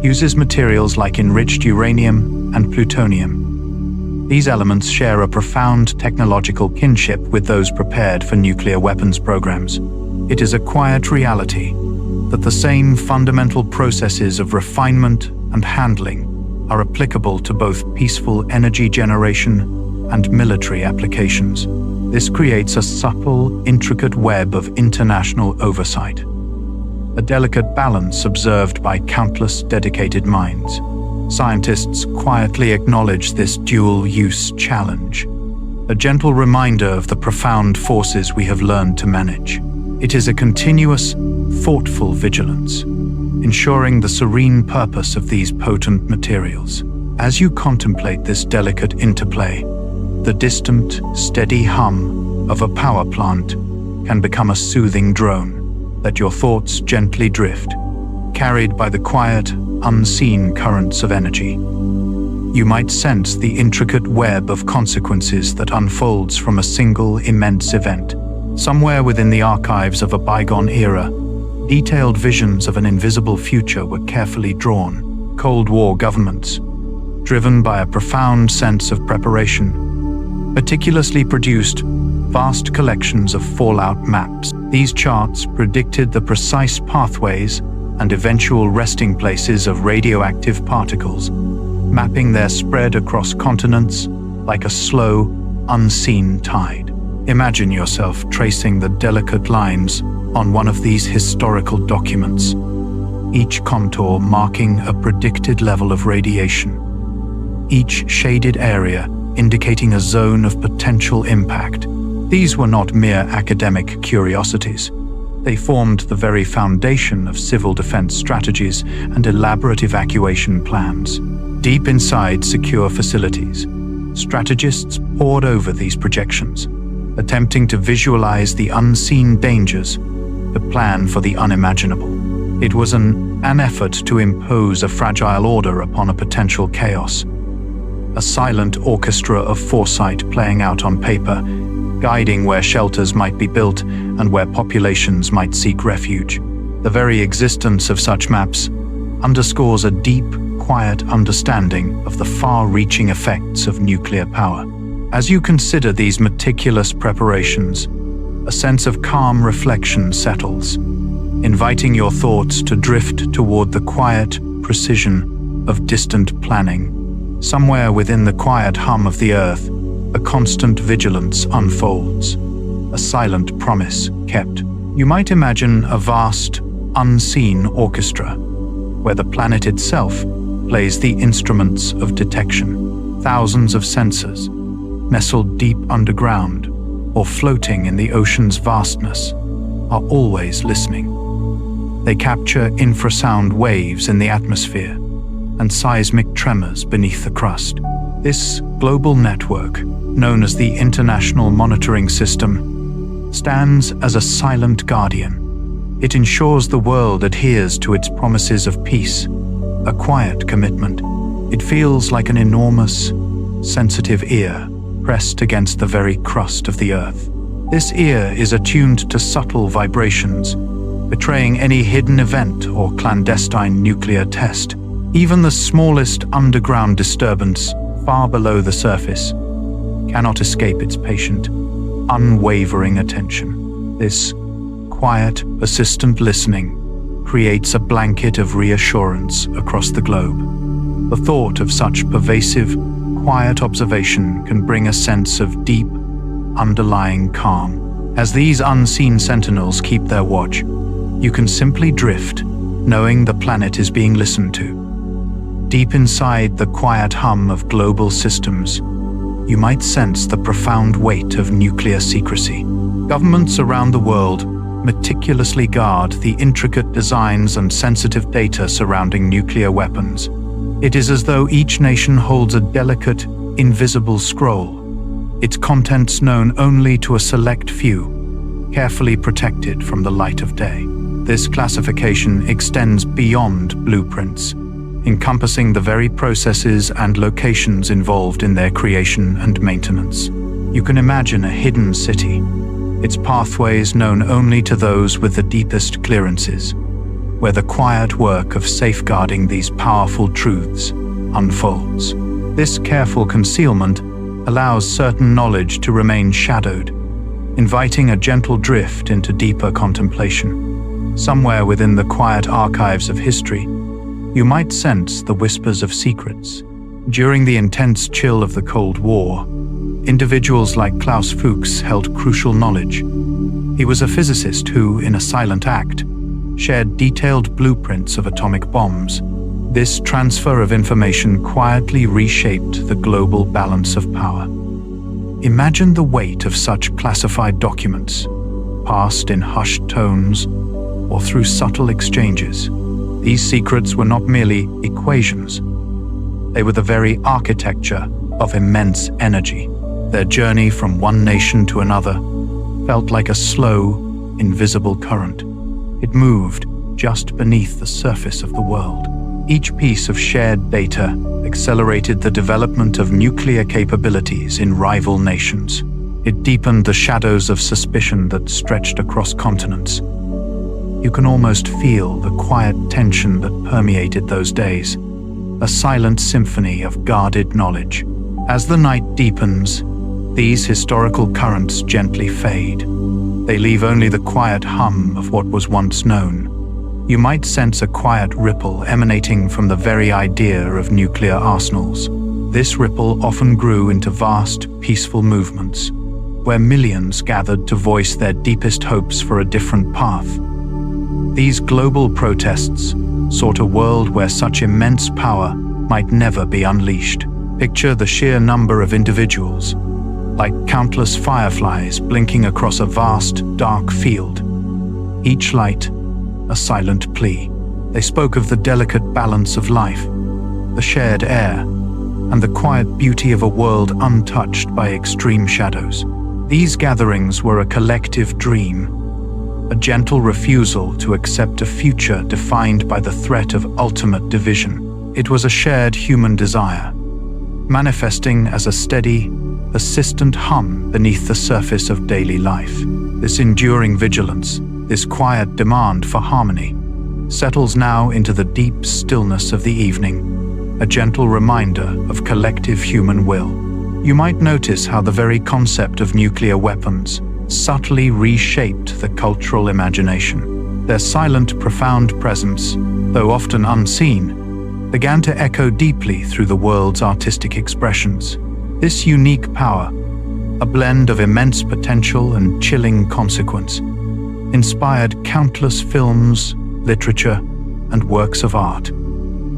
uses materials like enriched uranium and plutonium. These elements share a profound technological kinship with those prepared for nuclear weapons programs. It is a quiet reality that the same fundamental processes of refinement and handling are applicable to both peaceful energy generation and military applications. This creates a subtle, intricate web of international oversight, a delicate balance observed by countless dedicated minds. Scientists quietly acknowledge this dual-use challenge, a gentle reminder of the profound forces we have learned to manage. It is a continuous, thoughtful vigilance, ensuring the serene purpose of these potent materials. As you contemplate this delicate interplay, the distant, steady hum of a power plant can become a soothing drone. Let your thoughts gently drift, carried by the quiet, unseen currents of energy. You might sense the intricate web of consequences that unfolds from a single immense event. Somewhere within the archives of a bygone era, detailed visions of an invisible future were carefully drawn. Cold War governments, driven by a profound sense of preparation, meticulously produced vast collections of fallout maps. These charts predicted the precise pathways and eventual resting places of radioactive particles, mapping their spread across continents like a slow, unseen tide. Imagine yourself tracing the delicate lines on one of these historical documents, each contour marking a predicted level of radiation, each shaded area indicating a zone of potential impact. These were not mere academic curiosities. They formed the very foundation of civil defense strategies and elaborate evacuation plans. Deep inside secure facilities, Strategists pored over these projections, attempting to visualize the unseen dangers, to plan for the unimaginable. It was an effort to impose a fragile order upon a potential chaos. A silent orchestra of foresight playing out on paper, guiding where shelters might be built and where populations might seek refuge. The very existence of such maps underscores a deep, quiet understanding of the far-reaching effects of nuclear power. As you consider these meticulous preparations, a sense of calm reflection settles, inviting your thoughts to drift toward the quiet precision of distant planning. Somewhere within the quiet hum of the earth, a constant vigilance unfolds, a silent promise kept. You might imagine a vast, unseen orchestra, where the planet itself plays the instruments of detection. Thousands of sensors, nestled deep underground or floating in the ocean's vastness, are always listening. They capture infrasound waves in the atmosphere and seismic tremors beneath the crust. This global network, known as the International Monitoring System, stands as a silent guardian. It ensures the world adheres to its promises of peace, a quiet commitment. It feels like an enormous, sensitive ear pressed against the very crust of the earth. This ear is attuned to subtle vibrations, betraying any hidden event or clandestine nuclear test. Even the smallest underground disturbance far below the surface cannot escape its patient, unwavering attention. This quiet, persistent listening creates a blanket of reassurance across the globe. The thought of such pervasive, quiet observation can bring a sense of deep, underlying calm. As these unseen sentinels keep their watch, you can simply drift, knowing the planet is being listened to. Deep inside the quiet hum of global systems, you might sense the profound weight of nuclear secrecy. Governments around the world meticulously guard the intricate designs and sensitive data surrounding nuclear weapons. It is as though each nation holds a delicate, invisible scroll, its contents known only to a select few, carefully protected from the light of day. This classification extends beyond blueprints, encompassing the very processes and locations involved in their creation and maintenance. You can imagine a hidden city, its pathways known only to those with the deepest clearances, where the quiet work of safeguarding these powerful truths unfolds. This careful concealment allows certain knowledge to remain shadowed, inviting a gentle drift into deeper contemplation. Somewhere within the quiet archives of history, you might sense the whispers of secrets. During the intense chill of the Cold War, individuals like Klaus Fuchs held crucial knowledge. He was a physicist who, in a silent act, shared detailed blueprints of atomic bombs. This transfer of information quietly reshaped the global balance of power. Imagine the weight of such classified documents, passed in hushed tones or through subtle exchanges. These secrets were not merely equations. They were the very architecture of immense energy. Their journey from one nation to another felt like a slow, invisible current. It moved just beneath the surface of the world. Each piece of shared data accelerated the development of nuclear capabilities in rival nations. It deepened the shadows of suspicion that stretched across continents. You can almost feel the quiet tension that permeated those days, a silent symphony of guarded knowledge. As the night deepens, these historical currents gently fade. They leave only the quiet hum of what was once known. You might sense a quiet ripple emanating from the very idea of nuclear arsenals. This ripple often grew into vast, peaceful movements, where millions gathered to voice their deepest hopes for a different path. These global protests sought a world where such immense power might never be unleashed. Picture the sheer number of individuals, like countless fireflies blinking across a vast, dark field. Each light, a silent plea. They spoke of the delicate balance of life, the shared air, and the quiet beauty of a world untouched by extreme shadows. These gatherings were a collective dream, a gentle refusal to accept a future defined by the threat of ultimate division. It was a shared human desire, manifesting as a steady, persistent hum beneath the surface of daily life. This enduring vigilance, this quiet demand for harmony, settles now into the deep stillness of the evening, a gentle reminder of collective human will. You might notice how the very concept of nuclear weapons subtly reshaped the cultural imagination. Their silent, profound presence, though often unseen, began to echo deeply through the world's artistic expressions. This unique power, a blend of immense potential and chilling consequence, inspired countless films, literature, and works of art.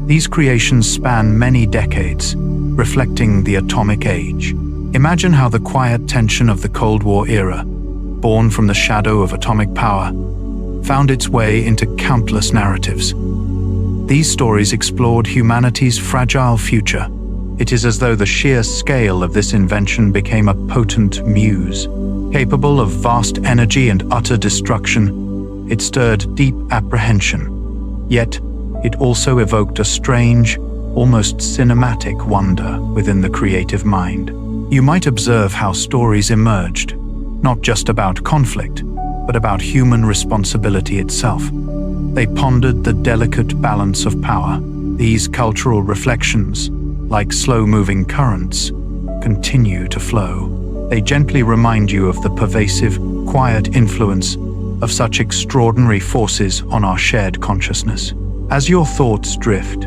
These creations span many decades, reflecting the atomic age. Imagine how the quiet tension of the Cold War era, born from the shadow of atomic power, found its way into countless narratives. These stories explored humanity's fragile future. It is as though the sheer scale of this invention became a potent muse. Capable of vast energy and utter destruction, it stirred deep apprehension. Yet, it also evoked a strange, almost cinematic wonder within the creative mind. You might observe how stories emerged, not just about conflict, but about human responsibility itself. They pondered the delicate balance of power. These cultural reflections, like slow-moving currents, continue to flow. They gently remind you of the pervasive, quiet influence of such extraordinary forces on our shared consciousness. As your thoughts drift,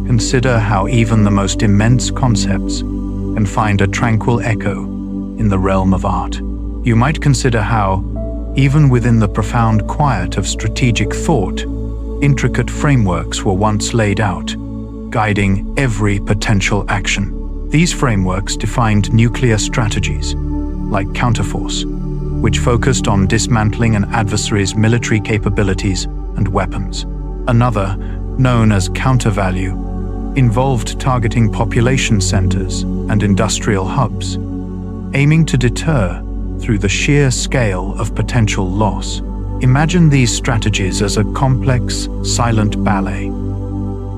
consider how even the most immense concepts can find a tranquil echo in the realm of art. You might consider how, even within the profound quiet of strategic thought, intricate frameworks were once laid out, guiding every potential action. These frameworks defined nuclear strategies, like counterforce, which focused on dismantling an adversary's military capabilities and weapons. Another, known as countervalue, involved targeting population centers and industrial hubs, aiming to deter through the sheer scale of potential loss. Imagine these strategies as a complex, silent ballet,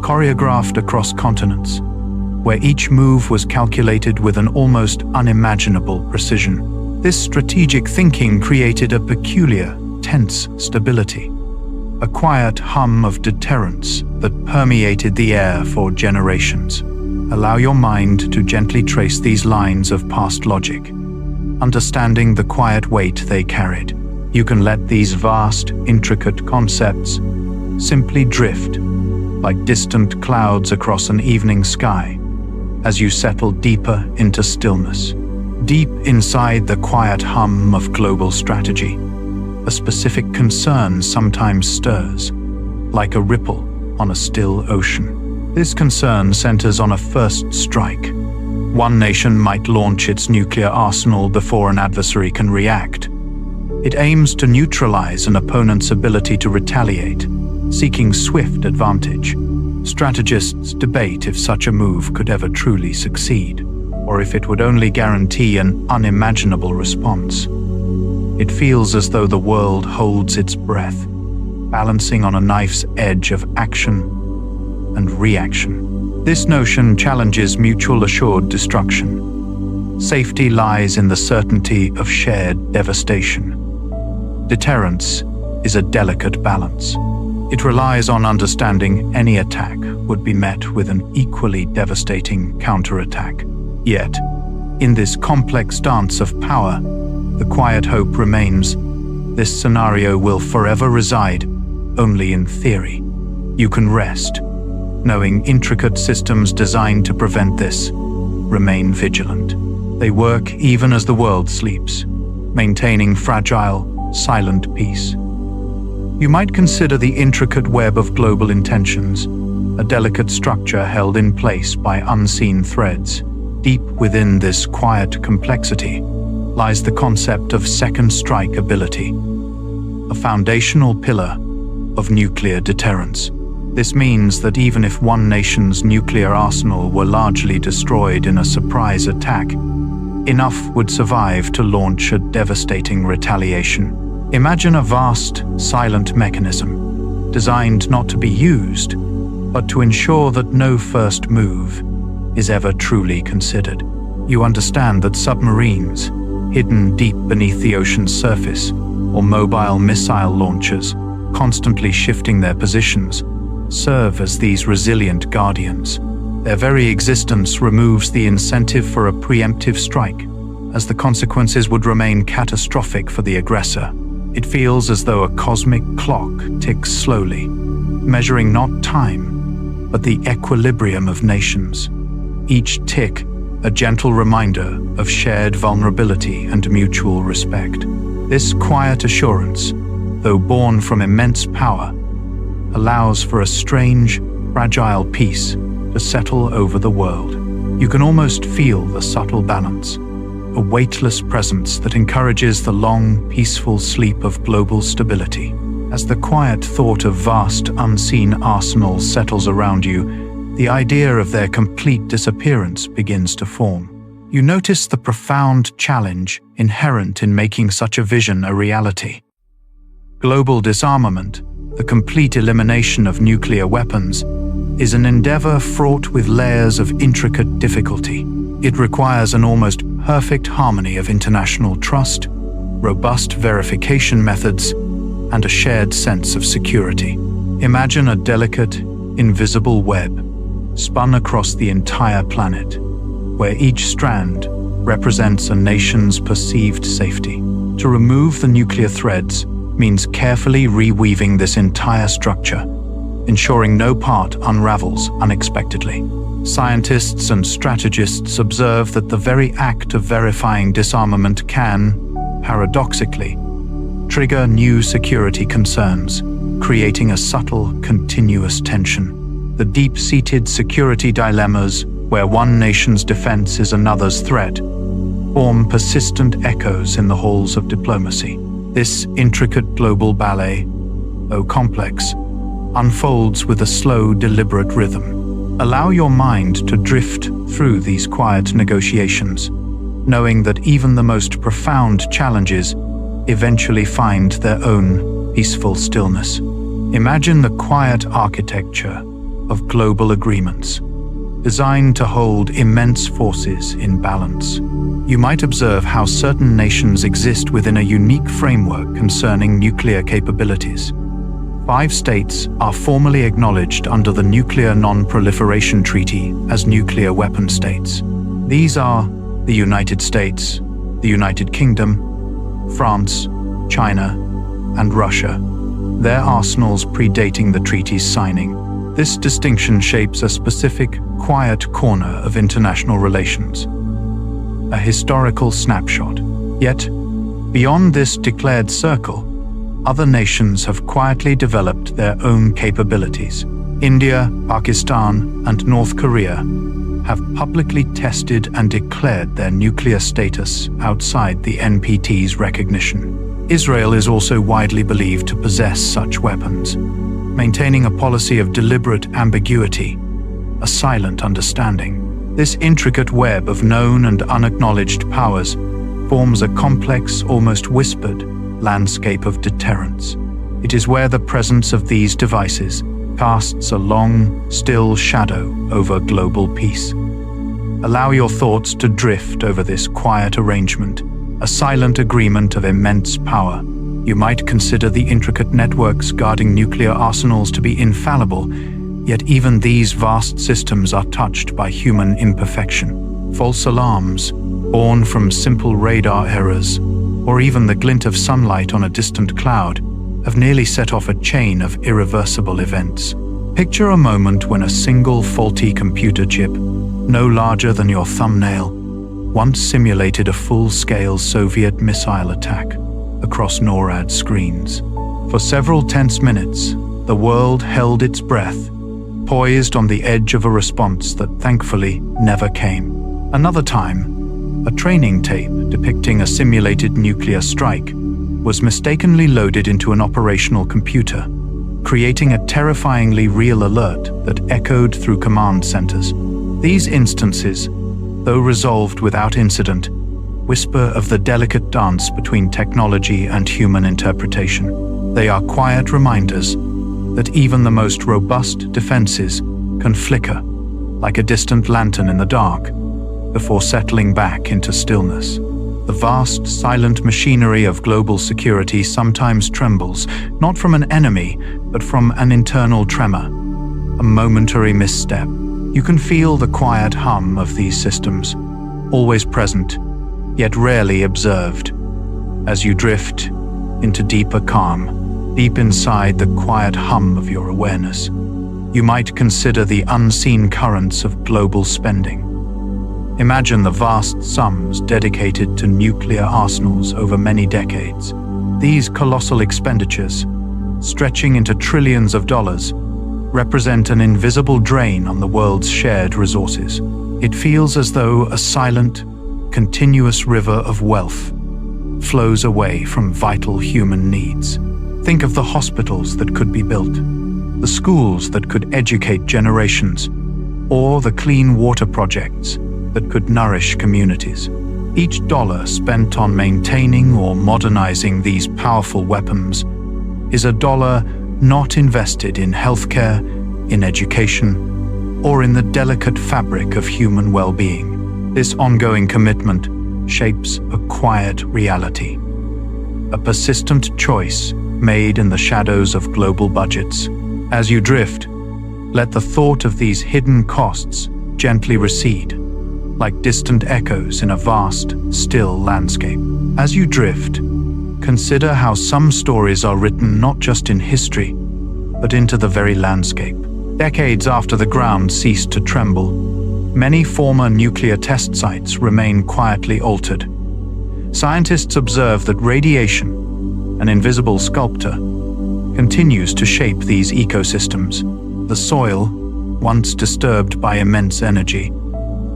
choreographed across continents, where each move was calculated with an almost unimaginable precision. This strategic thinking created a peculiar, tense stability, a quiet hum of deterrence that permeated the air for generations. Allow your mind to gently trace these lines of past logic, understanding the quiet weight they carried. You can let these vast, intricate concepts simply drift, like distant clouds across an evening sky, as you settle deeper into stillness. Deep inside the quiet hum of global strategy, a specific concern sometimes stirs, like a ripple on a still ocean. This concern centers on a first strike. One nation might launch its nuclear arsenal before an adversary can react. It aims to neutralize an opponent's ability to retaliate, seeking swift advantage. Strategists debate if such a move could ever truly succeed, or if it would only guarantee an unimaginable response. It feels as though the world holds its breath, balancing on a knife's edge of action and reaction. This notion challenges mutual assured destruction. Safety lies in the certainty of shared devastation. Deterrence is a delicate balance. It relies on understanding any attack would be met with an equally devastating counterattack. Yet, in this complex dance of power, the quiet hope remains. This scenario will forever reside only in theory. You can rest, knowing intricate systems designed to prevent this remain vigilant. They work even as the world sleeps, maintaining fragile, silent peace. You might consider the intricate web of global intentions, a delicate structure held in place by unseen threads. Deep within this quiet complexity lies the concept of second strike ability, a foundational pillar of nuclear deterrence. This means that even if one nation's nuclear arsenal were largely destroyed in a surprise attack, enough would survive to launch a devastating retaliation. Imagine a vast, silent mechanism, designed not to be used, but to ensure that no first move is ever truly considered. You understand that submarines, hidden deep beneath the ocean's surface, or mobile missile launchers, constantly shifting their positions, serve as these resilient guardians. Their very existence removes the incentive for a preemptive strike, as the consequences would remain catastrophic for the aggressor. It feels as though a cosmic clock ticks slowly, measuring not time, but the equilibrium of nations. Each tick a gentle reminder of shared vulnerability and mutual respect. This quiet assurance, though born from immense power, allows for a strange, fragile peace to settle over the world. You can almost feel the subtle balance, a weightless presence that encourages the long, peaceful sleep of global stability. As the quiet thought of vast, unseen arsenals settles around you, the idea of their complete disappearance begins to form. You notice the profound challenge inherent in making such a vision a reality. Global disarmament, the complete elimination of nuclear weapons, is an endeavor fraught with layers of intricate difficulty. It requires an almost perfect harmony of international trust, robust verification methods, and a shared sense of security. Imagine a delicate, invisible web spun across the entire planet, where each strand represents a nation's perceived safety. To remove the nuclear threads means carefully reweaving this entire structure, ensuring no part unravels unexpectedly. Scientists and strategists observe that the very act of verifying disarmament can, paradoxically, trigger new security concerns, creating a subtle, continuous tension. The deep-seated security dilemmas, where one nation's defense is another's threat, form persistent echoes in the halls of diplomacy. This intricate global ballet, though complex, unfolds with a slow, deliberate rhythm. Allow your mind to drift through these quiet negotiations, knowing that even the most profound challenges eventually find their own peaceful stillness. Imagine the quiet architecture of global agreements, designed to hold immense forces in balance. You might observe how certain nations exist within a unique framework concerning nuclear capabilities. 5 states are formally acknowledged under the Nuclear Non-Proliferation Treaty as nuclear weapon states. These are the United States, the United Kingdom, France, China, and Russia, their arsenals predating the treaty's signing. This distinction shapes a specific, quiet corner of international relations, a historical snapshot. Yet, beyond this declared circle, other nations have quietly developed their own capabilities. India, Pakistan, and North Korea have publicly tested and declared their nuclear status outside the NPT's recognition. Israel is also widely believed to possess such weapons, maintaining a policy of deliberate ambiguity, a silent understanding. This intricate web of known and unacknowledged powers forms a complex, almost whispered, landscape of deterrence. It is where the presence of these devices casts a long, still shadow over global peace. Allow your thoughts to drift over this quiet arrangement, a silent agreement of immense power. You might consider the intricate networks guarding nuclear arsenals to be infallible, yet even these vast systems are touched by human imperfection. False alarms, born from simple radar errors, or even the glint of sunlight on a distant cloud, have nearly set off a chain of irreversible events. Picture a moment when a single faulty computer chip, no larger than your thumbnail, once simulated a full-scale Soviet missile attack across NORAD screens. For several tense minutes, the world held its breath, poised on the edge of a response that thankfully never came. Another time, a training tape depicting a simulated nuclear strike was mistakenly loaded into an operational computer, creating a terrifyingly real alert that echoed through command centers. These instances, though resolved without incident, whisper of the delicate dance between technology and human interpretation. They are quiet reminders that even the most robust defenses can flicker like a distant lantern in the dark before settling back into stillness. The vast, silent machinery of global security sometimes trembles, not from an enemy, but from an internal tremor, a momentary misstep. You can feel the quiet hum of these systems, always present, yet rarely observed, as you drift into deeper calm, deep inside the quiet hum of your awareness. You might consider the unseen currents of global spending. Imagine the vast sums dedicated to nuclear arsenals over many decades. These colossal expenditures, stretching into trillions of dollars, represent an invisible drain on the world's shared resources. It feels as though a silent, continuous river of wealth flows away from vital human needs. Think of the hospitals that could be built, the schools that could educate generations, or the clean water projects that could nourish communities. Each dollar spent on maintaining or modernizing these powerful weapons is a dollar not invested in healthcare, in education, or in the delicate fabric of human well-being. This ongoing commitment shapes a quiet reality, a persistent choice made in the shadows of global budgets. As you drift, let the thought of these hidden costs gently recede, like distant echoes in a vast, still landscape. As you drift, consider how some stories are written not just in history, but into the very landscape. Decades after the ground ceased to tremble, many former nuclear test sites remain quietly altered. Scientists observe that radiation, an invisible sculptor, continues to shape these ecosystems. The soil, once disturbed by immense energy,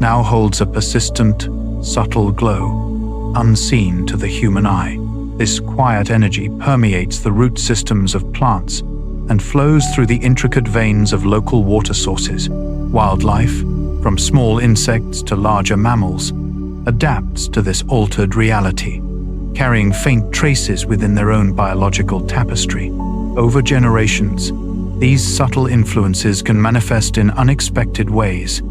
now holds a persistent, subtle glow, unseen to the human eye. This quiet energy permeates the root systems of plants and flows through the intricate veins of local water sources. Wildlife, from small insects to larger mammals, adapts to this altered reality, carrying faint traces within their own biological tapestry. Over generations, these subtle influences can manifest in unexpected ways,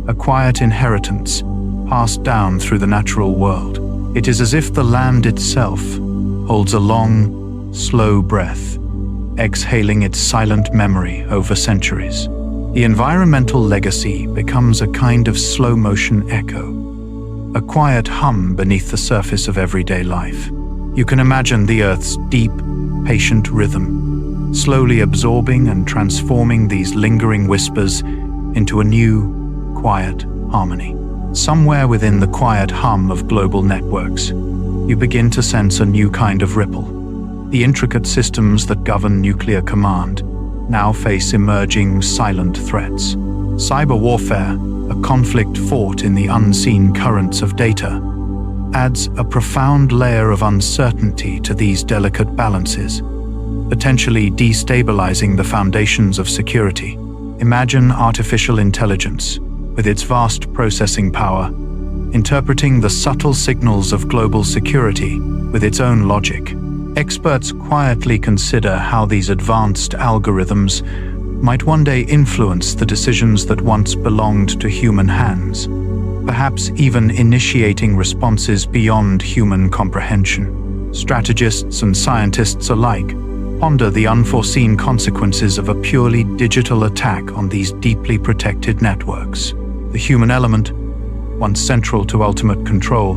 a quiet inheritance passed down through the natural world. It is as if the land itself holds a long, slow breath, exhaling its silent memory over centuries. The environmental legacy becomes a kind of slow-motion echo, a quiet hum beneath the surface of everyday life. You can imagine the Earth's deep, patient rhythm, slowly absorbing and transforming these lingering whispers into a new, quiet harmony. Somewhere within the quiet hum of global networks, you begin to sense a new kind of ripple. The intricate systems that govern nuclear command now face emerging silent threats. Cyber warfare, a conflict fought in the unseen currents of data, adds a profound layer of uncertainty to these delicate balances, potentially destabilizing the foundations of security. Imagine artificial intelligence, with its vast processing power, interpreting the subtle signals of global security with its own logic. Experts quietly consider how these advanced algorithms might one day influence the decisions that once belonged to human hands, perhaps even initiating responses beyond human comprehension. Strategists and scientists alike ponder the unforeseen consequences of a purely digital attack on these deeply protected networks. The human element, once central to ultimate control,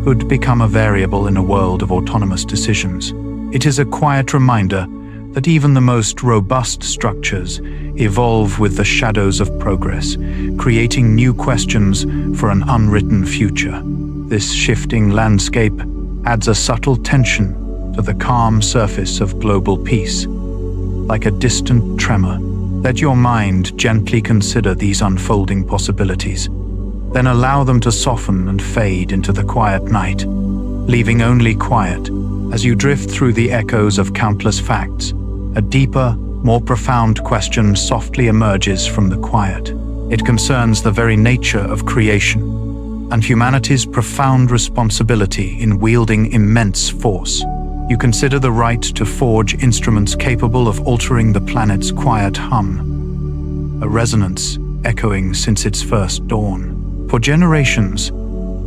could become a variable in a world of autonomous decisions. It is a quiet reminder that even the most robust structures evolve with the shadows of progress, creating new questions for an unwritten future. This shifting landscape adds a subtle tension to the calm surface of global peace. Like a distant tremor, let your mind gently consider these unfolding possibilities. Then allow them to soften and fade into the quiet night, leaving only quiet as you drift through the echoes of countless facts. A deeper, more profound question softly emerges from the quiet. It concerns the very nature of creation and humanity's profound responsibility in wielding immense force. You consider the right to forge instruments capable of altering the planet's quiet hum, a resonance echoing since its first dawn. For generations,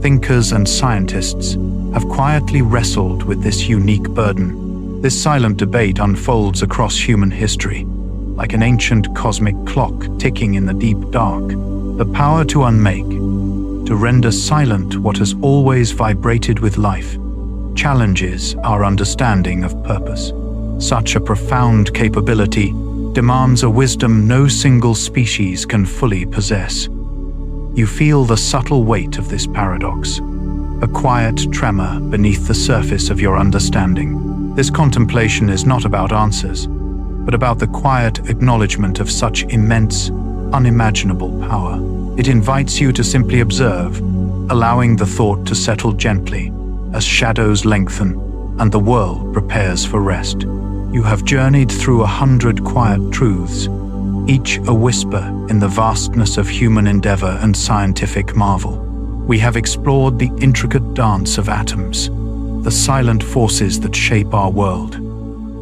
thinkers and scientists have quietly wrestled with this unique burden. This silent debate unfolds across human history, like an ancient cosmic clock ticking in the deep dark. The power to unmake, to render silent what has always vibrated with life, challenges our understanding of purpose. Such a profound capability demands a wisdom no single species can fully possess. You feel the subtle weight of this paradox, a quiet tremor beneath the surface of your understanding. This contemplation is not about answers, but about the quiet acknowledgement of such immense, unimaginable power. It invites you to simply observe, allowing the thought to settle gently as shadows lengthen and the world prepares for rest. You have journeyed through 100 quiet truths, each a whisper in the vastness of human endeavor and scientific marvel. We have explored the intricate dance of atoms, the silent forces that shape our world,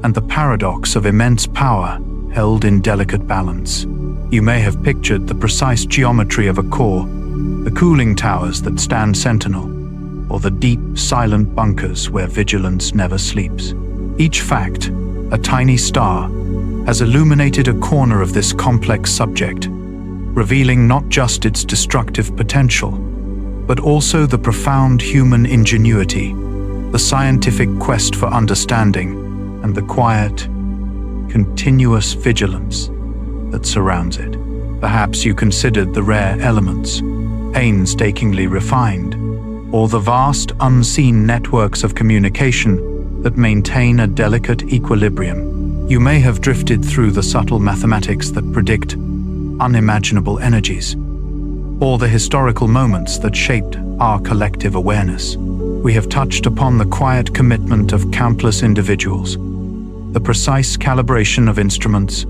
and the paradox of immense power held in delicate balance. You may have pictured the precise geometry of a core, the cooling towers that stand sentinel, or the deep, silent bunkers where vigilance never sleeps. Each fact, a tiny star, has illuminated a corner of this complex subject, revealing not just its destructive potential, but also the profound human ingenuity, the scientific quest for understanding, and the quiet, continuous vigilance that surrounds it. Perhaps you considered the rare elements, painstakingly refined, or the vast unseen networks of communication that maintain a delicate equilibrium. You may have drifted through the subtle mathematics that predict unimaginable energies, or the historical moments that shaped our collective awareness. We have touched upon the quiet commitment of countless individuals, the precise calibration of instruments,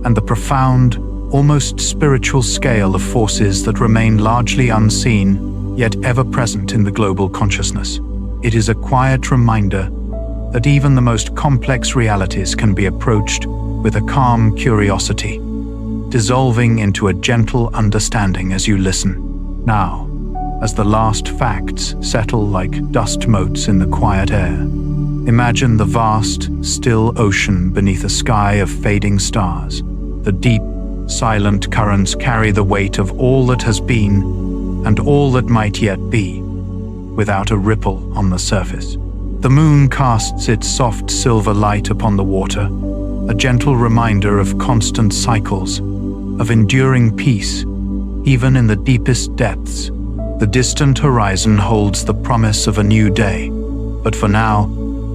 and the profound, almost spiritual scale of forces that remain largely unseen, yet ever present in the global consciousness. It is a quiet reminder that even the most complex realities can be approached with a calm curiosity, dissolving into a gentle understanding as you listen. Now, as the last facts settle like dust motes in the quiet air, imagine the vast, still ocean beneath a sky of fading stars. The deep, silent currents carry the weight of all that has been and all that might yet be, without a ripple on the surface. The moon casts its soft silver light upon the water, a gentle reminder of constant cycles, of enduring peace, even in the deepest depths. The distant horizon holds the promise of a new day, but for now,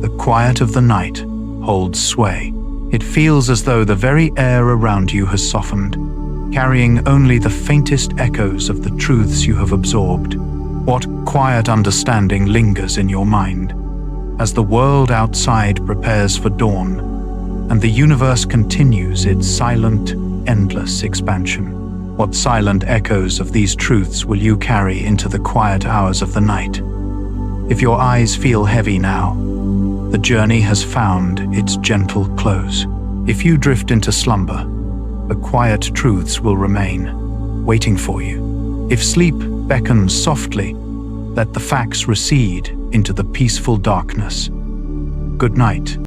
the quiet of the night holds sway. It feels as though the very air around you has softened, carrying only the faintest echoes of the truths you have absorbed. What quiet understanding lingers in your mind as the world outside prepares for dawn and the universe continues its silent, endless expansion? What silent echoes of these truths will you carry into the quiet hours of the night? If your eyes feel heavy now, the journey has found its gentle close. If you drift into slumber, the quiet truths will remain, waiting for you. If sleep beckons softly, let the facts recede into the peaceful darkness. Good night.